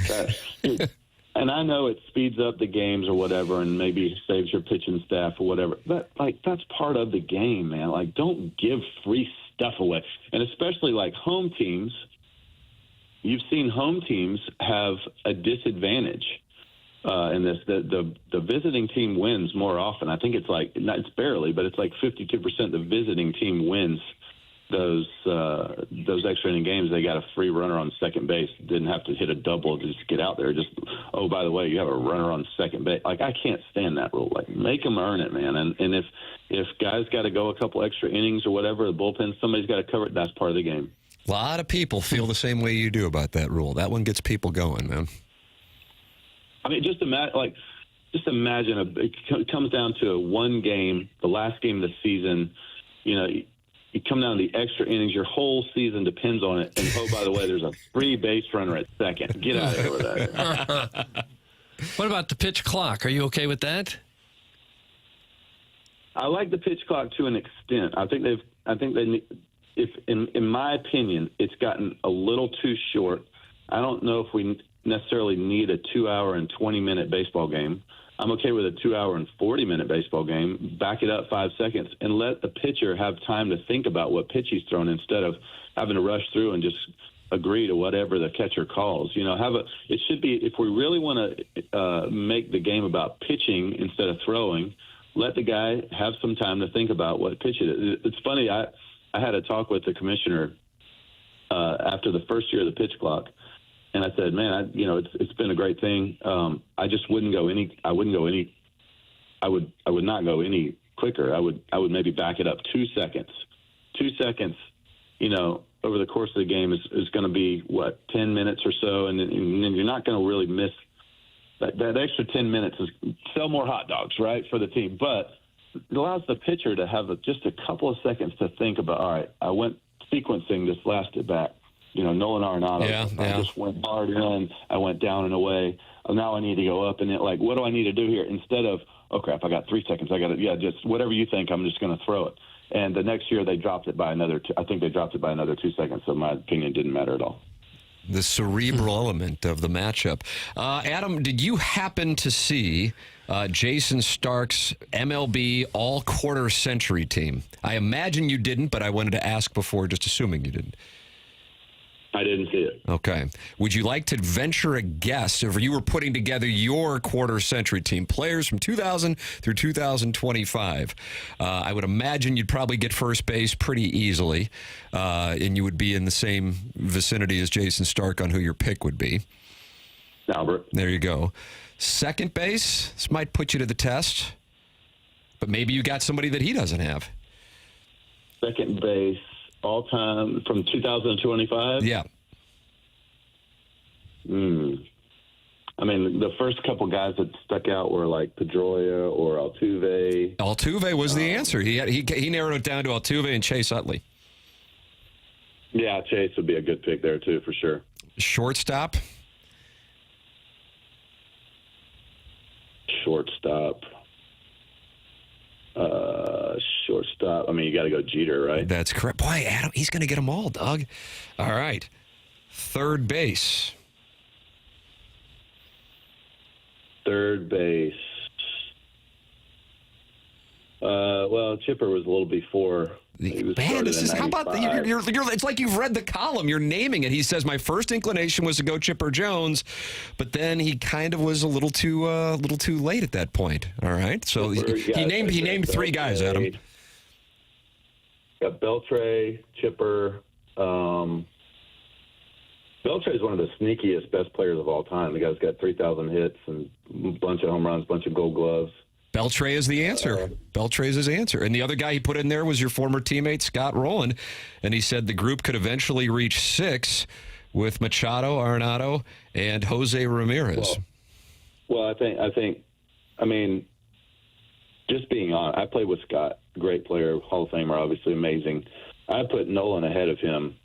And I know it speeds up the games or whatever and maybe saves your pitching staff or whatever. But, like, that's part of the game, man. Like, don't give free stuff away. And especially, like, home teams, you've seen home teams have a disadvantage in this. The visiting team wins more often. I think it's barely, but it's like 52% the visiting team wins those extra inning games. They got a free runner on second base. Didn't have to hit a double to just get out there. Just, oh, by the way, you have a runner on second base. Like, I can't stand that rule. Like, make them earn it, man. And if guys got to go a couple extra innings or whatever, the bullpen, somebody's got to cover it. That's part of the game. A lot of people feel the same way you do about that rule. That one gets people going, man. I mean, just imagine it comes down to one game, the last game of the season. You know, you come down to the extra innings. Your whole season depends on it. And, oh, by the way, there's a free base runner at second. Get out of here with that. What about the pitch clock? Are you okay with that? I like the pitch clock to an extent. I think in my opinion, it's gotten a little too short. I don't know if we necessarily need a 2-hour and 20-minute baseball game. I'm okay with a 2-hour and 40-minute baseball game. Back it up 5 seconds and let the pitcher have time to think about what pitch he's thrown instead of having to rush through and just agree to whatever the catcher calls. You know, it should be, if we really want to make the game about pitching instead of throwing, let the guy have some time to think about what pitch it is. It's funny, I had a talk with the commissioner after the first year of the pitch clock, and I said, "Man, it's been a great thing. I just wouldn't go any. I would not go any quicker. I would maybe back it up 2 seconds. 2 seconds, over the course of the game is going to be 10 minutes or so, and then you're not going to really miss that extra 10 minutes. Is sell more hot dogs, right, for the team, but it allows the pitcher to have just a couple of seconds to think about, all right, I went sequencing this last at bat. Nolan Arenado. Yeah. I just went hard in. I went down and away. Now I need to go up and what do I need to do here? Instead of, oh crap, I got 3 seconds. I got to, just whatever you think, I'm just going to throw it. And the next year they dropped it by another. I think they dropped it by another 2 seconds. So my opinion didn't matter at all. The cerebral element of the matchup. Adam, did you happen to see Jason Stark's MLB all-quarter century team? I imagine you didn't, but I wanted to ask before, just assuming you didn't. I didn't see it. Okay. Would you like to venture a guess if you were putting together your quarter-century team, players from 2000 through 2025? I would imagine you'd probably get first base pretty easily, and you would be in the same vicinity as Jason Stark on who your pick would be. Albert. There you go. Second base, this might put you to the test, but maybe you got somebody that he doesn't have. Second base. All time from 2025? Yeah. I mean, the first couple guys that stuck out were like Pedroia or Altuve. Altuve was the answer. He narrowed it down to Altuve and Chase Utley. Yeah, Chase would be a good pick there, too, for sure. Shortstop? Shortstop. I mean, you got to go Jeter, right? That's correct. Boy, Adam, he's going to get them all, Doug. All right. Third base. Third base. Well, Chipper was a little before. Man, this is how about you're it's like you've read the column. You're naming it. He says my first inclination was to go Chipper Jones, but then he kind of was a little too late at that point. All right, so he named 3 guys, Adam. Got Beltre, Chipper. Beltre is one of the sneakiest, best players of all time. The guy's got 3,000 hits and a bunch of home runs, bunch of Gold Gloves. Beltre is the answer. Beltre is his answer. And the other guy he put in there was your former teammate, Scott Rowland. And he said the group could eventually reach 6 with Machado, Arenado, and Jose Ramirez. Well, I mean, just being on, I played with Scott, great player, Hall of Famer, obviously amazing. I put Nolan ahead of him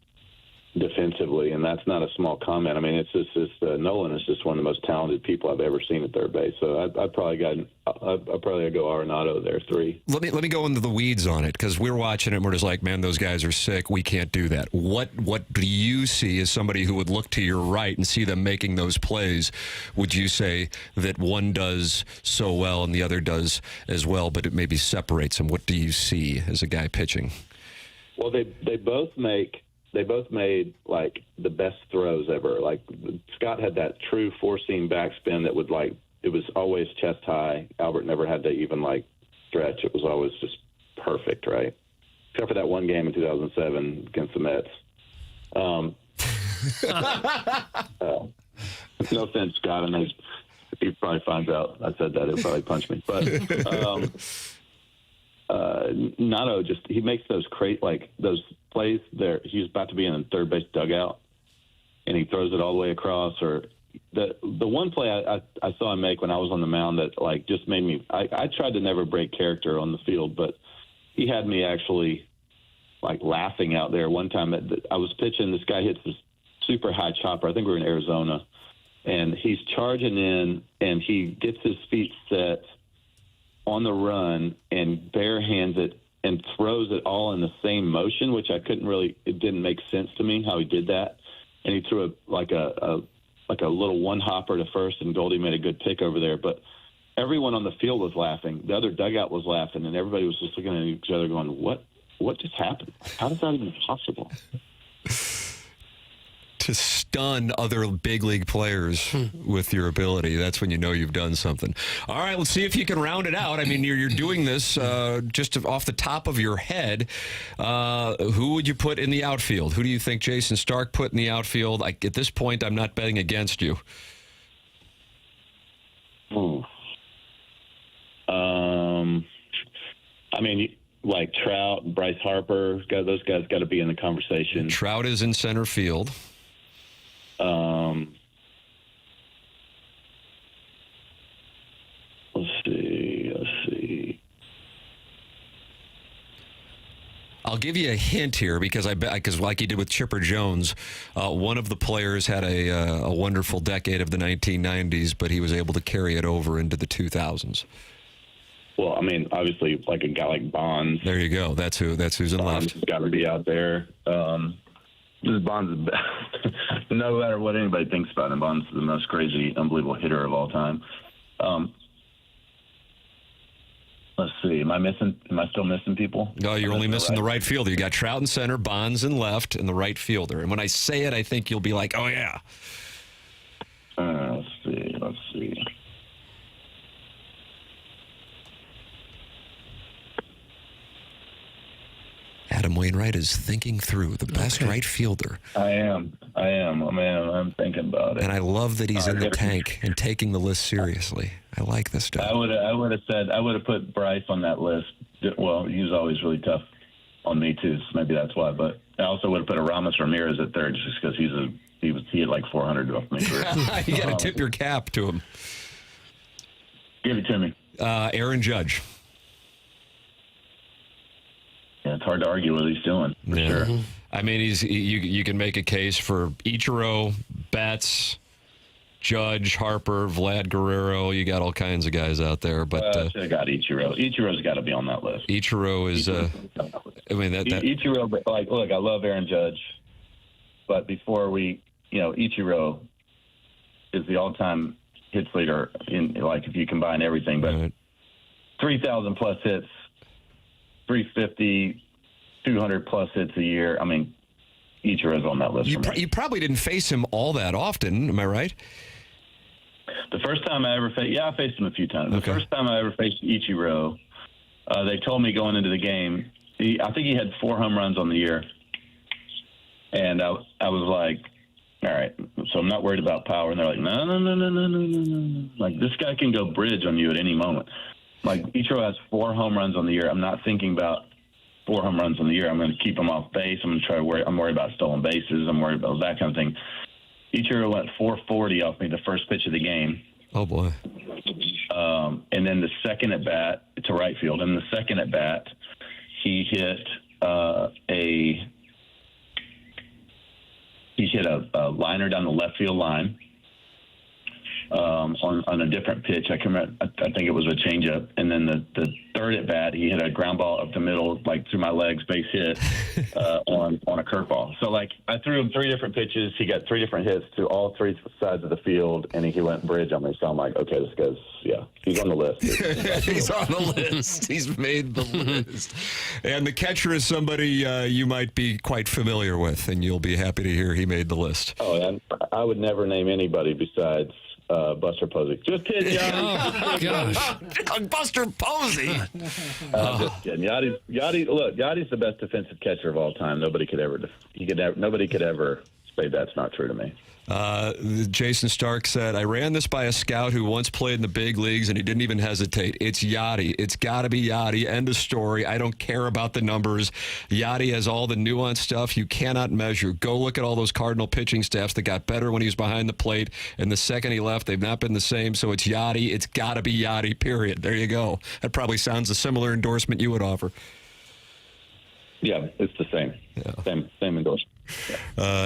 defensively, and that's not a small comment. I mean, it's just Nolan is just one of the most talented people I've ever seen at third base. So I'd probably go Arenado there 3. Let me go into the weeds on it, because we're watching it and we're just like, man, those guys are sick. We can't do that. What do you see as somebody who would look to your right and see them making those plays? Would you say that one does so well and the other does as well, but it maybe separates them? What do you see as a guy pitching? Well, they both made like the best throws ever. Like Scott had that true 4-seam backspin that would it was always chest high. Albert never had to even stretch. It was always just perfect, right? Except for that one game in 2007 against the Mets. No offense, Scott. And if he probably finds out I said that, he'll probably punch me. But Nato he makes those those plays there. He's about to be in the third base dugout, and he throws it all the way across. Or the one play I saw him make when I was on the mound that just made me. I tried to never break character on the field, but he had me actually laughing out there. One time I was pitching, this guy hits this super high chopper. I think we were in Arizona, and he's charging in, and he gets his feet set on the run and bare hands it and throws it all in the same motion, which it didn't make sense to me how he did that. And he threw a little one hopper to first, and Goldie made a good pick over there. But everyone on the field was laughing. The other dugout was laughing, and everybody was just looking at each other going, what just happened? How is that even possible? To stun other big league players with your ability, that's when you know you've done something. All right, let's see if you can round it out. I mean, you're doing this just off the top of your head. Who would you put in the outfield? Who do you think Jason Stark put in the outfield? At this point, I'm not betting against you. I mean, Trout, Bryce Harper, those guys got to be in the conversation. Trout is in center field. Let's see. I'll give you a hint here because like you did with Chipper Jones, one of the players had a wonderful decade of the 1990s, but he was able to carry it over into the 2000s. Well, I mean, obviously, like a guy like Bonds. There you go. That's who's in Bonds left. Got to be out there. This Bonds is no matter what anybody thinks about him. Bonds is the most crazy, unbelievable hitter of all time. Let's see. Am I still missing people? No, you're only missing the right fielder. You got Trout in center, Bonds in left, and the right fielder. And when I say it, I think you'll be like, "Oh yeah." Let's see. Adam Wainwright is thinking through the best right fielder. I am. I'm thinking about it. And I love that he's in the tank and taking the list seriously. I like this stuff. I would have put Bryce on that list. Well, he was always really tough on me too, so maybe that's why. But I also would have put Aramis Ramirez at third just because he had like 400 off me. You got to tip your cap to him. Give it to me. Aaron Judge. Yeah, it's hard to argue what he's doing, for sure. I mean, you can make a case for Ichiro, Betts, Judge, Harper, Vlad Guerrero. You got all kinds of guys out there. But I should have got Ichiro. Ichiro's got to be on that list. Ichiro is, I mean, that Ichiro, but look, I love Aaron Judge. But before Ichiro is the all-time hits leader if you combine everything. But 3,000 plus hits, 350, 200 plus hits a year. I mean, Ichiro's on that list. You probably didn't face him all that often. Am I right? The first time I faced him a few times. The first time I ever faced Ichiro, they told me going into the game, I think he had 4 home runs on the year. And I was like, all right, so I'm not worried about power. And they're like, no. Like, this guy can go bridge on you at any moment. Like, Ichiro has 4 home runs on the year. I'm not thinking about 4 home runs on the year. I'm going to keep him off base. I'm worried about stolen bases. I'm worried about that kind of thing. Ichiro went 440 off me the first pitch of the game. Oh, boy. And then the second at bat to right field. And the second at bat, he hit a liner down the left field line. On a different pitch. I think it was a changeup. And then the third at bat, he hit a ground ball up the middle, like through my legs, base hit on a curveball. So like I threw him 3 different pitches. He got 3 different hits to all 3 sides of the field, and he went bridge on me. So I'm like, okay, this guy's he's on the list. He's on the list. He's made the list. And the catcher is somebody you might be quite familiar with, and you'll be happy to hear he made the list. Oh, and I would never name anybody besides Buster Posey. Just kidding, Yachty. Oh, gosh. Buster Posey. Just kidding. Yachty's the best defensive catcher of all time. Nobody could ever say that's not true to me. Jason Stark said, I ran this by a scout who once played in the big leagues, and he didn't even hesitate. It's Yachty. It's got to be Yachty. End of story. I don't care about the numbers. Yachty has all the nuanced stuff you cannot measure. Go look at all those Cardinal pitching staffs that got better when he was behind the plate, and the second he left, they've not been the same. So it's Yachty. It's got to be Yachty, period. There you go. That probably sounds a similar endorsement you would offer. Yeah, it's the same. Yeah. Same endorsement. Yeah.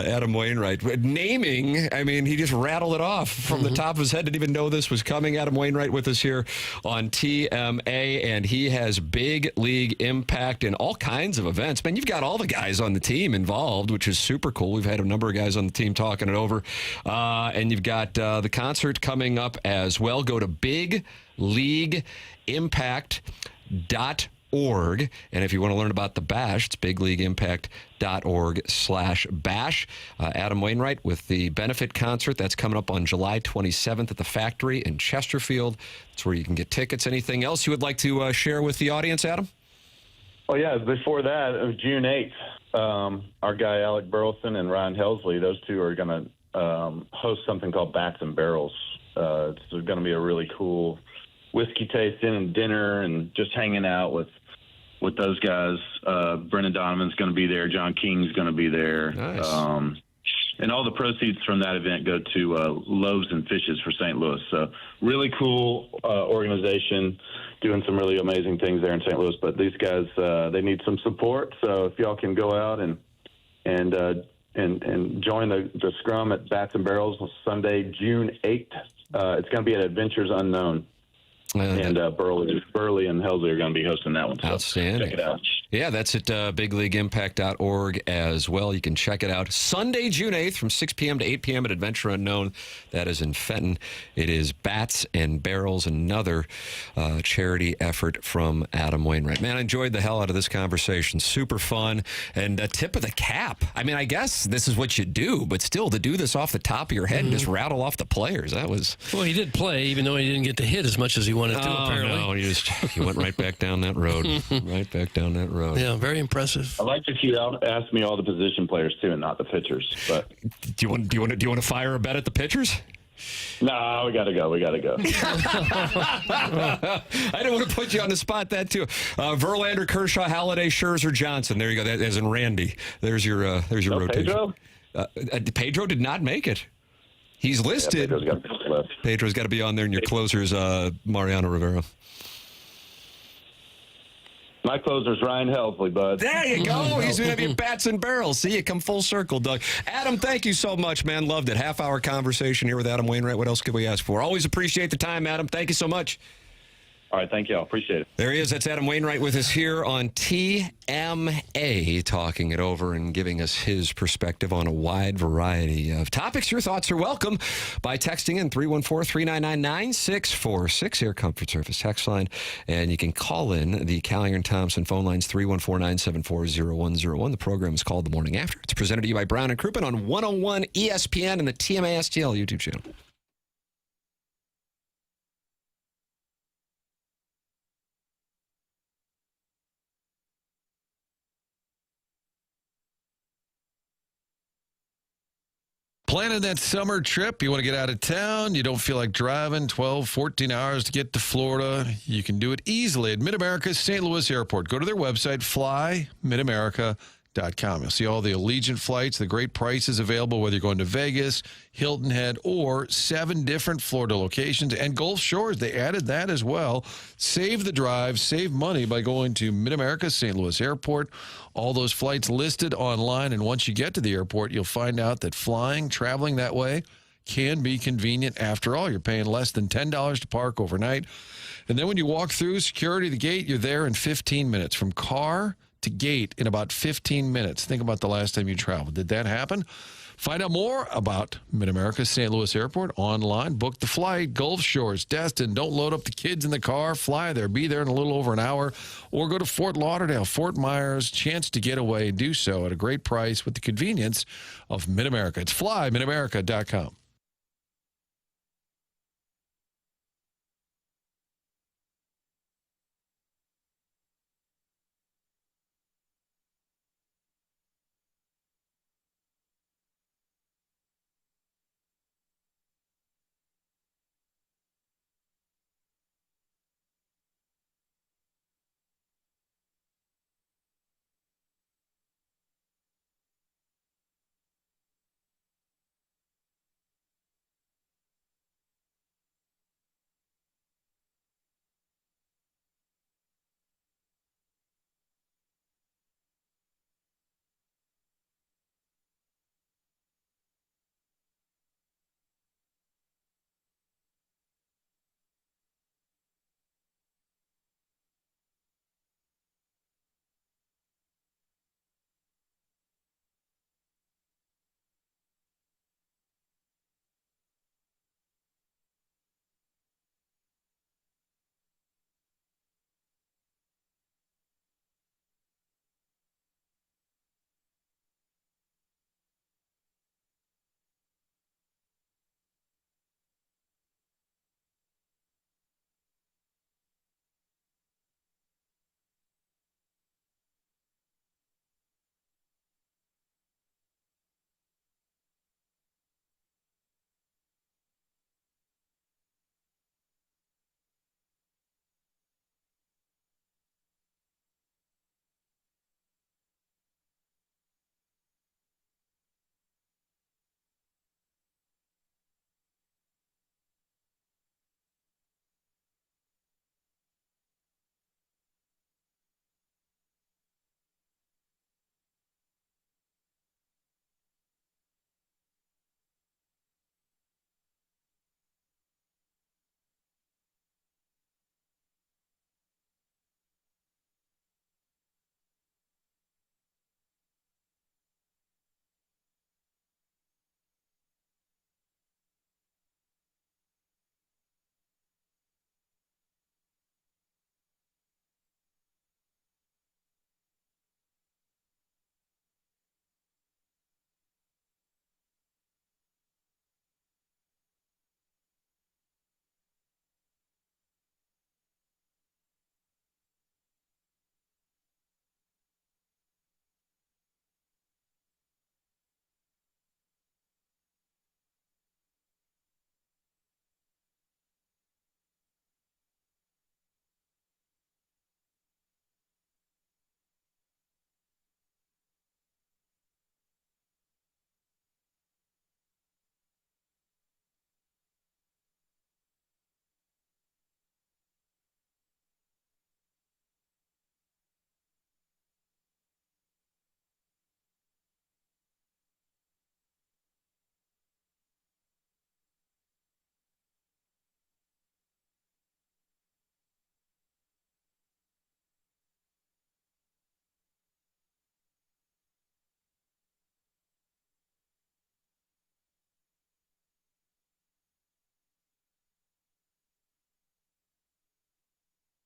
Adam Wainwright. Naming, I mean, he just rattled it off from the top of his head. Didn't even know this was coming. Adam Wainwright with us here on TMA, and he has big league impact in all kinds of events. Man, you've got all the guys on the team involved, which is super cool. We've had a number of guys on the team talking it over. And you've got the concert coming up as well. Go to bigleagueimpact.org. And if you want to learn about the Bash, it's bigleagueimpact.org/bash. Adam Wainwright with the benefit concert. That's coming up on July 27th at the Factory in Chesterfield. That's where you can get tickets. Anything else you would like to share with the audience, Adam? Oh, yeah. Before that, it was June 8th. Our guy, Alec Burleson and Ryan Helsley, those two are going to host something called Bats and Barrels. It's going to be a really cool whiskey tasting and dinner and just hanging out with those guys. Brendan Donovan's going to be there. John King's going to be there. Nice. and all the proceeds from that event go to Loaves and Fishes for St. Louis. So really cool organization doing some really amazing things there in St. Louis. But these guys, they need some support. So if y'all can go out and join the scrum at Bats and Barrels on Sunday, June 8th. It's going to be at Adventures Unknown. And Burley and Helsley are going to be hosting that one. So outstanding. Check it out. Yeah, that's at bigleagueimpact.org as well. You can check it out. Sunday, June 8th from 6 p.m. to 8 p.m. at Adventure Unknown. That is in Fenton. It is Bats and Barrels, another charity effort from Adam Wainwright. Man, I enjoyed the hell out of this conversation. Super fun. And a tip of the cap. I mean, I guess this is what you do, but still to do this off the top of your head and just rattle off the players, that was... Well, he did play, even though he didn't get to hit as much as he wanted to, apparently. No, he went right back down that road. Right back down that road. Yeah, very impressive. I like if you ask me all the position players too, and not the pitchers. But do you want to fire a bet at the pitchers? No, we got to go. I didn't want to put you on the spot. That too. Verlander, Kershaw, Halladay, Scherzer, Johnson. There you go. That as in Randy. There's your rotation. Pedro did not make it. He's listed. Yeah, Pedro's got to be on there, and your closer's Mariano Rivera. My closer's Ryan Helsley, bud. There you go. He's going to be Bats and Barrels. See, you come full circle, Doug. Adam, thank you so much, man. Loved it. Half-hour conversation here with Adam Wainwright. What else could we ask for? Always appreciate the time, Adam. Thank you so much. All right, thank you. I appreciate it. There he is. That's Adam Wainwright with us here on TMA, talking it over and giving us his perspective on a wide variety of topics. Your thoughts are welcome by texting in 314-399-9646, Air Comfort Service text line. And you can call in the Callinger and Thompson phone lines, 314-974-0101. The program is called The Morning After. It's presented to you by Brown and Crouppen on 101 ESPN and the TMA STL YouTube channel. Planning that summer trip, you want to get out of town, you don't feel like driving 12, 14 hours to get to Florida. You can do it easily at Mid-America's St. Louis Airport. Go to their website, flymidamerica.com. You'll see all the Allegiant flights, the great prices available, whether you're going to Vegas, Hilton Head, or 7 different Florida locations. And Gulf Shores, they added that as well. Save the drive, save money by going to Mid-America's St. Louis Airport. All those flights listed online, and once you get to the airport, you'll find out that traveling that way can be convenient. After all, you're paying less than $10 to park overnight. And then when you walk through security, the gate, you're there in 15 minutes. From car to gate in about 15 minutes. Think about the last time you traveled. Did that happen? Find out more about Mid-America's St. Louis Airport online. Book the flight, Gulf Shores, Destin. Don't load up the kids in the car. Fly there. Be there in a little over an hour. Or go to Fort Lauderdale, Fort Myers. Chance to get away and do so at a great price with the convenience of Mid-America. It's flymidamerica.com.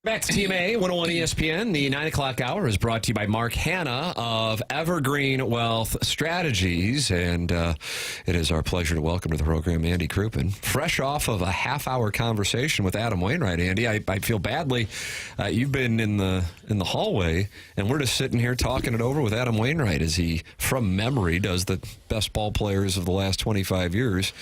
Back to Team A, 101 ESPN. The 9 o'clock hour is brought to you by Mark Hanna of Evergreen Wealth Strategies. And it is our pleasure to welcome to the program Andy Crouppen. Fresh off of a half-hour conversation with Adam Wainwright, Andy, I feel badly. You've been in the hallway, and we're just sitting here talking it over with Adam Wainwright as he, from memory, does the best ball players of the last 25 years.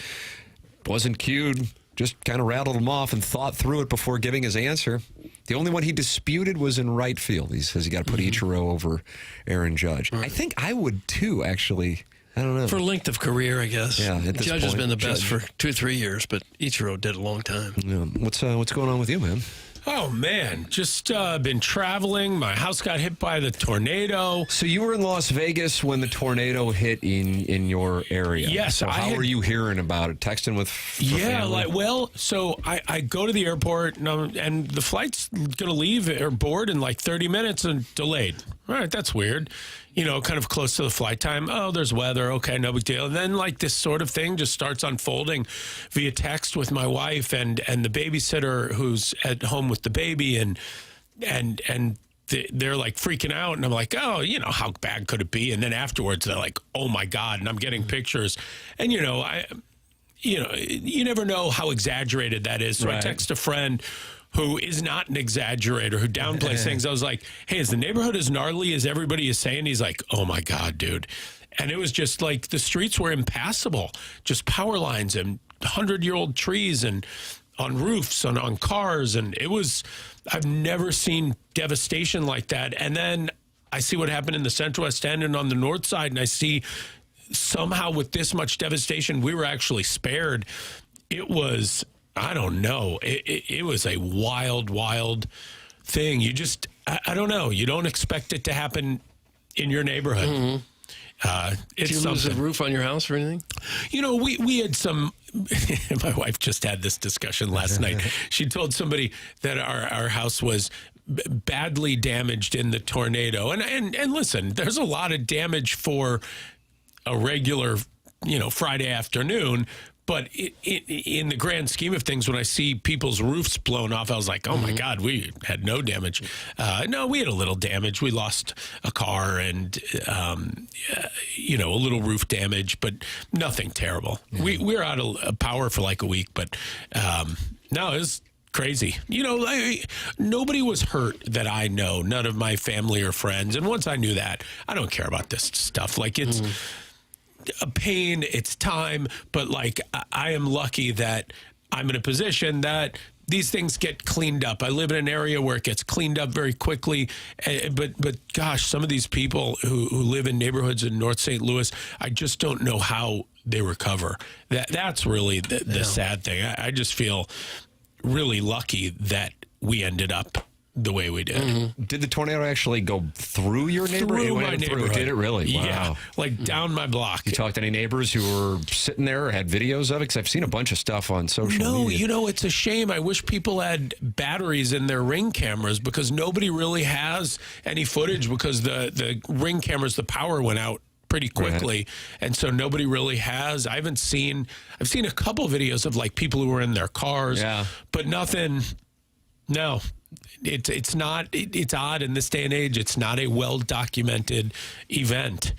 Wasn't cued. Just kind of rattled him off and thought through it before giving his answer. The only one he disputed was in right field. He says you got to put Ichiro over Aaron Judge. Right. I think I would too, actually. I don't know. For length of career, I guess. Yeah, at this Judge point, has been the best for 2-3 years, but Ichiro did a long time. Yeah. What's going on with you, man? Oh, man, just been traveling. My house got hit by the tornado. So you were in Las Vegas when the tornado hit in your area. Yes. So how were you hearing about it? Texting with family? So I go to the airport, and the flight's going to leave or board in like 30 minutes and delayed. All right, that's weird. Kind of close to the flight time. Oh, there's weather. Okay, no big deal. And then like this sort of thing just starts unfolding via text with my wife and the babysitter who's at home with the baby, and they're like freaking out, and I'm like, oh, how bad could it be? And then afterwards they're like, oh my God, and I'm getting pictures, and you never know how exaggerated that is. So right. I text a friend who is not an exaggerator, who downplays things. I was like, hey, is the neighborhood as gnarly as everybody is saying? He's like, oh, my God, dude. And it was just like the streets were impassable, just power lines and 100-year-old trees and on roofs and on cars. And I've never seen devastation like that. And then I see what happened in the Central West End and on the north side, and I see somehow with this much devastation, we were actually spared. It was... I don't know. It was a wild, wild thing. You just, I don't know. You don't expect it to happen in your neighborhood. Mm-hmm. Did you lose a roof on your house or anything? We had some, my wife just had this discussion last night. She told somebody that our house was badly damaged in the tornado. And listen, there's a lot of damage for a regular, Friday afternoon. But in the grand scheme of things, when I see people's roofs blown off, I was like, oh, my God, we had no damage. No, we had a little damage. We lost a car and, a little roof damage, but nothing terrible. Yeah. We were out of power for like a week, but no, it was crazy. Nobody was hurt that I know, none of my family or friends. And once I knew that, I don't care about this stuff. Like it's... a pain, it's time, but like I am lucky that I'm in a position that these things get cleaned up. I live in an area where it gets cleaned up very quickly, but gosh, some of these people who live in neighborhoods in North St. Louis, I just don't know how they recover. That's really the sad thing. I just feel really lucky that we ended up the way we did. Mm-hmm. Did the tornado actually go through your neighborhood? Through my neighborhood. Did it really? Wow. Yeah, like down my block. You talked to any neighbors who were sitting there or had videos of it? Because I've seen a bunch of stuff on social media. It's a shame. I wish people had batteries in their Ring cameras because nobody really has any footage because the Ring cameras, the power went out pretty quickly. Right. And so nobody really has. I've seen a couple videos of like people who were in their cars, but nothing. No. It's odd in this day and age. It's not a well-documented event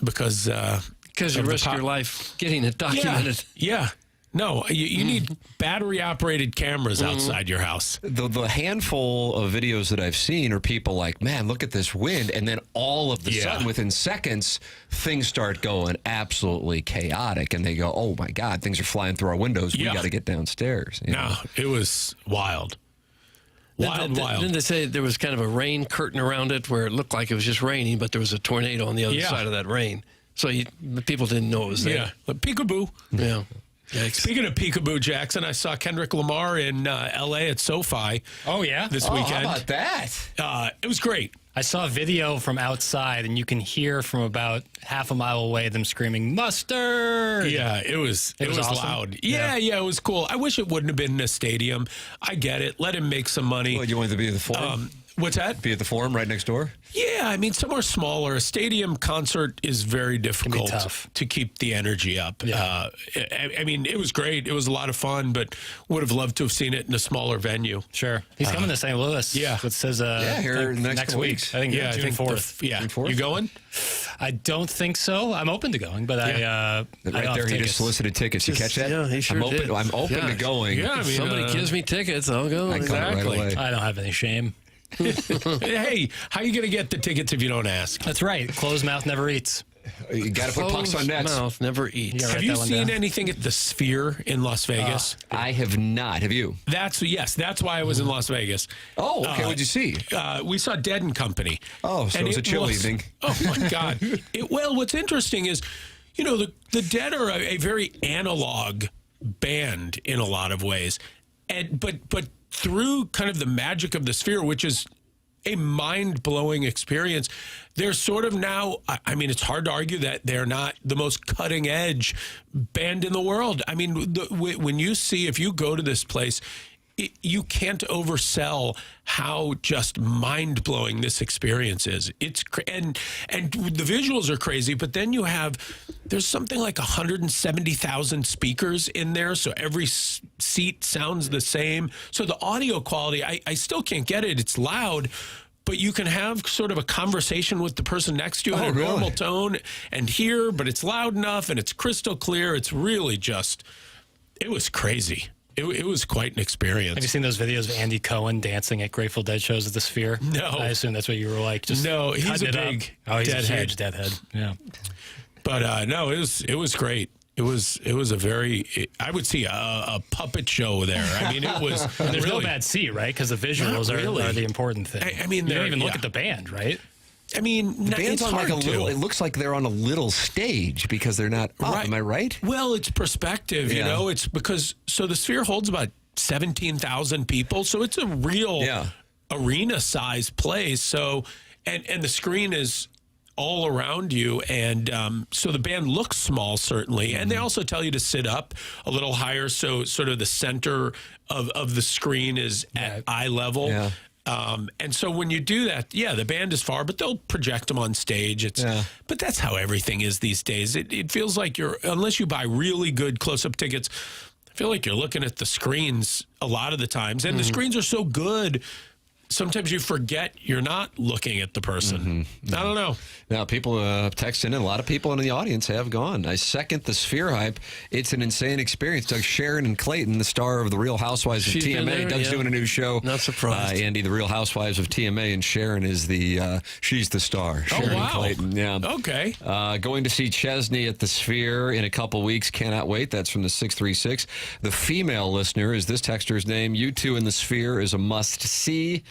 because you risk your life getting it documented. Yeah. No, you need battery-operated cameras outside your house. The handful of videos that I've seen are people like, man, look at this wind. And then all of the sudden, within seconds, things start going absolutely chaotic. And they go, oh, my God, things are flying through our windows. We got to get downstairs. No, it was wild. Wild. Didn't they say there was kind of a rain curtain around it where it looked like it was just raining, but there was a tornado on the other side of that rain? So people didn't know it was there. Yeah, but peekaboo. Yeah. Speaking of peekaboo, Jackson, I saw Kendrick Lamar in L.A. at SoFi. Oh, yeah? This weekend. How about that? It was great. I saw a video from outside, and you can hear from about half a mile away them screaming, "Mustard!" Yeah, it was awesome. Loud. Yeah, it was cool. I wish it wouldn't have been in a stadium. I get it. Let him make some money. Well, you wanted to be the Forum? What's that? Be at the Forum right next door? Yeah, I mean, somewhere smaller. A stadium concert is very difficult to keep the energy up. Yeah. I mean, it was great. It was a lot of fun, but would have loved to have seen it in a smaller venue. Sure. He's coming to St. Louis. Yeah. It says here next week. I think June 4th. June 4th. You going? I don't think so. I'm open to going, but I right there, he just solicited tickets. You catch that? Yeah, he sure did. I'm open to going. Yeah, I mean, somebody gives me tickets, I'll go. Exactly. Right away. I don't have any shame. Hey, how are you going to get the tickets if you don't ask? That's right. Closed mouth never eats. You got to put pucks on nets. Mouth never eats. Have you seen anything at the Sphere in Las Vegas? I have not. Have you? That's why I was in Las Vegas. Oh, okay. What'd you see? We saw Dead and Company. Oh, so it was a chill evening. Oh my God. What's interesting is, the Dead are a very analog band in a lot of ways, but through kind of the magic of the Sphere, which is a mind-blowing experience, they're sort of now, I mean, it's hard to argue that they're not the most cutting-edge band in the world. I mean, when you see, if you go to this place, you can't oversell how just mind-blowing this experience is. It's and the visuals are crazy, but then there's something like 170,000 speakers in there, so every seat sounds the same. So the audio quality, I still can't get it. It's loud, but you can have sort of a conversation with the person next to you in a normal tone and hear, but it's loud enough and it's crystal clear. It's really just, it was crazy. It was quite an experience. Have you seen those videos of Andy Cohen dancing at Grateful Dead shows at the Sphere? No. I assume that's what you were like. No, he's a big he's deadhead. a huge deadhead. Yeah. But no, it was great. It was a very, I would see a puppet show there. I mean, it was. There's really no bad seat, right? Because the visuals are the important thing. I mean, you don't even look at the band, right? I mean, the band's it's on like hard a little. It looks like they're on a little stage because they're not up. Am I right? Well, it's perspective. You know, it's because the Sphere holds about 17,000 people, so it's a real arena-sized place. So, and the screen is all around you, and so the band looks small, certainly. And they also tell you to sit up a little higher, so sort of the center of the screen is at eye level. Yeah. And so when you do that, the band is far, but they'll project them on stage. But that's how everything is these days. It feels like unless you buy really good close-up tickets, I feel like you're looking at the screens a lot of the times. And the screens are so good, sometimes you forget you're not looking at the person. I don't know. Now, people texting in. A lot of people in the audience have gone. I second the Sphere hype. It's an insane experience. Doug, Sharon and Clayton, the star of The Real Housewives of TMA. Doug's doing a new show. Not surprised. Andy, The Real Housewives of TMA, and Sharon is she's the star. Sharon Clayton. Yeah. Okay. Going to see Chesney at the Sphere in a couple weeks. Cannot wait. That's from the 636. The female listener is this texter's name. U2 in the Sphere is a must-see.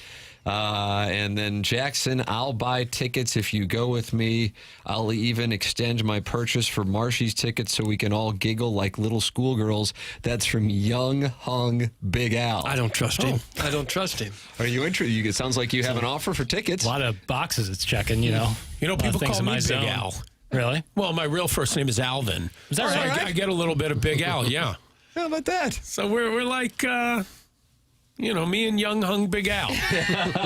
And then Jackson, I'll buy tickets if you go with me. I'll even extend my purchase for Marshy's tickets so we can all giggle like little schoolgirls. That's from Young Hung Big Al. I don't trust him. I don't trust him. Are you interested? It sounds like you have an offer for tickets. A lot of boxes it's checking, You know, people call me Big Al. Really? Well, my real first name is Alvin. Is that right? I get a little bit of Big Al, yeah. How about that? So we're like... me and Young Hung Big Al.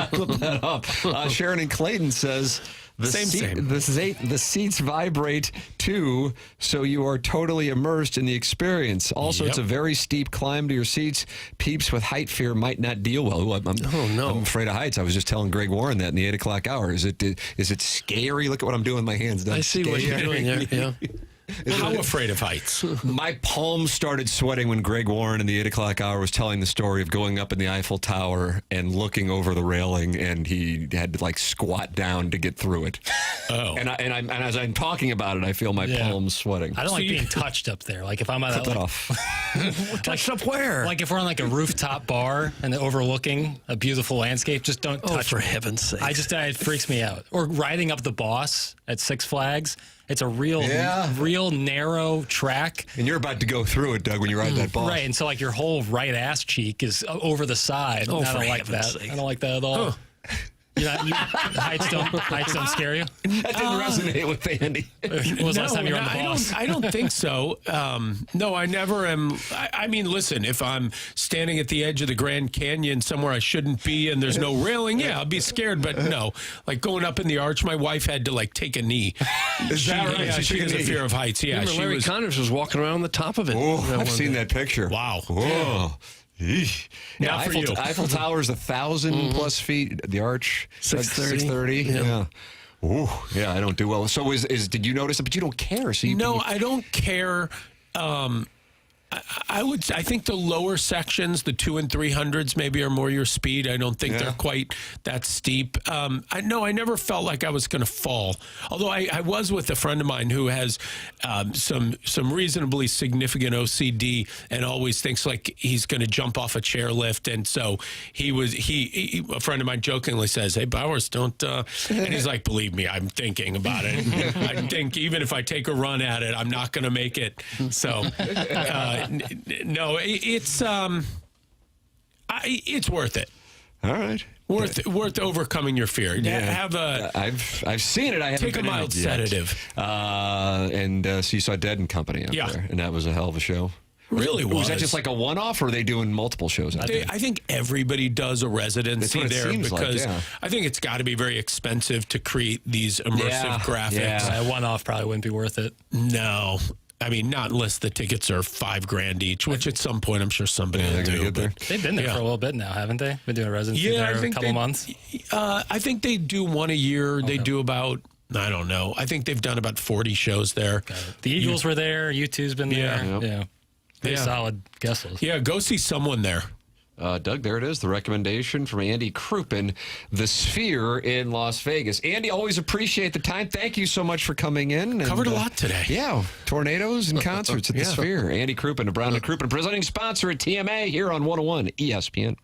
Flip that up. Sharon and Clayton says the seats vibrate too, so you are totally immersed in the experience. Also, it's a very steep climb to your seats. Peeps with height fear might not deal well. I'm afraid of heights. I was just telling Greg Warren that in the 8 o'clock hour. Is it scary? Look at what I'm doing with my hands. I see what you're doing there. Yeah. How afraid of heights? My palms started sweating when Greg Warren in the 8 o'clock hour was telling the story of going up in the Eiffel Tower and looking over the railing, and he had to squat down to get through it. Oh, and as I'm talking about it, I feel my palms sweating. I don't like being touched up there. Like if I'm at that off. Touched up where? Like if we're on a rooftop bar and overlooking a beautiful landscape, just don't touch. For me. heaven's sake! It freaks me out. Or riding up the Boss at Six Flags. It's a real narrow track. And you're about to go through it, Doug, when you ride that Boss. Right, and so your whole right ass cheek is over the side. Oh, I don't like that. I don't like that at all. Heights don't scare you? That didn't resonate with Andy. When was the last time you were on the boss? I don't think so. No, I never am. I mean, listen, if I'm standing at the edge of the Grand Canyon somewhere I shouldn't be and there's no railing, yeah, I'll be scared. But no, like going up in the arch, my wife had to like take a knee. Is that right? Yeah, she has a fear of heights. Yeah, Remember Larry Connors was walking around on the top of it. Oh, I've seen that picture. Wow. Whoa. Eesh. Yeah, Not for you. Eiffel Tower is 1,000 plus feet. The arch 630. Yeah. Ooh, yeah, I don't do well. So did you notice it? But you don't care. So I don't care. I think the lower sections, the 200 and 300s, maybe are more your speed. I don't think they're quite that steep. I never felt like I was going to fall. Although I was with a friend of mine who has some reasonably significant OCD and always thinks like he's going to jump off a chairlift. And so a friend of mine jokingly says, "Hey, Bowers, don't." And he's like, "Believe me, I'm thinking about it. I think even if I take a run at it, I'm not going to make it." So. No, it's worth it. All right, worth overcoming your fear. Yeah, I've seen it. I haven't take a mild sedative. And so you saw Dead and Company up there, and that was a hell of a show. Really was. Was that just like a one-off, or are they doing multiple shows out there? I think everybody does a residency there because I think it's got to be very expensive to create these immersive graphics. Yeah, a one-off probably wouldn't be worth it. No. I mean, not unless the tickets are $5,000 each, which at some point I'm sure somebody will do. They've been there for a little bit now, haven't they? Been doing a residency there a couple months. I think they do one a year. They do about, I don't know. I think they've done about 40 shows there. The Eagles were there. U2's been there. Yeah. Pretty solid guest list. Yeah, go see someone there. Doug, there it is. The recommendation from Andy Crouppen, The Sphere in Las Vegas. Andy, always appreciate the time. Thank you so much for coming in. Covered a lot today. Yeah, tornadoes and concerts at The Sphere. Andy Crouppen of Brown & Crouppen, presenting sponsor at TMA here on 101 ESPN.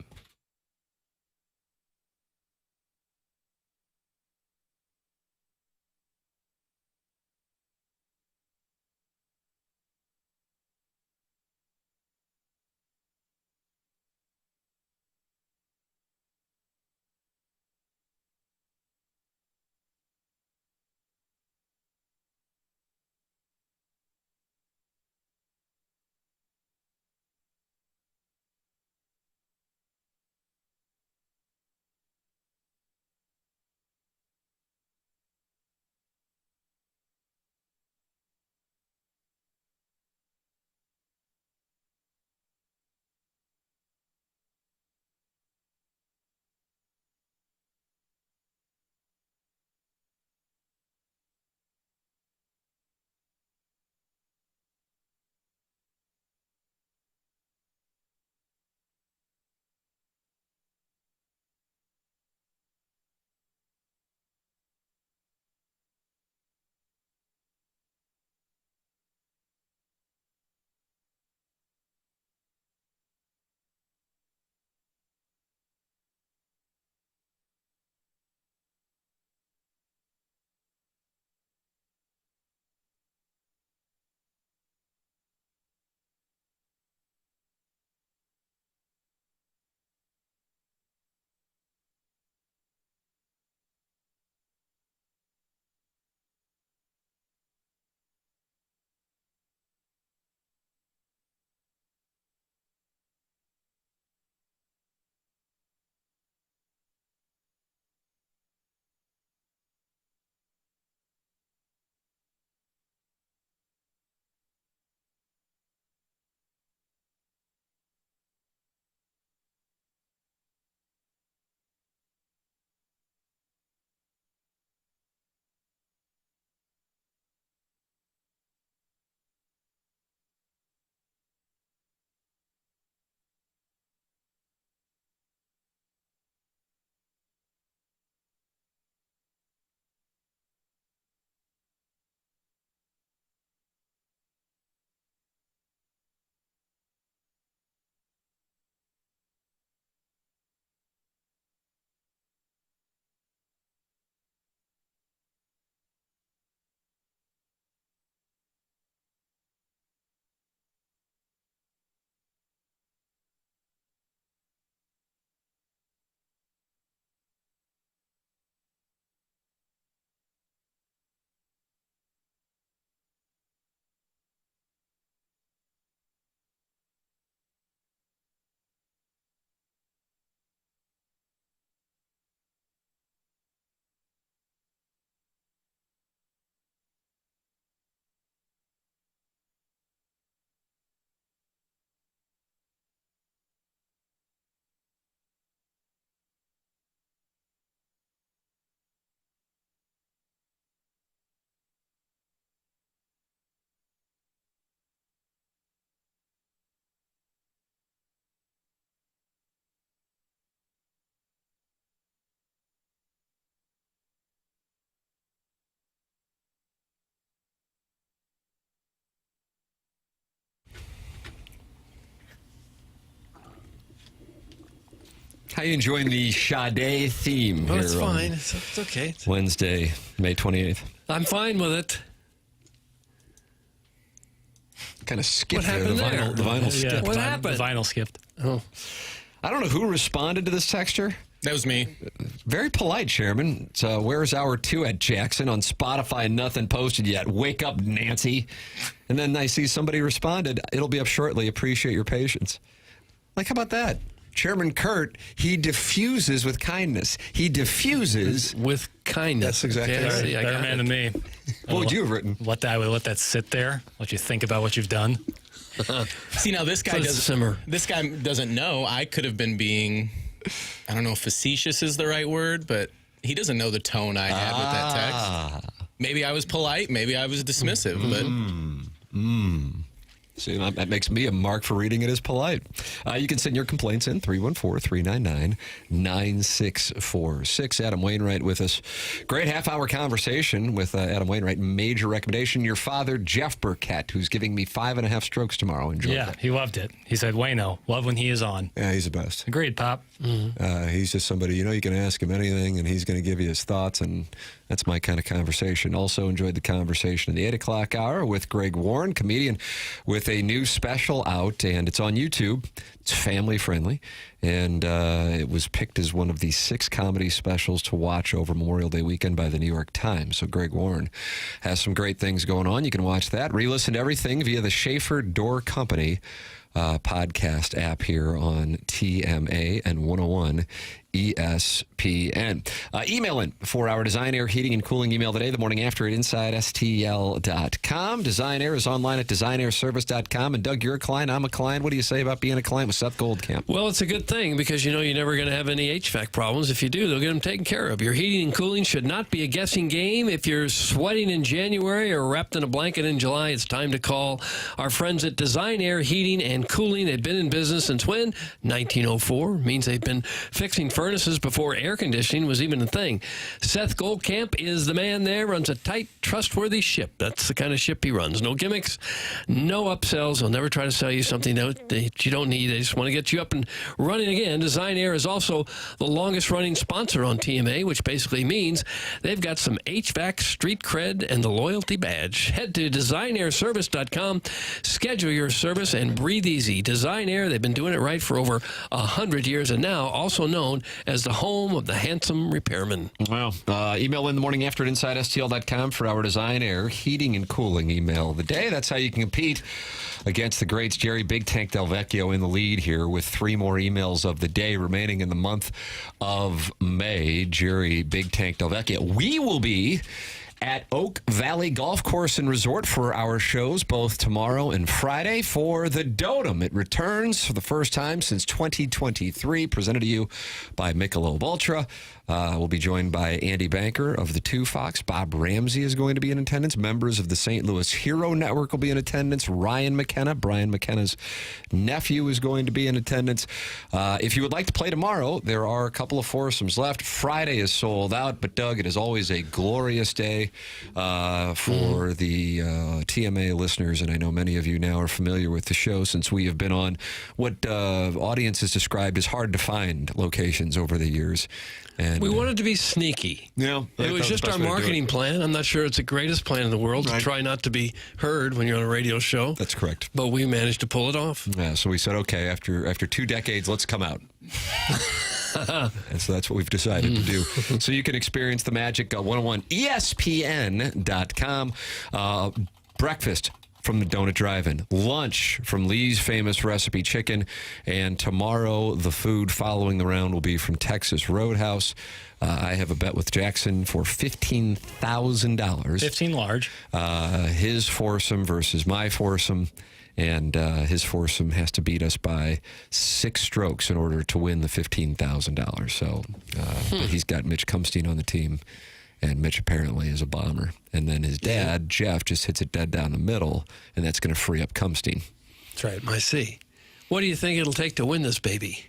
How you enjoying the Sade theme here? It's fine. It's okay. Wednesday, May 28th. I'm fine with it. Kind of skipped What happened there. The vinyl skipped. What happened? The vinyl skipped. Oh. I don't know who responded to this texter. That was me. Very polite, Chairman. So, where's hour 2 at Jackson on Spotify? Nothing posted yet. Wake up, Nancy. And then I see somebody responded. It'll be up shortly. Appreciate your patience. Like, how about that? Chairman Kurt, he diffuses with kindness. He diffuses with kindness. That's exactly right. Better man than me. What would you have written? I would let that sit there. Let you think about what you've done. See, now this guy doesn't simmer. This guy doesn't know. I could have been being, I don't know if facetious is the right word, but he doesn't know the tone I had with that text. Maybe I was polite. Maybe I was dismissive. See, that makes me a mark for reading it as polite. You can send your complaints in 314-399-9646. Adam Wainwright with us. Great half-hour conversation with Adam Wainwright. Major recommendation, your father, Jeff Burkett, who's giving me 5.5 strokes tomorrow. Enjoy that. He loved it. He said, Wayno, love when he is on. Yeah, he's the best. Agreed, Pop. Mm-hmm. He's just somebody, you can ask him anything, and he's going to give you his thoughts, and that's my kind of conversation. Also enjoyed the conversation in the 8 o'clock hour with Greg Warren, comedian, with a new special out, and it's on YouTube. It's family-friendly, and it was picked as one of the 6 comedy specials to watch over Memorial Day weekend by the New York Times. So Greg Warren has some great things going on. You can watch that. Re-listen to everything via the Schaefer Door Company podcast app here on TMA and 101 ESPN. Email in for our Design Air Heating and Cooling email today, the morning after at InsideSTL.com. Design Air is online at DesignAirService.com. And Doug, you're a client. I'm a client. What do you say about being a client with Seth Goldcamp? Well, it's a good thing because you're never going to have any HVAC problems. If you do, they'll get them taken care of. Your heating and cooling should not be a guessing game. If you're sweating in January or wrapped in a blanket in July, it's time to call our friends at Design Air Heating and Cooling. They've been in business since when? 1904. Means they've been fixing furnaces before air conditioning was even a thing. Seth Goldcamp is the man there, runs a tight, trustworthy ship. That's the kind of ship he runs. No gimmicks, no upsells. He'll never try to sell you something that you don't need. They just want to get you up and running again. Design Air is also the longest running sponsor on TMA, which basically means they've got some HVAC street cred and the loyalty badge. Head to DesignAirService.com, schedule your service, and breathe easy. Design Air, they've been doing it right for over 100 years, and now also known as the home of the handsome repairman. Well, email in the morning after at InsideSTL.com for our Design Air Heating and Cooling email of the day. That's how you can compete against the greats. Jerry Big Tank Del Vecchio in the lead here with 3 more emails of the day remaining in the month of May. Jerry Big Tank Del Vecchio. We will be at Oak Valley Golf Course and Resort for our shows both tomorrow and Friday for the Dotem. It returns for the first time since 2023, presented to you by Michelob Ultra. We'll be joined by Andy Banker of the 2 Fox. Bob Ramsey is going to be in attendance. Members of the St. Louis Hero Network will be in attendance. Ryan McKenna, Brian McKenna's nephew, is going to be in attendance. If you would like to play tomorrow, there are a couple of foursomes left. Friday is sold out, but Doug, it is always a glorious day for the TMA listeners, and I know many of you now are familiar with the show since we have been on what audience has described as hard to find locations over the years. And we wanted to be sneaky. Yeah, it was just our marketing plan. I'm not sure it's the greatest plan in the world to try not to be heard when you're on a radio show. That's correct. But we managed to pull it off. Yeah, so we said, okay, after 2 decades, let's come out. And so that's what we've decided to do. So you can experience the magic at 101 ESPN.com. Breakfast from the Donut Drive-In, lunch from Lee's Famous Recipe Chicken, and tomorrow the food following the round will be from Texas Roadhouse. I have a bet with Jackson for $15,000. 15 large. His foursome versus my foursome, and his foursome has to beat us by 6 strokes in order to win the $15,000. So but he's got Mitch Cumstein on the team. And Mitch apparently is a bomber. And then his dad, Jeff, just hits it dead down the middle, and that's going to free up Cumstein. That's right. I see. What do you think it'll take to win this baby?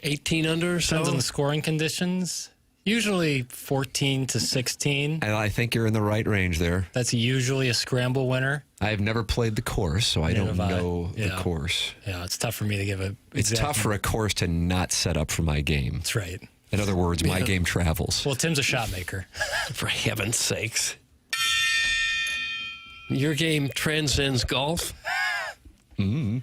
18 under or so? Depends on the scoring conditions. Usually 14 to 16. And I think you're in the right range there. That's usually a scramble winner. I've never played the course, so I don't know the Yeah. course. Yeah, it's tough for me to give a. It's tough for a course to not set up for my game. That's right. In other words, my game travels. Well, Tim's a shot maker. For heaven's sakes. Your game transcends golf? Mm-hmm.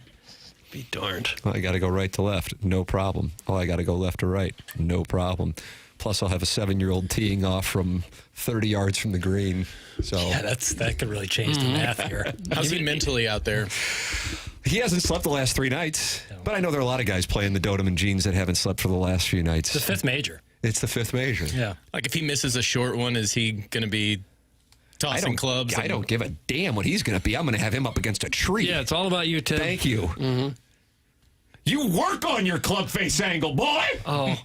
Be darned. Well, I got to go right to left. No problem. Oh, I got to go left to right. No problem. Plus, I'll have a 7-year-old teeing off from 30 yards from the green. So yeah, that could really change the math here. How's he mentally out there? He hasn't slept the last 3 nights, but I know there are a lot of guys playing the Dotem jeans that haven't slept for the last few nights. It's the 5th major. It's the 5th major. Yeah. Like if he misses a short one, is he going to be tossing clubs? I don't give a damn what he's going to be. I'm going to have him up against a tree. Yeah, it's all about you, Tim. Thank you. Mm-hmm. You work on your club face angle, boy. Oh.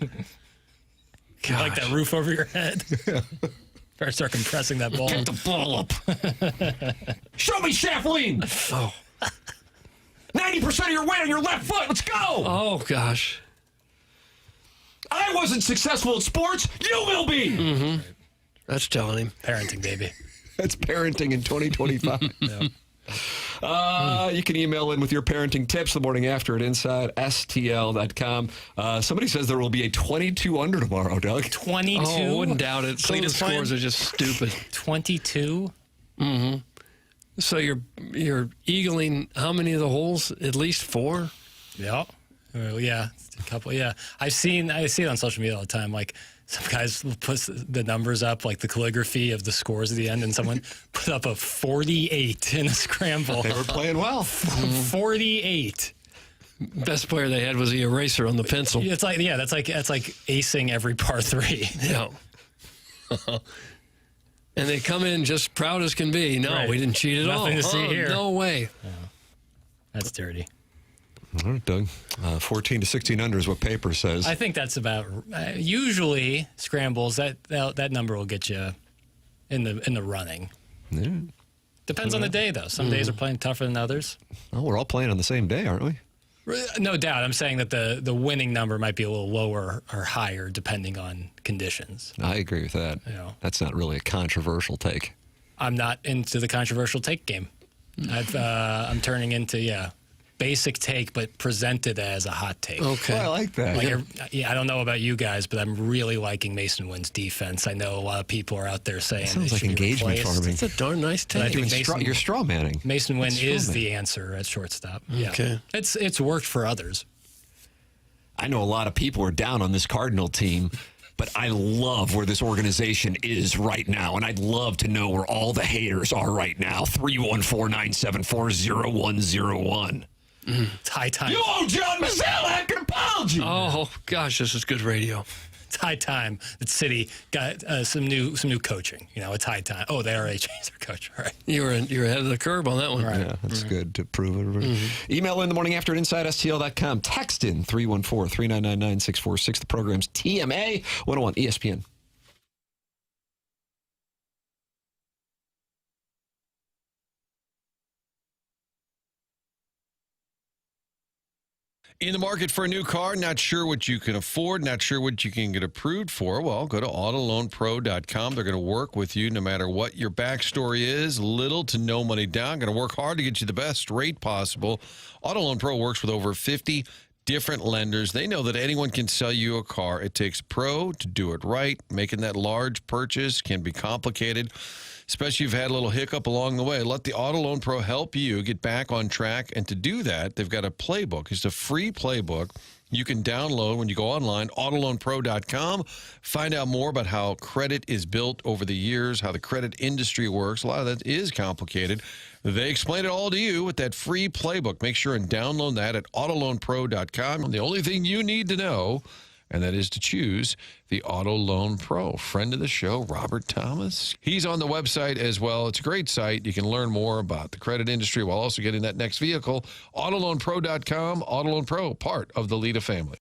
Like that roof over your head. Better start compressing that ball. Get the ball up. Show me Shaftleen. Oh. 90% of your weight on your left foot. Let's go. Oh, gosh. I wasn't successful in sports. You will be. Mm-hmm. That's telling him. Parenting, baby. That's parenting in 2025. Yeah. You can email in with your parenting tips the morning after at InsideSTL.com. Somebody says there will be a 22 under tomorrow, Doug. 22? Oh, wouldn't doubt it. Cletus Someone's scores are just stupid. 22? Mm-hmm. So you're eagling how many of the holes? At least 4? Yeah. Yeah. A couple. Yeah. I see it on social media all the time. Like some guys will put the numbers up, like the calligraphy of the scores at the end, and someone put up a 48 in a scramble. They were playing well. 48. Best player they had was the eraser on the pencil. It's like that's like acing every par 3. Yeah. And they come in just proud as can be. No, we didn't cheat at all. Nothing to see here. No way. Yeah. That's dirty. All right, Doug. 14 to 16 under is what paper says. I think that's about usually scrambles. That number will get you in the running. Yeah. Depends on the day, though. Some days are playing tougher than others. Oh, we're all playing on the same day, aren't we? No doubt. I'm saying that the winning number might be a little lower or higher depending on conditions. I agree with that. Yeah. That's not really a controversial take. I'm not into the controversial take game. I'm turning into basic take, but presented as a hot take. Okay. Well, I like that. I don't know about you guys, but I'm really liking Mason Wynn's defense. I know a lot of people are out there saying Sounds it like should be engagement replaced. farming. It's a darn nice But I take. think You're straw manning. Mason Wynn That's is straw the manning. answer at shortstop. Okay. Yeah. It's worked for others. I know a lot of people are down on this Cardinal team, but I love where this organization is right now, and I'd love to know where all the haters are right now. 314-974-0101. It's high time. You owe John Mazalek an apology. Oh, gosh, this is good radio. It's high time that City got some new coaching. It's high time. Oh, they already changed their coach. All right. You're ahead of the curve on that one. Right. Yeah, that's good to prove it. Email in the morning after at InsideSTL.com. Text in 314-399-9646. The program's TMA 101 ESPN. In the market for a new car, not sure what you can afford, not sure what you can get approved for? Well, go to autoloanpro.com. They're going to work with you no matter what your backstory is, little to no money down. Going to work hard to get you the best rate possible. Auto Loan Pro works with over 50 different lenders. They know that anyone can sell you a car. It takes a pro to do it right. Making that large purchase can be complicated, especially if you've had a little hiccup along the way. Let the Auto Loan Pro help you get back on track. And to do that, they've got a playbook. It's a free playbook you can download when you go online, autoloanpro.com. Find out more about how credit is built over the years, how the credit industry works. A lot of that is complicated. They explain it all to you with that free playbook. Make sure and download that at autoloanpro.com. The only thing you need to know, and that is to choose the Auto Loan Pro. Friend of the show, Robert Thomas. He's on the website as well. It's a great site. You can learn more about the credit industry while also getting that next vehicle. AutoLoanPro.com. Auto Loan Pro, part of the Lita family.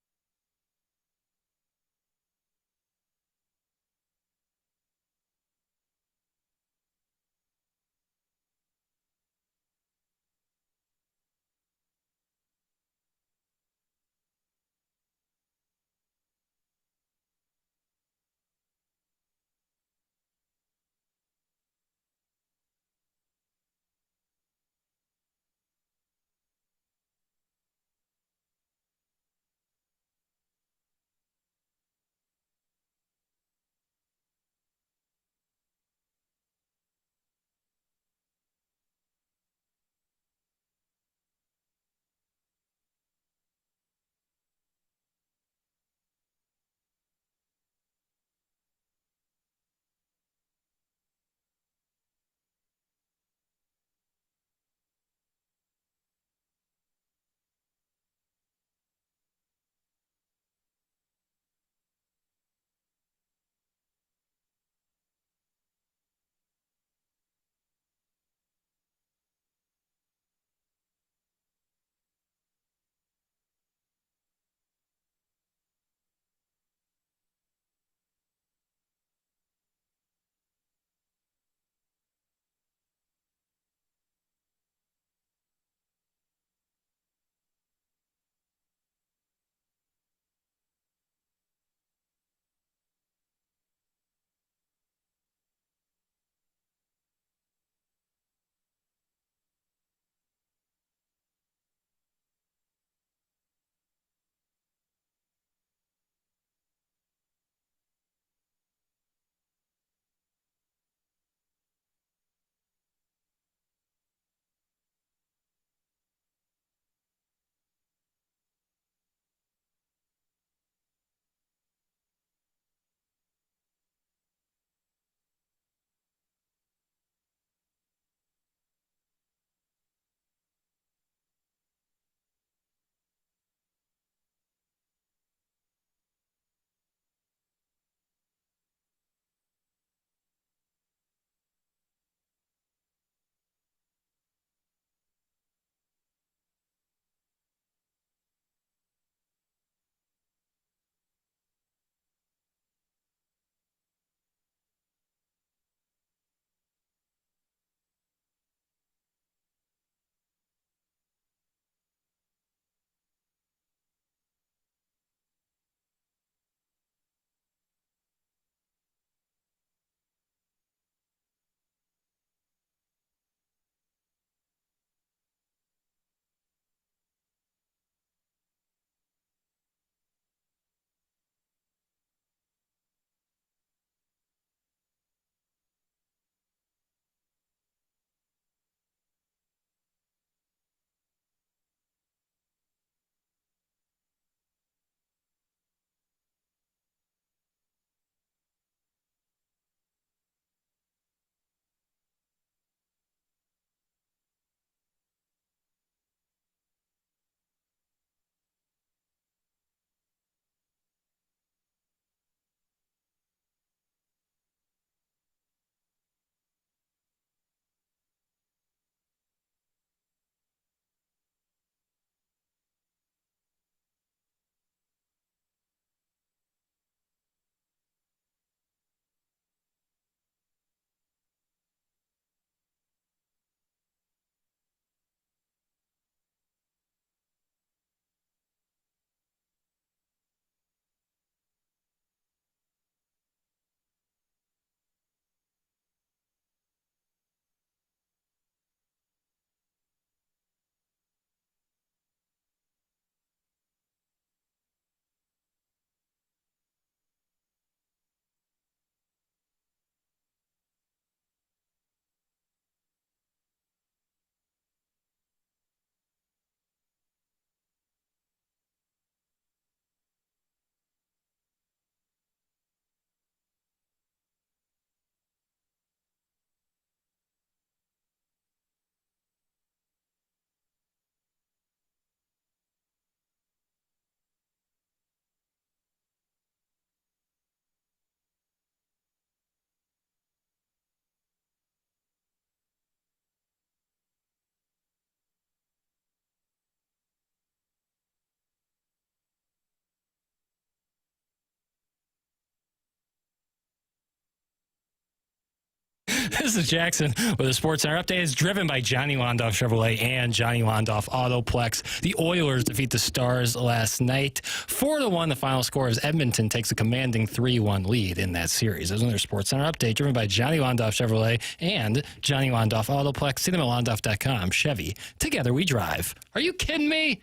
This is Jackson with a Sports Center update. It's driven by Johnny Londoff Chevrolet and Johnny Londoff Autoplex. The Oilers defeat the Stars last night. 4-1, the final score as Edmonton takes a commanding 3-1 lead in that series. There's another Sports Center update driven by Johnny Londoff Chevrolet and Johnny Londoff Autoplex. See them at londoff.com. Chevy, together we drive. Are you kidding me?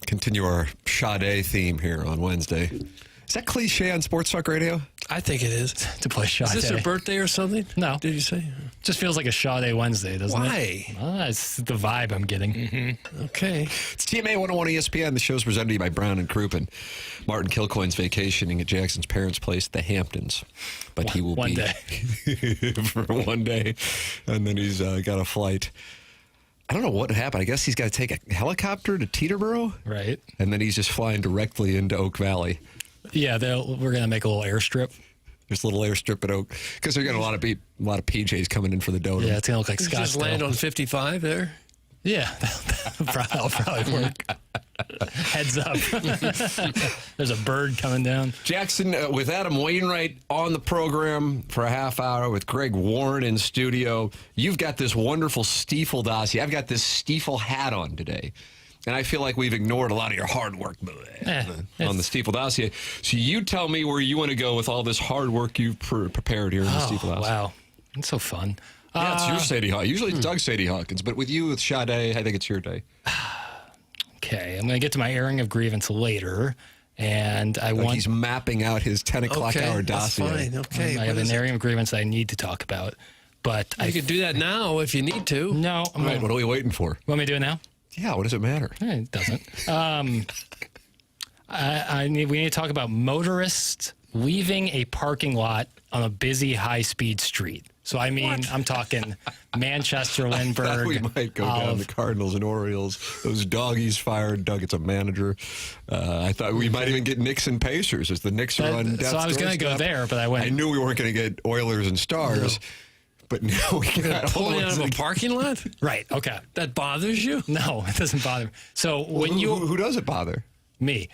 Continue our Sade theme here on Wednesday. Is that cliche on Sports Talk Radio? I think it is. To play Sade. Is this her birthday or something? No. Did you say? Just feels like a Sade Wednesday, doesn't Why? it? Why? It's the vibe I'm getting. Mm-hmm. Okay. It's TMA 101 ESPN. The show's presented to you by Brown and Crouppen. Martin Kilcoyne's vacationing at Jackson's parents' place, the Hamptons. But he will one be day. for one day. And then he's got a flight. I don't know what happened. I guess he's got to take a helicopter to Teterboro. Right. And then he's just flying directly into Oak Valley. Yeah, we're going to make a little airstrip. There's a little airstrip at Oak. Because they're got a lot of PJs coming in for the dodo. Yeah, it's going to look like Scottsdale. Just land on 55 there? Yeah, that'll probably work. Heads up. There's a bird coming down. Jackson, with Adam Wainwright on the program for a half hour with Greg Warren in studio, you've got this wonderful Stiefel dossier. I've got this Stiefel hat on today. And I feel like we've ignored a lot of your hard work on the Stiefel dossier. So you tell me where you want to go with all this hard work you've prepared here in the Stiefel dossier. Wow. It's so fun. Yeah, it's your Sadie Hawkins. Usually it's Doug Sadie Hawkins, but with you, with Sade, I think it's your day. Okay, I'm going to get to my airing of grievance later, and He's mapping out his 10 o'clock hour dossier. That's fine. Okay. I have an airing of grievance I need to talk about, but you could do that now if you need to. No. All right, what are we waiting for? Want me to do it now? Yeah, what does it matter? It doesn't. We need to talk about motorists leaving a parking lot on a busy, high-speed street. So, I mean, I'm talking Manchester, Lindbergh. We might go down the Cardinals and Orioles. Those doggies fired. Doug, it's a manager. I thought we might even get Knicks and Pacers as the Knicks are on death's So I was going to go there, but I went. I knew we weren't going to get Oilers and Stars. No. But now we got pulling out of a parking lot? Right, okay. That bothers you? No, it doesn't bother me. So when who does it bother? Me.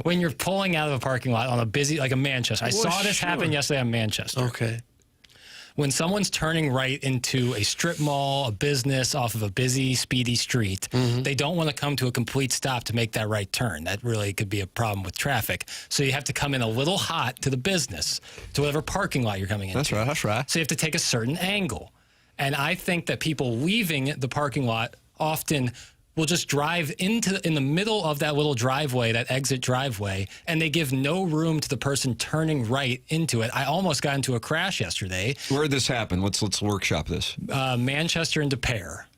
When you're pulling out of a parking lot on a busy, like a Manchester. I saw this happen yesterday on Manchester. Okay. When someone's turning right into a strip mall, a business off of a busy, speedy street, they don't want to come to a complete stop to make that right turn. That really could be a problem with traffic. So you have to come in a little hot to the business, to whatever parking lot you're coming into. That's right. So you have to take a certain angle. And I think that people leaving the parking lot often will just drive in the middle of that little driveway, that exit driveway, and they give no room to the person turning right into it. I almost got into a crash yesterday. Where did this happen? Let's workshop this. Manchester and De Pere.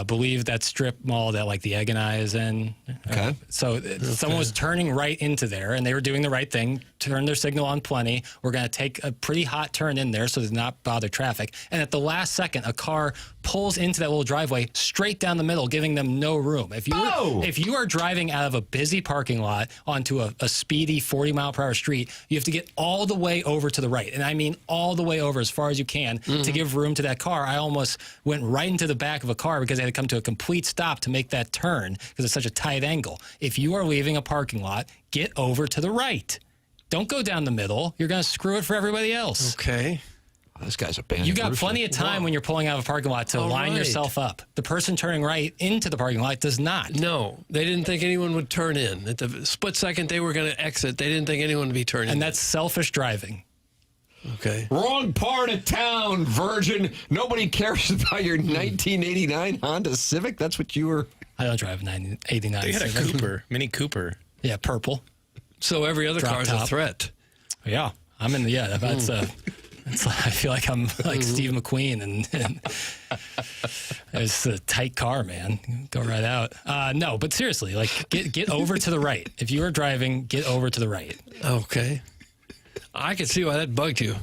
Believe that strip mall that like the Egg and I is in. Okay. So someone was turning right into there, and they were doing the right thing, turn their signal on plenty. We're going to take a pretty hot turn in there so to not bother traffic. And at the last second, a car pulls into that little driveway straight down the middle, giving them no room. If you are driving out of a busy parking lot onto a speedy 40-mile-per-hour street, you have to get all the way over to the right. And I mean all the way over as far as you can to give room to that car. I almost went right into the back of a car because they had to come to a complete stop to make that turn because it's such a tight angle. If you are leaving a parking lot, get over to the right. Don't go down the middle. You're going to screw it for everybody else. Okay. Oh, this guy's a band. You got plenty of time when you're pulling out of a parking lot to line yourself up. The person turning right into the parking lot does not. No, they didn't think anyone would turn in. At the split second they were going to exit, they didn't think anyone would be turning in. And that's selfish driving. Okay. Wrong part of town, virgin. Nobody cares about your 1989 Honda Civic. That's what you were. I don't drive a 1989 They had a Cooper, Mini Cooper. Yeah, purple. So every other car is a threat. Yeah, I'm in the, that's I feel like I'm like Steve McQueen, and it's a tight car, man. Go right out. No, but seriously, like get over to the right. If you are driving, get over to the right. Okay. I can see why that bugged you.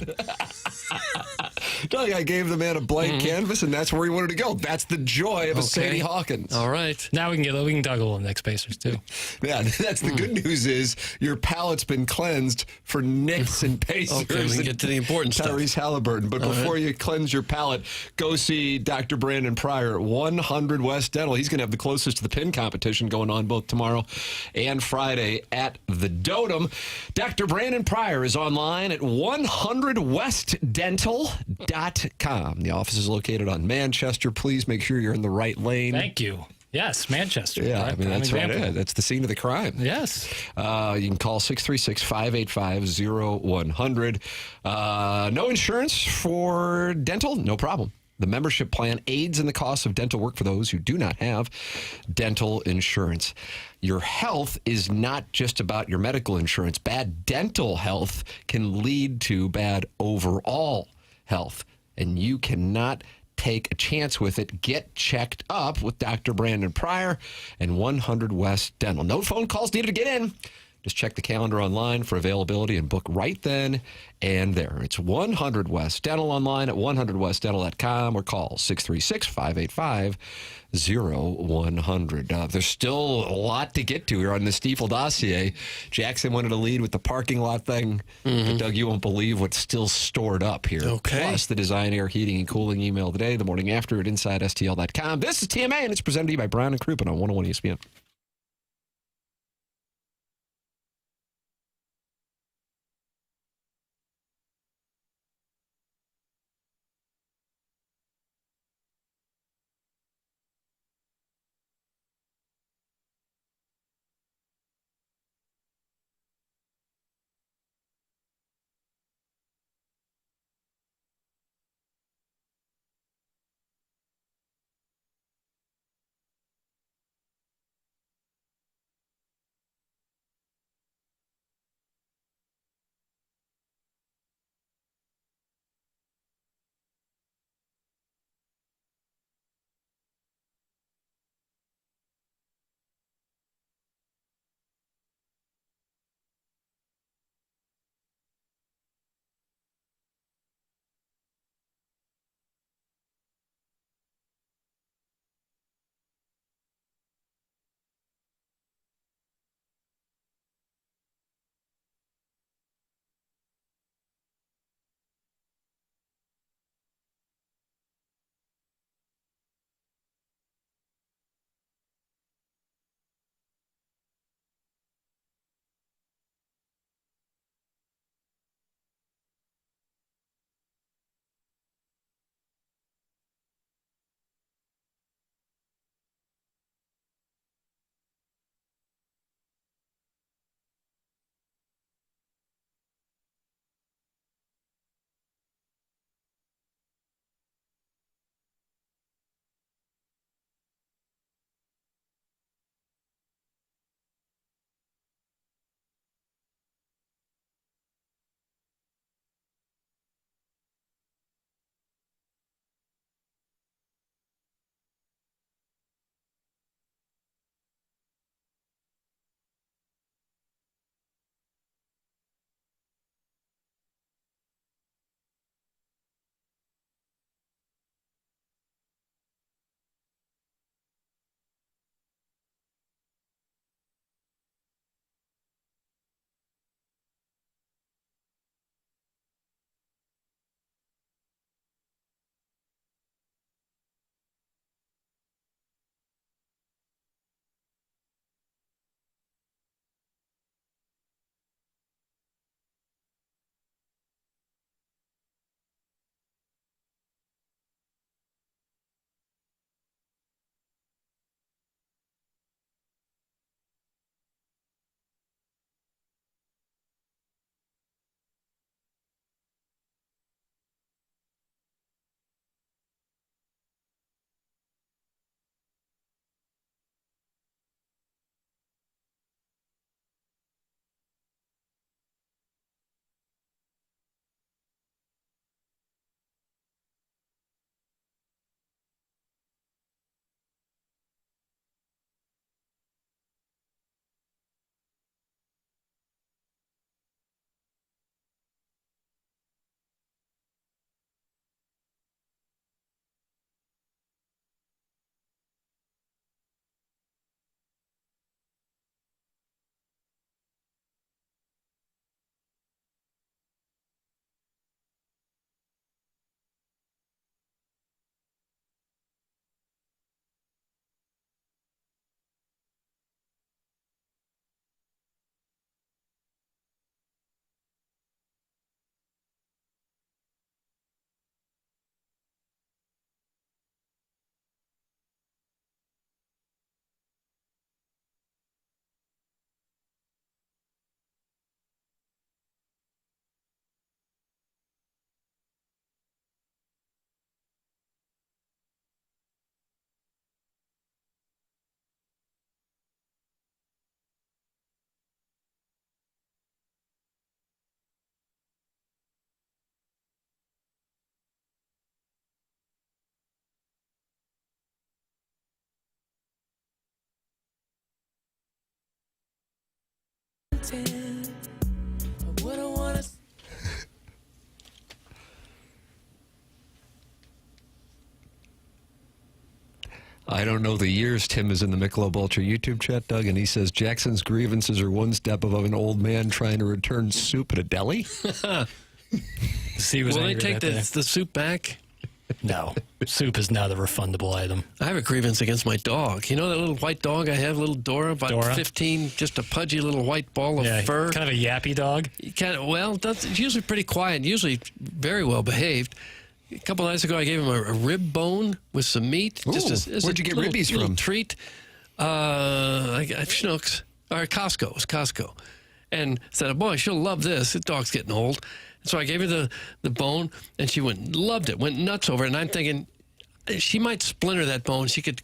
Doug, I gave the man a blank canvas, and that's where he wanted to go. That's the joy of a Sadie Hawkins. All right. Now we can toggle on the next Pacers, too. Yeah, that's the good news is your palate's been cleansed for Knicks and Pacers. Okay, we can get to the important stuff. Tyrese Halliburton. But before you cleanse your palate, go see Dr. Brandon Pryor at 100 West Dental. He's going to have the closest to the pin competition going on both tomorrow and Friday at the Dotem. Dr. Brandon Pryor is online at 100westdental.com. The office is located on Manchester. Please make sure you're in the right lane. Thank you. Yes, Manchester. Yeah, right? I mean, that's right. Yeah, that's the scene of the crime. Yes. You can call 636-585-0100. No insurance for dental? No problem. The membership plan aids in the cost of dental work for those who do not have dental insurance. Your health is not just about your medical insurance. Bad dental health can lead to bad overall health, and you cannot take a chance with it. Get checked up with Dr. Brandon Pryor and 100 West Dental. No phone calls needed to get in. Just check the calendar online for availability and book right then and there. It's 100 West Dental online at 100westdental.com or call 636-585-0100. There's still a lot to get to here on the Stiefel dossier. Jackson wanted to lead with the parking lot thing. But Doug, you won't believe what's still stored up here. Okay. Plus the Design, Air, Heating, and Cooling email today, the morning after at InsideSTL.com. This is TMA, and it's presented to you by Brown and Crouppen on 101 ESPN. pretend. I wouldn't want to. I don't know the years. Tim is in the Michelob Ultra YouTube chat, Doug, and he says Jackson's grievances are one step above an old man trying to return soup at a deli. See, Will they take the soup back? No. Soup is not a refundable item. I have a grievance against my dog. You know that little white dog I have, little Dora, about 15, just a pudgy little white ball of fur? Kind of a yappy dog? It's usually pretty quiet, usually very well behaved. A couple nights ago, I gave him a rib bone with some meat. Ooh, where'd you get ribbies from? Treat. I got Schnucks. Or Costco. It was Costco. And said, boy, she'll love this. The dog's getting old. So I gave her the bone, and she loved it, went nuts over it. And I'm thinking, she might splinter that bone. She could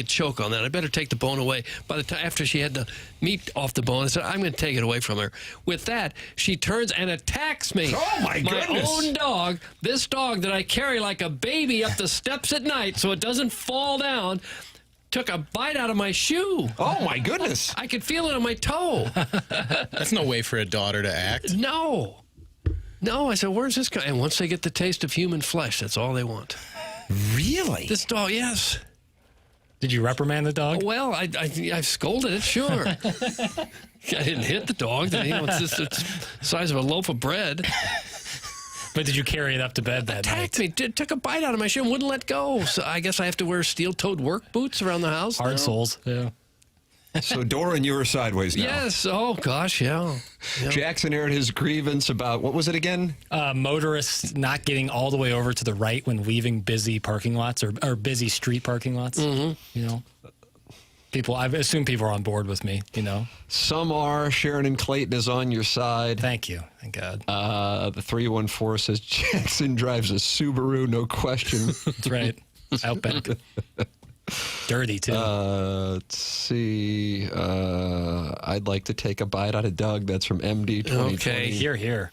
choke on that. I better take the bone away. By the time after she had the meat off the bone, I said, I'm going to take it away from her. With that, she turns and attacks me. Oh, my goodness. My own dog, this dog that I carry like a baby up the steps at night so it doesn't fall down, took a bite out of my shoe. Oh, my goodness. I could feel it on my toe. That's no way for a daughter to act. No, I said, where's this guy? And once they get the taste of human flesh, that's all they want. Really? This dog, yes. Did you reprimand the dog? Well, I scolded it, sure. I didn't hit the dog. It's the size of a loaf of bread. But did you carry it up to bed that night? night? Me, took a bite out of my shoe and wouldn't let go. So I guess I have to wear steel-toed work boots around the house. Hard soles, yeah. So, Dora, you were sideways now. Yes. Oh, gosh, yeah. Jackson aired his grievance about, what was it again? Motorists not getting all the way over to the right when leaving busy parking lots or busy street parking lots. Mm-hmm. You know, I assume people are on board with me, you know. Some are. Sharon and Clayton is on your side. Thank you. Thank God. The 314 says Jackson drives a Subaru, no question. That's right. Outback. Dirty, too. Let's see. I'd like to take a bite out of Doug. That's from MD 2020. Okay, here.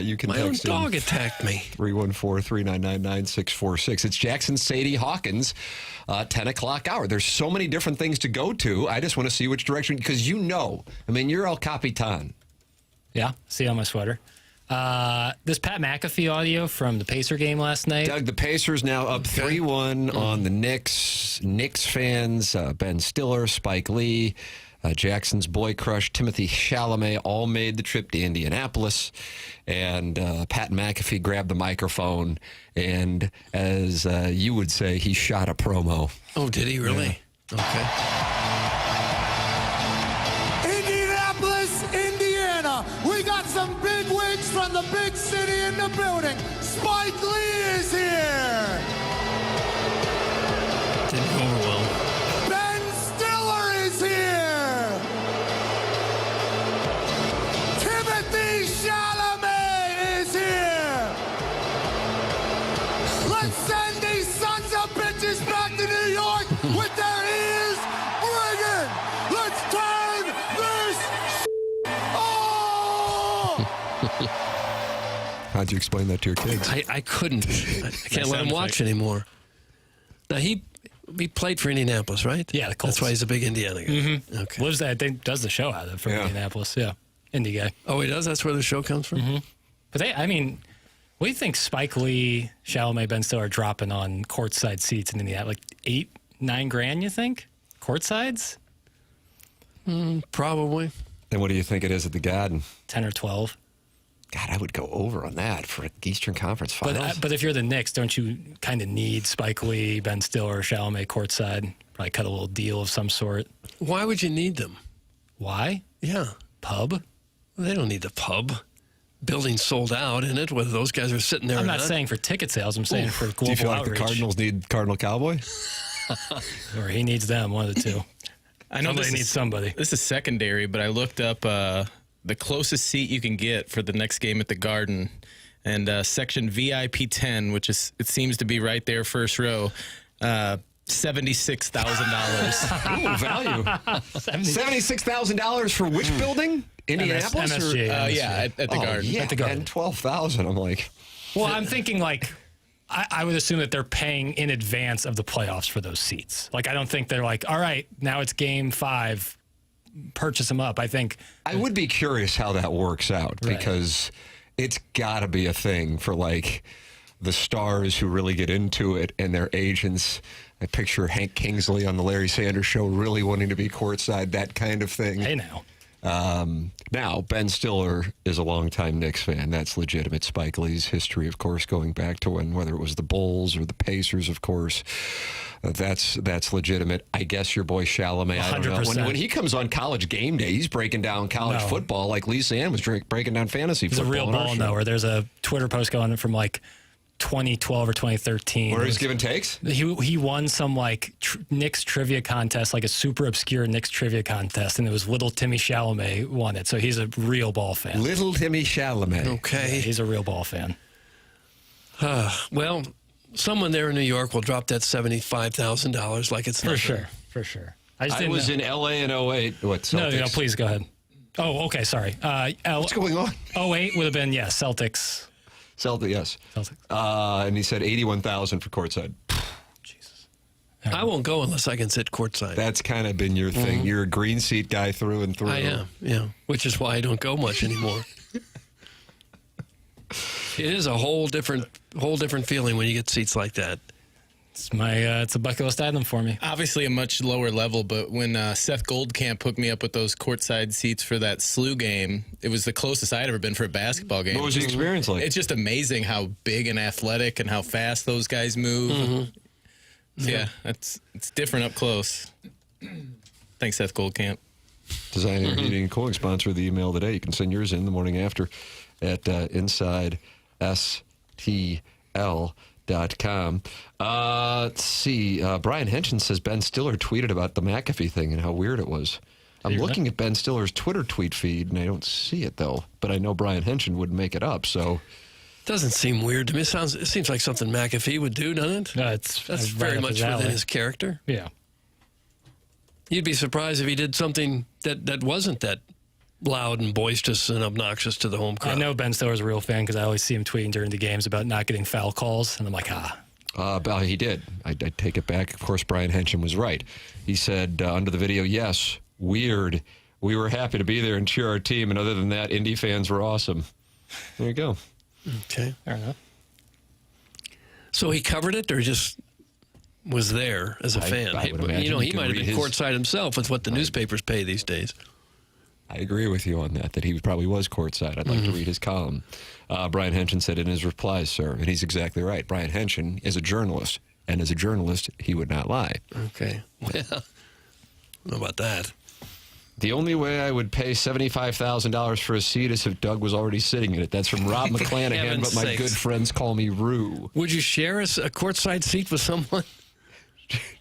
You can My own text dog attacked me. 314-399-9646. It's Jackson Sadie Hawkins, 10 o'clock hour. There's so many different things to go to. I just want to see which direction, because you're El Capitan. Yeah, see on my sweater. This Pat McAfee audio from the Pacer game last night. Doug, the Pacers now up 3-1 on the Knicks. Knicks fans, Ben Stiller, Spike Lee, Jackson's boy crush, Timothy Chalamet, all made the trip to Indianapolis. And Pat McAfee grabbed the microphone, and as you would say, he shot a promo. Oh, did he really? Yeah. Okay. Indianapolis, Indiana. We got some big wigs from the big city in the building. Spike Lee is here. Didn't go over well. Ben Stiller is here. Timothy Chalamet is here. Let's send these sons of bitches back to New York with their ears ringing. Let's turn this off. How'd you explain that to your kids? I couldn't. I can't let him watch anymore. Now, he played for Indianapolis, right? Yeah, the Colts. That's why he's a big Indiana guy. Mm-hmm. Okay. Lives there, I think, does the show out of from Indianapolis. Yeah, Indy guy. Oh, he does? That's where the show comes from? Mm-hmm. But what do you think Spike Lee, Chalamet, Ben Stiller are dropping on courtside seats in Indiana? Like $8-9 grand, you think? Courtsides? Probably. And what do you think it is at the Garden? 10 or 12. God, I would go over on that for Eastern Conference Finals. But if you're the Knicks, don't you kind of need Spike Lee, Ben Stiller, Chalamet courtside? Probably cut a little deal of some sort. Why would you need them? Why? Yeah. Pub? They don't need the pub. Building sold out in it, whether those guys are sitting there I'm or not saying for ticket sales. I'm saying for global Do you feel like outreach. the Cardinals need Cardinal Cowboy? Or he needs them, one of the two. I know somebody needs somebody. This is secondary, but I looked up the closest seat you can get for the next game at the Garden, and section VIP 10, which is it seems to be right there, first row. $76,000. Ooh, value. $76,000 for which building? Indianapolis? MSG. Yeah, at the Garden. Yeah, at the Garden. And $12,000. I'm like, well, I'm thinking like I would assume that they're paying in advance of the playoffs for those seats. Like I don't think they're like, all right, now it's game 5. purchase him up. I think I would be curious how that works out because it's got to be a thing for like the stars who really get into it and their agents. I picture Hank Kingsley on the Larry Sanders Show really wanting to be courtside, that kind of thing. Hey, now. Now, Ben Stiller is a longtime Knicks fan. That's legitimate. Spike Lee's history, of course, going back to whether it was the Bulls or the Pacers, of course. That's legitimate. I guess your boy Chalamet, 100%. I don't know. When he comes on College Game Day, he's breaking down college football like Lisa Ann was breaking down fantasy football. He's a real ball knower. There's a Twitter post going from like 2012 or 2013. Where he's giving takes? He won some like Knicks trivia contest, like a super obscure Knicks trivia contest, and it was Little Timmy Chalamet won it. So he's a real ball fan. Little Timmy Chalamet. Okay. Yeah, he's a real ball fan. Well, someone there in New York will drop that $75,000 like it's nothing. For sure. I was in L.A. in 08. What, Celtics? No, please go ahead. Oh, okay, sorry. What's going on? 08 would have been, Celtics. Yes. And he said 81,000 for courtside. Jesus. I won't go unless I can sit courtside. That's kind of been your thing. Mm-hmm. You're a green seat guy through and through. I am, yeah. Which is why I don't go much anymore. It is a whole different feeling when you get seats like that. It's a bucket list item for me. Obviously a much lower level, but when Seth Goldcamp hooked me up with those courtside seats for that SLU game, it was the closest I'd ever been for a basketball game. What was the experience like? It's just amazing how big and athletic and how fast those guys move. Mm-hmm. Yeah, it's different up close. Thanks, Seth Goldcamp. Designer Heating and Cooling sponsor of the email today. You can send yours in the morning after at InsideSTL.com. Let's see. Brian Henson says Ben Stiller tweeted about the McAfee thing and how weird it was. I'm looking at Ben Stiller's Twitter tweet feed, and I don't see it, though. But I know Brian Henson would make it up, so... Doesn't seem weird to me. It seems like something McAfee would do, doesn't it? No, that's very much within his character. Yeah. You'd be surprised if he did something that wasn't that loud and boisterous and obnoxious to the home crowd. I know Ben Stiller's a real fan because I always see him tweeting during the games about not getting foul calls, and I'm like, he did. I take it back. Of course, Brian Henson was right. He said under the video, yes, weird. We were happy to be there and cheer our team, and other than that, Indy fans were awesome. There you go. Okay. Fair enough. So he covered it or just was there as a fan? I would imagine he might have been courtside himself with what the newspapers pay these days. I agree with you on that he probably was courtside. I'd like to read his column. Brian Henson said in his replies, sir, and he's exactly right. Brian Henson is a journalist, and as a journalist, he would not lie. Okay. Well, I don't know about that. The only way I would pay $75,000 for a seat is if Doug was already sitting in it. That's from Rob McClanahan, but my good friends call me Rue. Would you share a courtside seat with someone?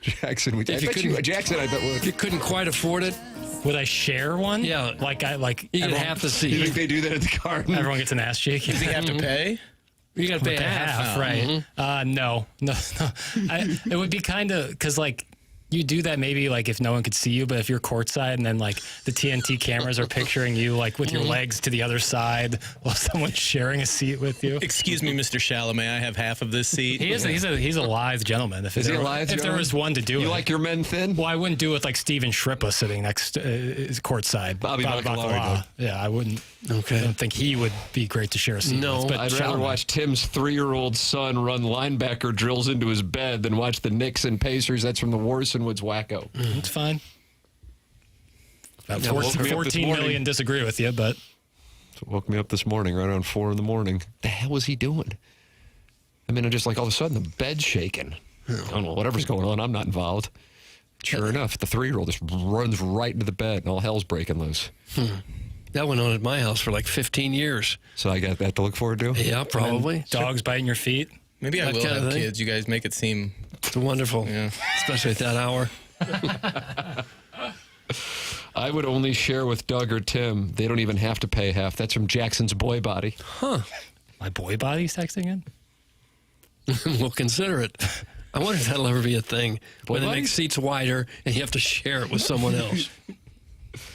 Jackson, I bet would. If you couldn't quite afford it, would I share one? Yeah, you can have the seat. You think they do that at the Cardinal? Everyone gets an ass shake. Does he have to pay? You got to pay half, right? No. It would be kind of because you do that maybe if no one could see you, but if you're courtside and then the TNT cameras are picturing you with your legs to the other side while someone's sharing a seat with you. Excuse me, Mr. Chalamet, I have half of this seat. He's a lithe gentleman. If there was one to do it. You like your men thin? Well, I wouldn't do it like Steven Shrippa sitting next courtside. Bobby Bacalari. Yeah, I wouldn't. Okay. I don't think he would be great to share a seat with. But I'd rather watch Tim's 3-year-old son run linebacker drills into his bed than watch the Knicks and Pacers. That's from the Warson Woods Wacko. It's fine. About 14 million disagree with you, but... So woke me up this morning right around 4 in the morning. The hell was he doing? I mean, I'm just all of a sudden the bed's shaking. I don't know, whatever's going on, I'm not involved. Sure enough, the 3-year-old just runs right into the bed and all hell's breaking loose. That went on at my house for 15 years. So I got that to look forward to? Yeah, probably. Dogs biting your feet. Maybe I will have kids. You guys make it seem... It's wonderful, especially at that hour. I would only share with Doug or Tim. They don't even have to pay half. That's from Jackson's boy body. Huh. My boy body's texting in? We'll consider it. I wonder if that'll ever be a thing. When the next seat's wider and you have to share it with someone else.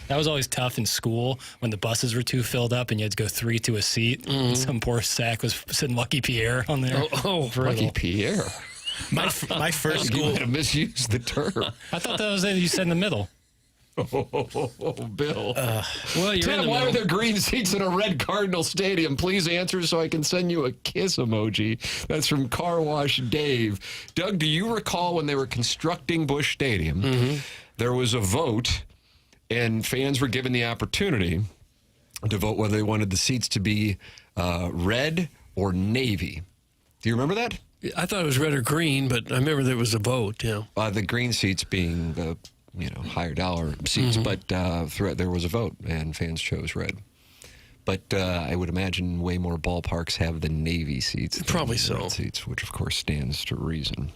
That was always tough in school when the buses were too filled up and you had to go 3 to a seat. And some poor sack was sitting Lucky Pierre on there. Oh, Lucky Pierre. My first school... You might have misused the term. I thought that was it. You said in the middle. Bill. Well, you're in Tim, the why are middle. there green seats in a red Cardinal stadium? Please answer so I can send you a kiss emoji. That's from Car Wash Dave. Doug, do you recall when they were constructing Busch Stadium, there was a vote, and fans were given the opportunity to vote whether they wanted the seats to be red or navy. Do you remember that? I thought it was red or green, but I remember there was a vote. Yeah. The green seats being the higher dollar seats, but there was a vote, and fans chose red. But I would imagine way more ballparks have the navy seats. Probably than the red so. seats, which of course stands to reason.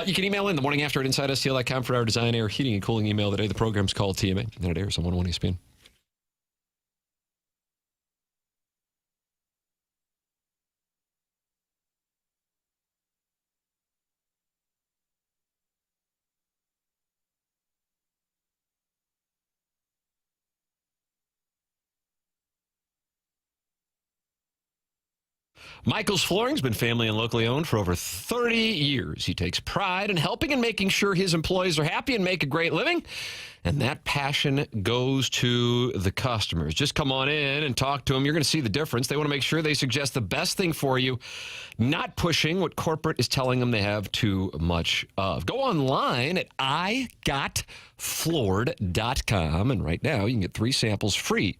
You can email in the morning after at InsideSTL.com for our design, air, heating, and cooling email today. The program's called TMA, and it airs on 101 ESPN. Michael's Flooring's been family and locally owned for over 30 years. He takes pride in helping and making sure his employees are happy and make a great living. And that passion goes to the customers. Just come on in and talk to them. You're going to see the difference. They want to make sure they suggest the best thing for you, not pushing what corporate is telling them they have too much of. Go online at igotfloored.com. And right now you can get 3 samples free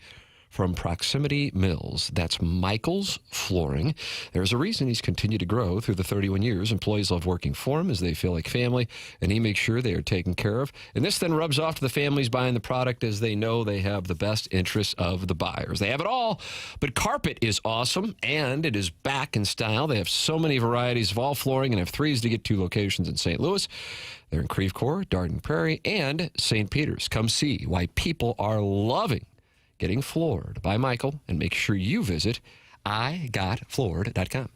from Proximity Mills. That's Michael's Flooring. There's a reason he's continued to grow through the 31 years. Employees love working for him as they feel like family, and he makes sure they are taken care of. And this then rubs off to the families buying the product as they know they have the best interests of the buyers. They have it all, but carpet is awesome, and it is back in style. They have so many varieties of all flooring and have 3 to get to locations in St. Louis. They're in Creve Coeur, Darden Prairie, and St. Peter's. Come see why people are loving getting floored by Michael, and make sure you visit igotfloored.com.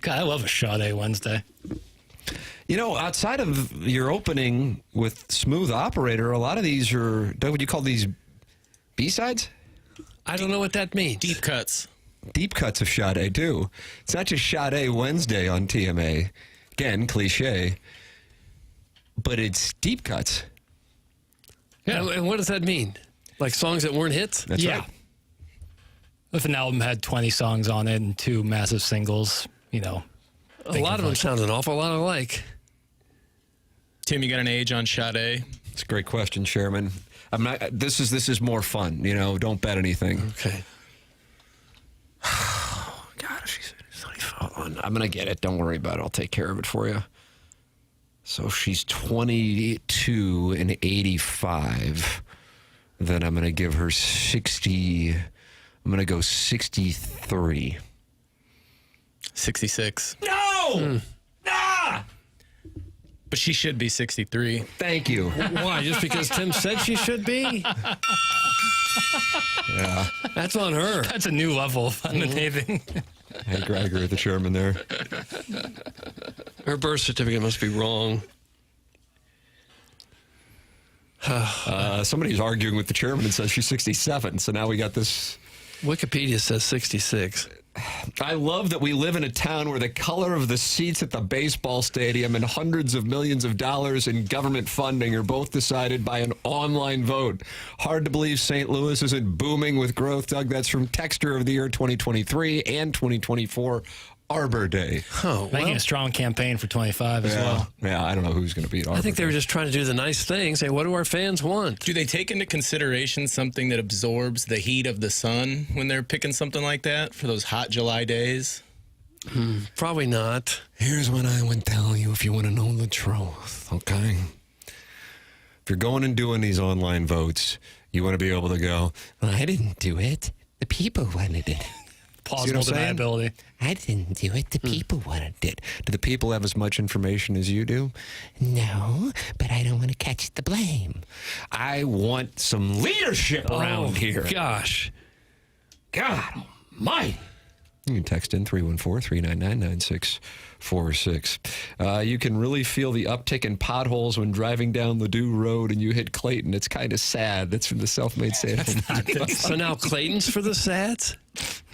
God, I love a Sade Wednesday. You know, outside of your opening with Smooth Operator, a lot of these are, what would you call these, B-sides? I don't know what that means. Deep cuts. Deep cuts of Sade, too. It's not just Sade Wednesday on TMA. Again, cliche. But it's deep cuts. Yeah. And what does that mean? Like songs that weren't hits? That's right. If an album had 20 songs on it and 2 massive singles, you know. A lot of them sound an awful lot alike. Tim, you got an age on Sade? It's a great question, Chairman. I'm not. This is more fun. You know, don't bet anything. Okay. God, she's I'm gonna get it. Don't worry about it. I'll take care of it for you. So she's 22 and 85. Then I'm gonna give her 60. I'm gonna go 63. 66. No! Nah! But she should be 63. Thank you. Why? Just because Tim said she should be? Yeah. That's on her. That's a new level of undertaking. I agree with the chairman there. Her birth certificate must be wrong. Somebody's arguing with the chairman and says she's 67. So now we got this. Wikipedia says 66. I love that we live in a town where the color of the seats at the baseball stadium and hundreds of millions of dollars in government funding are both decided by an online vote. Hard to believe St. Louis isn't booming with growth, Doug. That's from Texter of the Year 2023 and 2024 Arbor Day. Oh, Making a strong campaign for 25 as well. Yeah, I don't know who's going to beat Arbor I think they Day. were just trying to do the nice thing. Say, what do our fans want? Do they take into consideration something that absorbs the heat of the sun when they're picking something like that for those hot July days? Probably not. Here's what I would tell you if you want to know the truth, okay? If you're going and doing these online votes, you want to be able to go, well, I didn't do it. The people wanted it. Plausible deniability. I didn't do it. The people wanted it. Do the people have as much information as you do? No, but I don't want to catch the blame. I want some leadership around here. Gosh. God almighty. You can text in 314-399-9646. You can really feel the uptick in potholes when driving down Ladue Road and you hit Clayton. It's kind of sad. That's from the Self-Made Salesman. So now Clayton's for the Sads?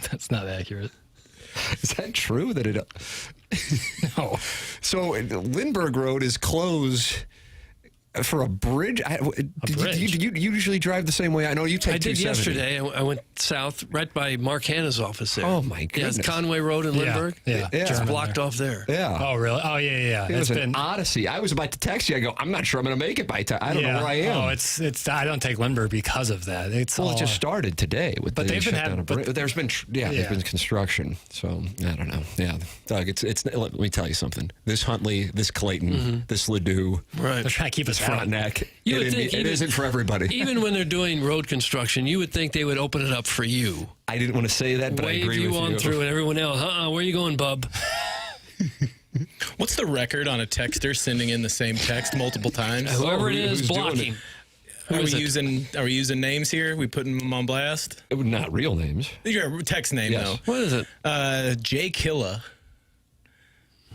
That's not accurate. Is that true? That it? No. So Lindbergh Road is closed for a bridge. You usually drive the same way. I know you take. I did 270. yesterday. I went south right by Mark Hanna's office there. Oh my goodness! Yeah, Conway Road in Lindbergh. Yeah. It's blocked off there. Yeah. Oh really? Oh yeah. It was an odyssey. I was about to text you. I go, I'm not sure I'm going to make it by time. I don't know where I am. Oh, it's. I don't take Lindbergh because of that. It just started today with but the they've been shutdown of bridge. There's been there's been construction. So I don't know. Yeah, Doug, it's. Let me tell you something. This Huntley, this Clayton, this Ladue. Right. They're trying to keep us Frontenac. You would think it isn't for everybody. Even when they're doing road construction, you would think they would open it up for you. I didn't want to say that, but I agree with you. Wave you on through and everyone else. Where are you going, bub? What's the record on a texter sending in the same text multiple times? Whoever it is, blocking. Are we using names here? We putting them on blast? Not real names. Your text name, though. What is it? Jay Killa.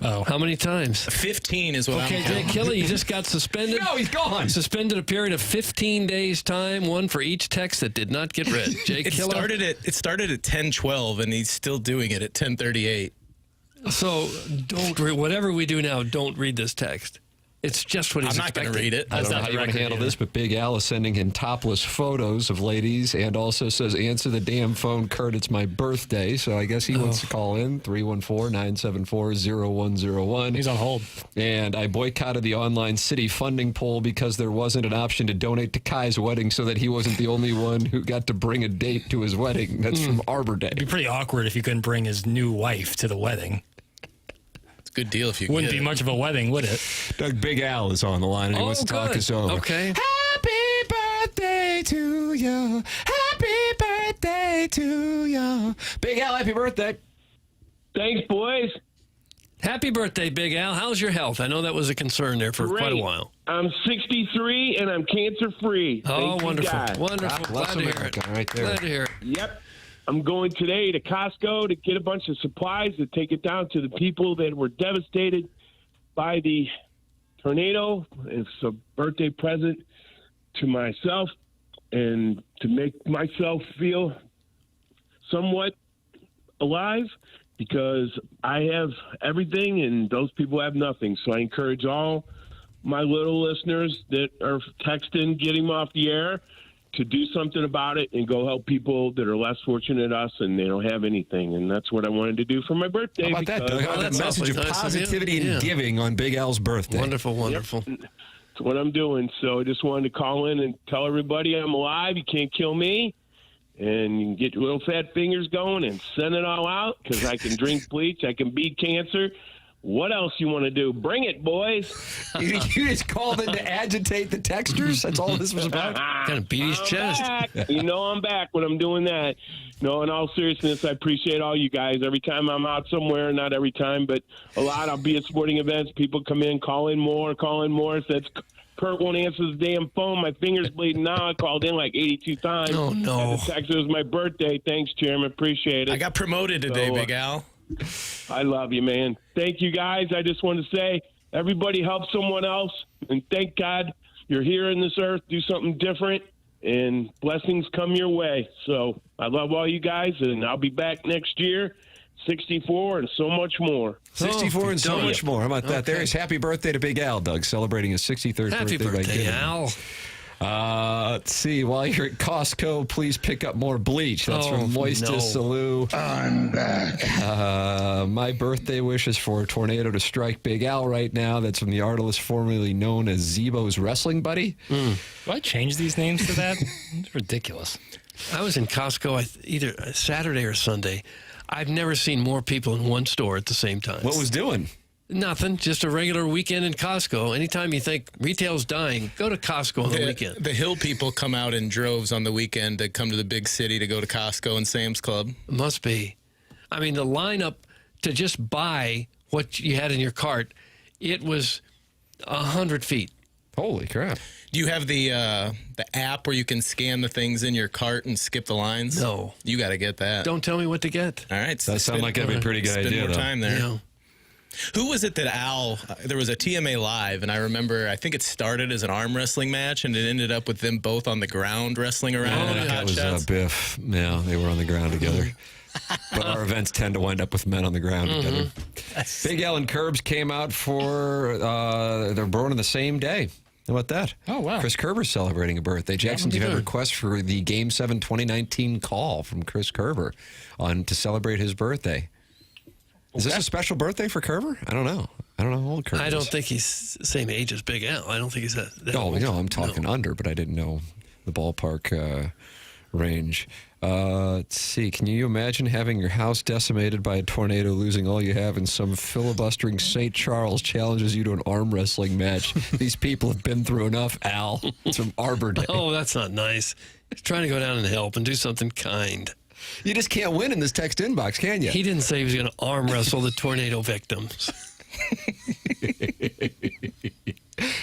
Oh. How many times? 15 is what I'm counting. Okay, Jay Killa, you just got suspended. No, he's gone. Suspended a period of 15 days' time, one for each text that did not get read. Jay Killa. It started at 10:12, and he's still doing it at 10:38. So whatever we do now, don't read this text. It's just what he's I'm not going to read it. I don't know how you want to handle this, but Big Al is sending him topless photos of ladies and also says, answer the damn phone, Kurt, it's my birthday. So I guess he wants to call in, 314-974-0101. He's on hold. And I boycotted the online city funding poll because there wasn't an option to donate to Kai's wedding so that he wasn't the only one who got to bring a date to his wedding. That's from Arbor Day. It'd be pretty awkward if you couldn't bring his new wife to the wedding. Good deal if you wouldn't be much of a wedding, would it? Doug, Big Al is on the line and he wants to talk us over. Okay. Happy birthday to you. Happy birthday to you. Big Al, happy birthday. Thanks, boys. Happy birthday, Big Al. How's your health? I know that was a concern there for quite a while. I'm 63 and I'm cancer-free. Oh, wonderful. God. Wonderful. Glad to hear it. Right there. Glad to hear it. Yep. I'm going today to Costco to get a bunch of supplies to take it down to the people that were devastated by the tornado. It's a birthday present to myself and to make myself feel somewhat alive, because I have everything and those people have nothing. So I encourage all my little listeners that are texting, getting them off the air, to do something about it and go help people that are less fortunate than us and they don't have anything. And that's what I wanted to do for my birthday. How about that, Doug? That message of positivity and giving on Big Al's birthday. Wonderful, wonderful. Yep. That's what I'm doing. So I just wanted to call in and tell everybody I'm alive. You can't kill me. And you can get your little fat fingers going and send it all out, because I can drink bleach. I can beat cancer. What else you want to do? Bring it, boys. You just called in to agitate the texters? That's all this was about? Kind of beat his chest. Back. You know I'm back when I'm doing that. No, in all seriousness, I appreciate all you guys. Every time I'm out somewhere, not every time, but a lot, I'll be at sporting events. People come in, call in more. That's Kurt won't answer the damn phone. My finger's bleeding now. I called in like 82 times. Oh, no. The text, it was my birthday. Thanks, Chairman. Appreciate it. I got promoted today, Big Al. I love you, man. Thank you, guys. I just want to say everybody help someone else, and thank God you're here in this earth. Do something different, and blessings come your way. So I love all you guys, and I'll be back next year, 64 and so much more. 64 and so much more. How about that? There's happy birthday to Big Al, Doug, celebrating his 63rd Happy birthday, Al. Let's see. While you're at Costco, please pick up more bleach. That's from Moistus Salou. I'm back. My birthday wish is for a tornado to strike Big Al right now. That's from the artist formerly known as Zebo's wrestling buddy. Do I change these names to that? It's ridiculous. I was in Costco either Saturday or Sunday. I've never seen more people in one store at the same time. What was doing? Nothing. Just a regular weekend in Costco. Anytime you think retail's dying, go to Costco on the weekend. The Hill people come out in droves on the weekend to come to the big city to go to Costco and Sam's Club. Must be. I mean, the lineup to just buy what you had in your cart, it was 100 feet. Holy crap. Do you have the app where you can scan the things in your cart and skip the lines? No. You got to get that. Don't tell me what to get. All right. That sounds like that'd be a pretty good idea, Spend more time there. Yeah. Who was it that Al, there was a TMA Live, and I remember, I think it started as an arm wrestling match, and it ended up with them both on the ground wrestling around. That was Biff. Yeah, they were on the ground together. But our events tend to wind up with men on the ground together. Big Al and Curbs came out for, they're born on the same day. How about that? Oh, wow. Chris Kerber's celebrating a birthday. Jackson, you had a request for the Game 7 2019 call from Chris Kerber to celebrate his birthday. Is this a special birthday for Kerber? I don't know. I don't know how old Kerber is. I don't think he's the same age as Big Al. I don't think he's that old. old. No, I'm talking under, but I didn't know the ballpark range. Let's see. Can you imagine having your house decimated by a tornado, losing all you have, and some filibustering St. Charles challenges you to an arm wrestling match? These people have been through enough, Al. It's from Arbor Day. Oh, that's not nice. He's trying to go down and help and do something kind. You just can't win in this text inbox, can you? He didn't say he was going to arm wrestle the tornado victims.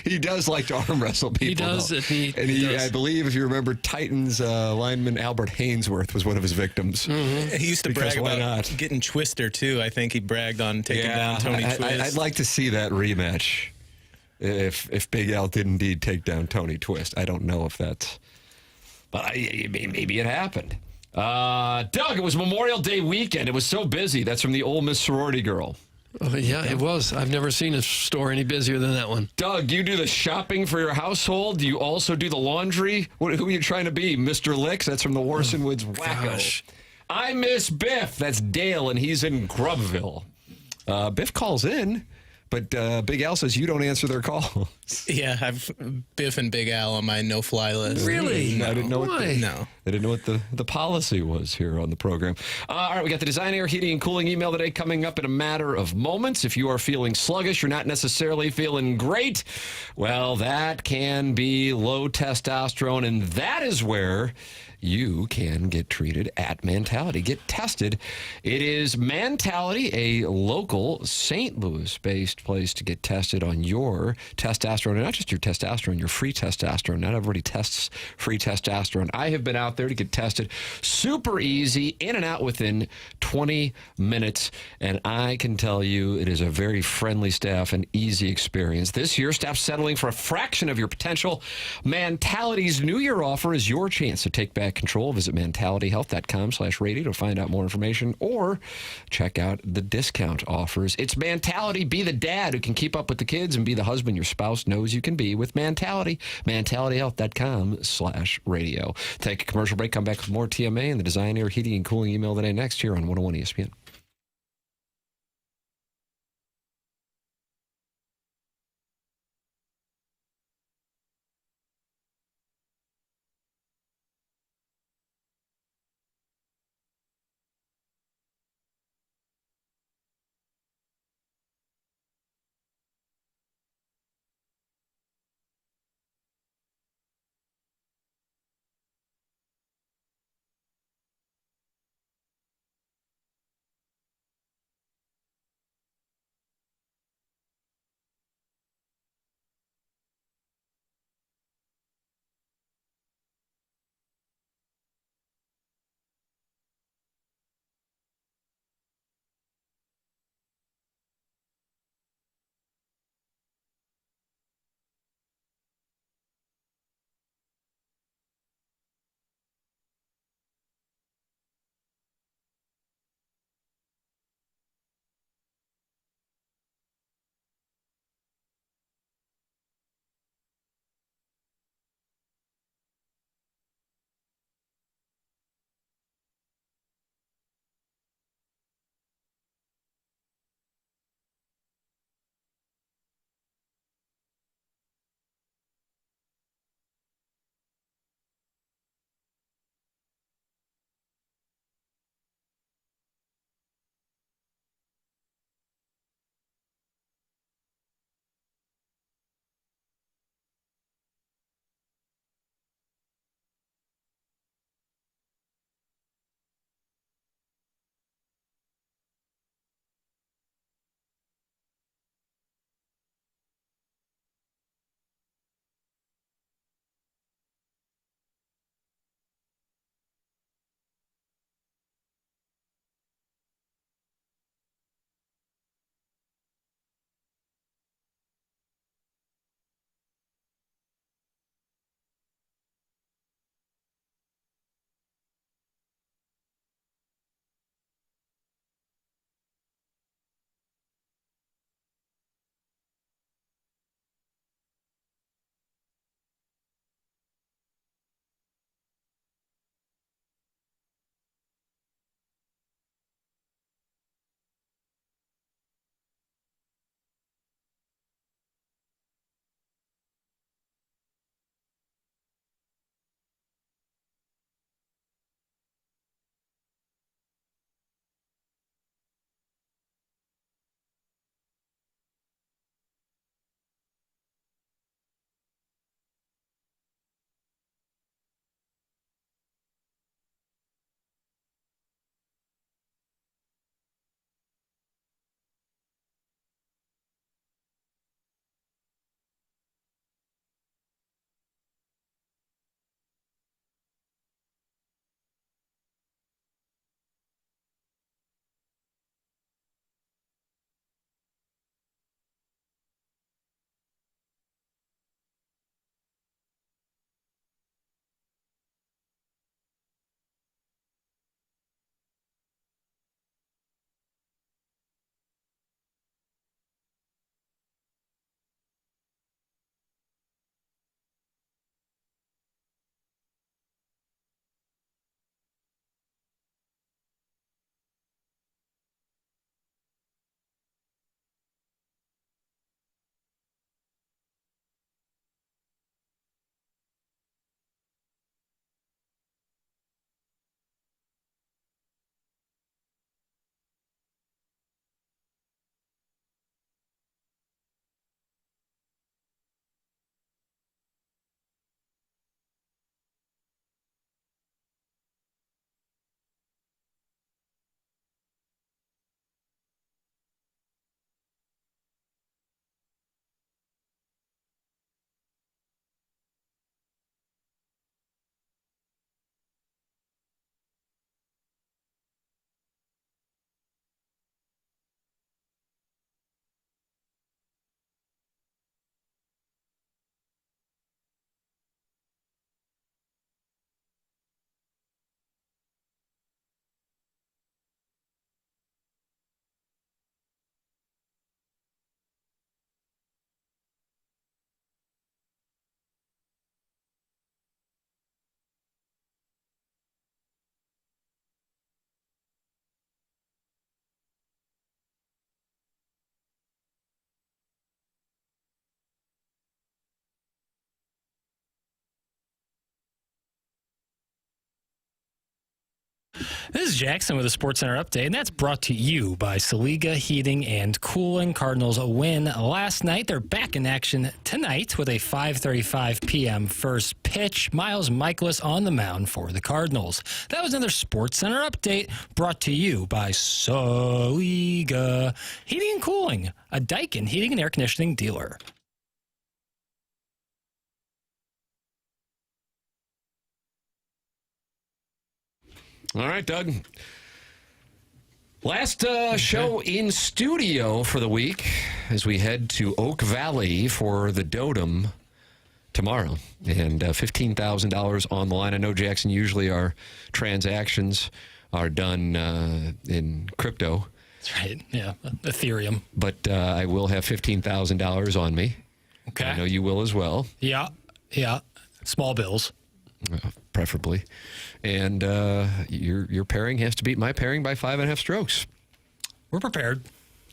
He does like to arm wrestle people. He does. He does. I believe, if you remember, Titans lineman Albert Hainsworth was one of his victims. Mm-hmm. He used to brag about getting Twister, too. I think he bragged on taking down Tony Twist. I'd like to see that rematch if Big Al did indeed take down Tony Twist. I don't know if that's... But maybe it happened. Doug, it was Memorial Day weekend. It was so busy. That's from the Ole Miss sorority girl. Oh, yeah, it was. I've never seen a store any busier than that one. Doug, you do the shopping for your household. Do you also do the laundry? Who are you trying to be? Mr. Licks? That's from the Warson Woods Wacko. Gosh. I miss Biff. That's Dale, and he's in Grubville. Biff calls in, but Big Al says you don't answer their calls. Yeah, I've Biff and Big Al on my no-fly list. Really? No. I didn't know Why? I didn't know what the policy was here on the program. All right, we got the Design Air Heating and Cooling email today coming up in a matter of moments. If you are feeling sluggish, you're not necessarily feeling great, well, that can be low testosterone, and that is where you can get treated at Mentality. Get tested. It is Mentality, a local St. Louis-based place to get tested on your testosterone, and not just your testosterone, your free testosterone. Not everybody tests free testosterone. I have been out there to get tested. Super easy, in and out within 20 minutes, and I can tell you it is a very friendly staff and easy experience. This year, staff settling for a fraction of your potential. Mentality's New Year offer is your chance to take back control. Visit mentalityhealth.com/radio to find out more information or check out the discount offers. It's Mentality. Be the dad who can keep up with the kids and be the husband your spouse knows you can be with Mentality. mentalityhealth.com/radio. Take a commercial break. Come back with more TMA and the Design, Air, Heating, and Cooling email today next here on 101 ESPN. This is Jackson with a SportsCenter update, and that's brought to you by Saliga Heating and Cooling. Cardinals win last night. They're back in action tonight with a 5:35 p.m. first pitch. Miles Michaelis on the mound for the Cardinals. That was another SportsCenter update brought to you by Saliga Heating and Cooling, a Daikin heating and air conditioning dealer. All right, Doug. Last show in studio for the week as we head to Oak Valley for the Dotem tomorrow. And $15,000 on the line. I know, Jackson, usually our transactions are done in crypto. That's right, yeah, Ethereum. But I will have $15,000 on me. Okay. I know you will as well. Yeah. Small bills. Preferably. And your pairing has to beat my pairing by 5.5 strokes. We're prepared.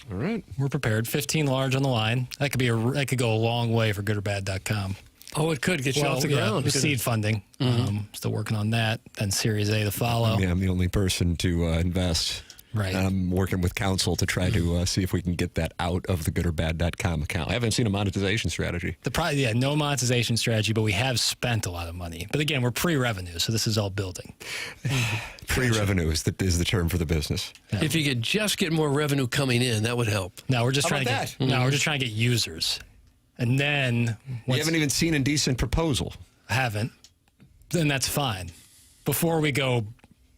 All right. We're prepared. 15 large on the line. That could go a long way for goodorbad.com. Oh, it could get you off the ground. With seed funding. Still working on that. And Series A to follow. Yeah, I'm the only person to invest. Right. I'm working with counsel to try to see if we can get that out of the goodorbad.com account. I haven't seen a monetization strategy. No monetization strategy, but we have spent a lot of money. But again, we're pre-revenue, so this is all building. Pre-revenue is the term for the business. Yeah. If you could just get more revenue coming in, that would help. No, we're just trying to get users. And then you haven't even seen a decent proposal. Haven't. Then that's fine. Before we go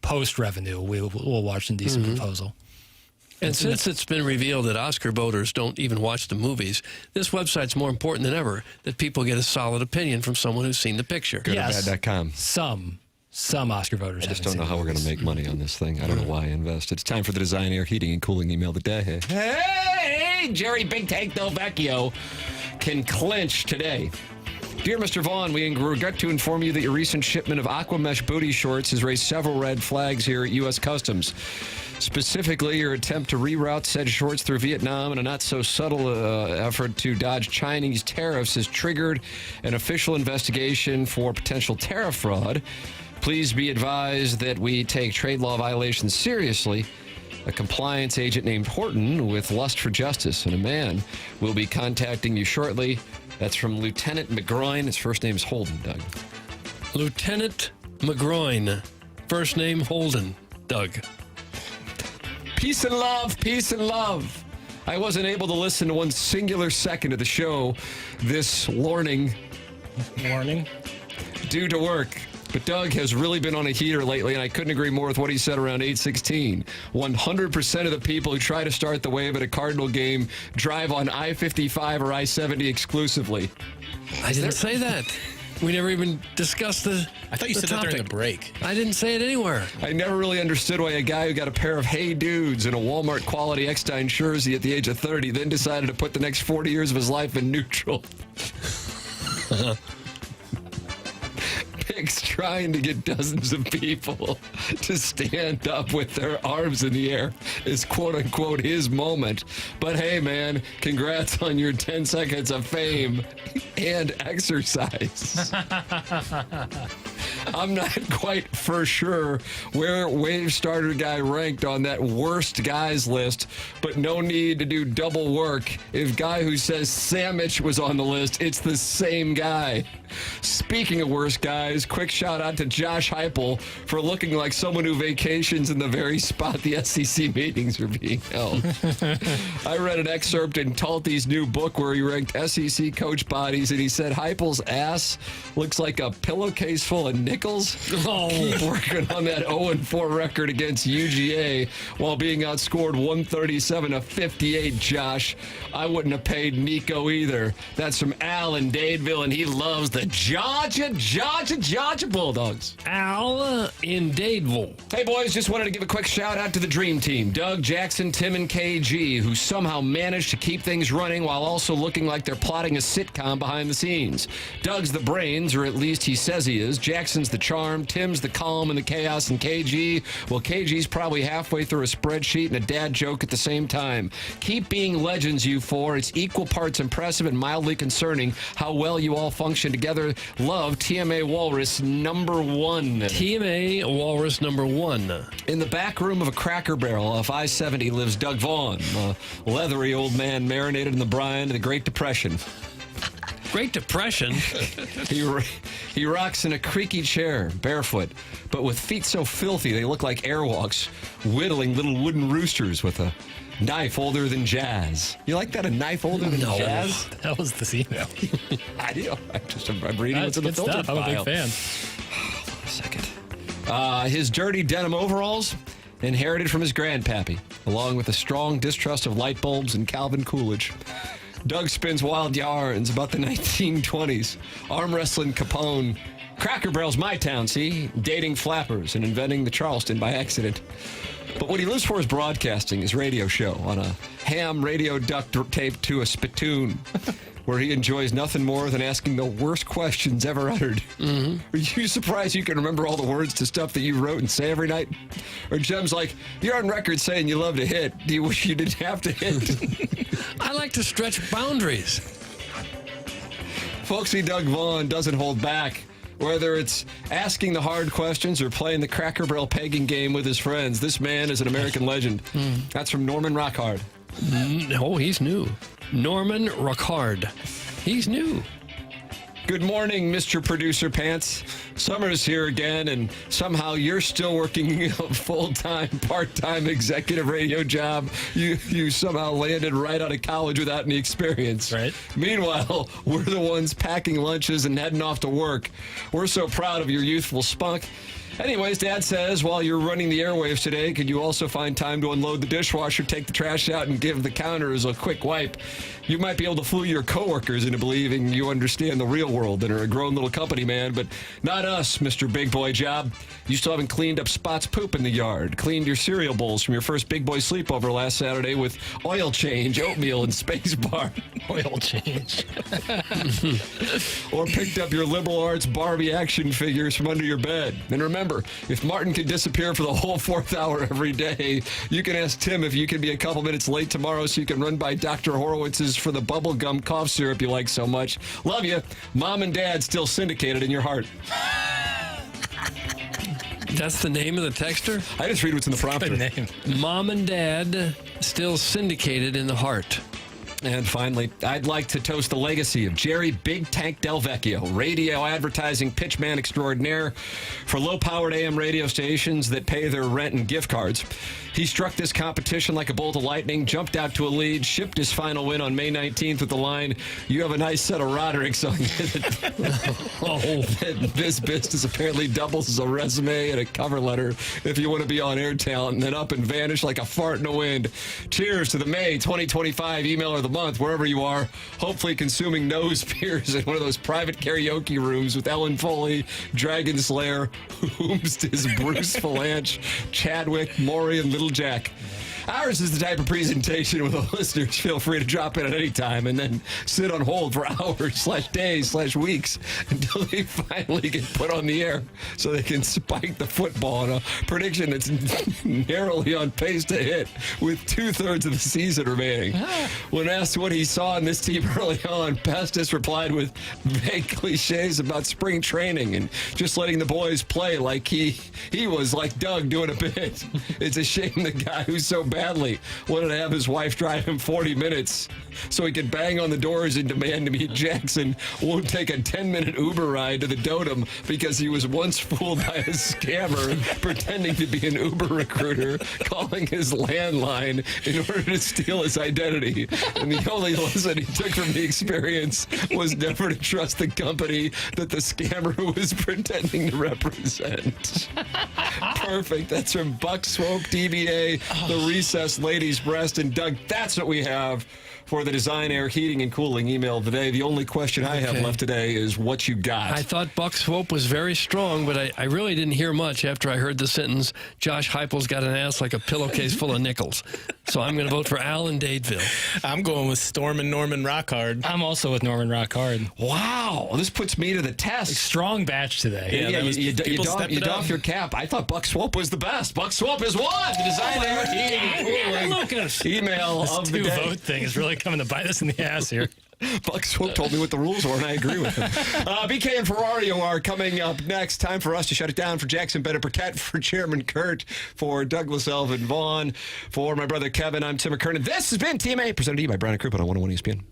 post-revenue, we'll watch a decent proposal. And since it's been revealed that Oscar voters don't even watch the movies, this website's more important than ever that people get a solid opinion from someone who's seen the picture. Goodorbad.com. Some Oscar voters. I just don't know how we're going to make money on this thing. I don't know why I invest. It's time for the Design Air Heating and Cooling email of the day. Hey, Jerry Big Tank Del Vecchio can clinch today. Dear Mr. Vaughn, we regret to inform you that your recent shipment of Aqua Mesh booty shorts has raised several red flags here at U.S. Customs. Specifically, your attempt to reroute said shorts through Vietnam in a not-so-subtle effort to dodge Chinese tariffs has triggered an official investigation for potential tariff fraud. Please be advised that we take trade law violations seriously. A compliance agent named Horton with Lust for Justice and a man will be contacting you shortly. That's from Lieutenant McGroin. His first name's Holden, Doug. Lieutenant McGroin. First name Holden, Doug. Peace and love, peace and love. I wasn't able to listen to one singular second of the show this morning. Due to work. But Doug has really been on a heater lately, and I couldn't agree more with what he said around 8:16. 100% of the people who try to start the wave at a Cardinal game drive on I-55 or I-70 exclusively. I didn't say that. We never even discussed the I thought you said that during the break. I didn't say it anywhere. I never really understood why a guy who got a pair of Hey Dudes and a Walmart quality Eckstein jersey at the age of 30 then decided to put the next 40 years of his life in neutral. Picks trying to get dozens of people to stand up with their arms in the air is quote-unquote his moment. But hey, man, congrats on your 10 seconds of fame and exercise. I'm not quite for sure where Wave Starter Guy ranked on that worst guys list, but no need to do double work. If guy who says sandwich was on the list, it's the same guy. Speaking of worst guys, quick shout out to Josh Heupel for looking like someone who vacations in the very spot the SEC meetings are being held. I read an excerpt in Talty's new book where he ranked SEC coach bodies, and he said Heupel's ass looks like a pillowcase full of nickels. Keep working on that 0-4 record against UGA while being outscored 137-58, Josh. I wouldn't have paid Nico either. That's from Al in Dadeville, and he loves the Georgia Bulldogs. Al in Dadeville. Hey, boys, just wanted to give a quick shout-out to the Dream Team. Doug, Jackson, Tim, and KG, who somehow managed to keep things running while also looking like they're plotting a sitcom behind the scenes. Doug's the brains, or at least he says he is. Jackson's Jason's the charm, Tim's the calm and the chaos, and KG, well, KG's probably halfway through a spreadsheet and a dad joke at the same time. Keep being legends, you four. It's equal parts impressive and mildly concerning how well you all function together. Love, TMA Walrus number 1. TMA Walrus number 1. In the back room of a Cracker Barrel off I-70 lives Doug Vaughn, a leathery old man marinated in the brine of the Great Depression. Great Depression? He rocks in a creaky chair, barefoot, but with feet so filthy they look like airwalks, whittling little wooden roosters with a knife older than jazz. You like that, a knife older than jazz? That was the email. I do. I'm reading what's in the filter file. I'm a big fan. Hold on a second. His dirty denim overalls, inherited from his grandpappy, along with a strong distrust of light bulbs and Calvin Coolidge. Doug spins wild yarns about the 1920s, arm wrestling Capone. Cracker Barrel's my town, see? Dating flappers and inventing the Charleston by accident. But what he lives for is broadcasting his radio show on a ham radio duct taped to a spittoon, where he enjoys nothing more than asking the worst questions ever uttered. Mm-hmm. Are you surprised you can remember all the words to stuff that you wrote and say every night? Or Jem's like, you're on record saying you love to hit. Do you wish you didn't have to hit? I like to stretch boundaries. Folksy Doug Vaughn doesn't hold back. Whether it's asking the hard questions or playing the Cracker Barrel pegging game with his friends, this man is an American legend. That's from Norman Rockhard. Oh, he's new. Norman Rockhard. He's new. Good morning, Mr. Producer Pants. Summer's here again, and somehow you're still working a full-time, part-time executive radio job. You somehow landed right out of college without any experience. Right. Meanwhile, we're the ones packing lunches and heading off to work. We're so proud of your youthful spunk. Anyways, Dad says, while you're running the airwaves today, could you also find time to unload the dishwasher, take the trash out, and give the counters a quick wipe? You might be able to fool your coworkers into believing you understand the real world and are a grown little company man, but not us, Mr. Big Boy Job. You still haven't cleaned up Spot's poop in the yard, cleaned your cereal bowls from your first Big Boy sleepover last Saturday with oil change, oatmeal, and Space Bar. Oil change. Or picked up your liberal arts Barbie action figures from under your bed. And remember, if Martin can disappear for the whole 4th hour every day, you can ask Tim if you can be a couple minutes late tomorrow so you can run by Dr. Horowitz's for the bubblegum cough syrup you like so much. Love you. Mom and Dad still syndicated in your heart. That's the name of the texter? I just read what's in the prompter. Good name. Mom and Dad still syndicated in the heart. And finally, I'd like to toast the legacy of Jerry Big Tank Del Vecchio, radio advertising pitchman extraordinaire for low-powered AM radio stations that pay their rent and gift cards. He struck this competition like a bolt of lightning, jumped out to a lead, shipped his final win on May 19th with the line, "You have a nice set of Rodericks on you." This business apparently doubles as a resume and a cover letter if you want to be on air talent, and then up and vanish like a fart in the wind. Cheers to the May 2025 Emailer of the Month, wherever you are, hopefully consuming nose beers in one of those private karaoke rooms with Ellen Foley, Dragon Slayer, Whomst is Bruce Valanche, Chadwick, Maury, and Little Jack. Ours is the type of presentation where the listeners feel free to drop in at any time and then sit on hold for hours/days/weeks until they finally get put on the air so they can spike the football on a prediction that's narrowly on pace to hit with 2/3 of the season remaining. When asked what he saw in this team early on, Pestis replied with vague cliches about spring training and just letting the boys play like he was like Doug doing a bit. It's a shame the guy who's so badly wanted to have his wife drive him 40 minutes so he could bang on the doors and demand to meet Jackson won't take a 10-minute Uber ride to the Dotem because he was once fooled by a scammer pretending to be an Uber recruiter calling his landline in order to steal his identity. And the only lesson he took from the experience was never to trust the company that the scammer was pretending to represent. Perfect. That's from Buck Swope, DBA, the Recessed Ladies Breast. And Doug, that's what we have for the Design Air Heating and Cooling email of the day. The only question I have left today is what you got. I thought Buck Swope was very strong, but I really didn't hear much after I heard the sentence, Josh Heupel's got an ass like a pillowcase full of nickels. So I'm going to vote for Allen Dadeville. I'm going with Storm and Norman Rockhard. I'm also with Norman Rockhard. Wow, this puts me to the test. Strong batch today. Yeah, you doff your cap. I thought Buck Swope was the best. Buck Swope is one. The designer Look at us. email This of the day. two-vote thing is really coming to bite us in the ass here. Buck Swope told me what the rules were, and I agree with him. BK and Ferrario are coming up next. Time for us to shut it down. For Jackson Burkett, for Chairman Kurt, for Douglas Elvin Vaughn, for my brother Kevin, I'm Tim McKernan. This has been TMA, presented to you by Brown & Crouppen on 101 ESPN.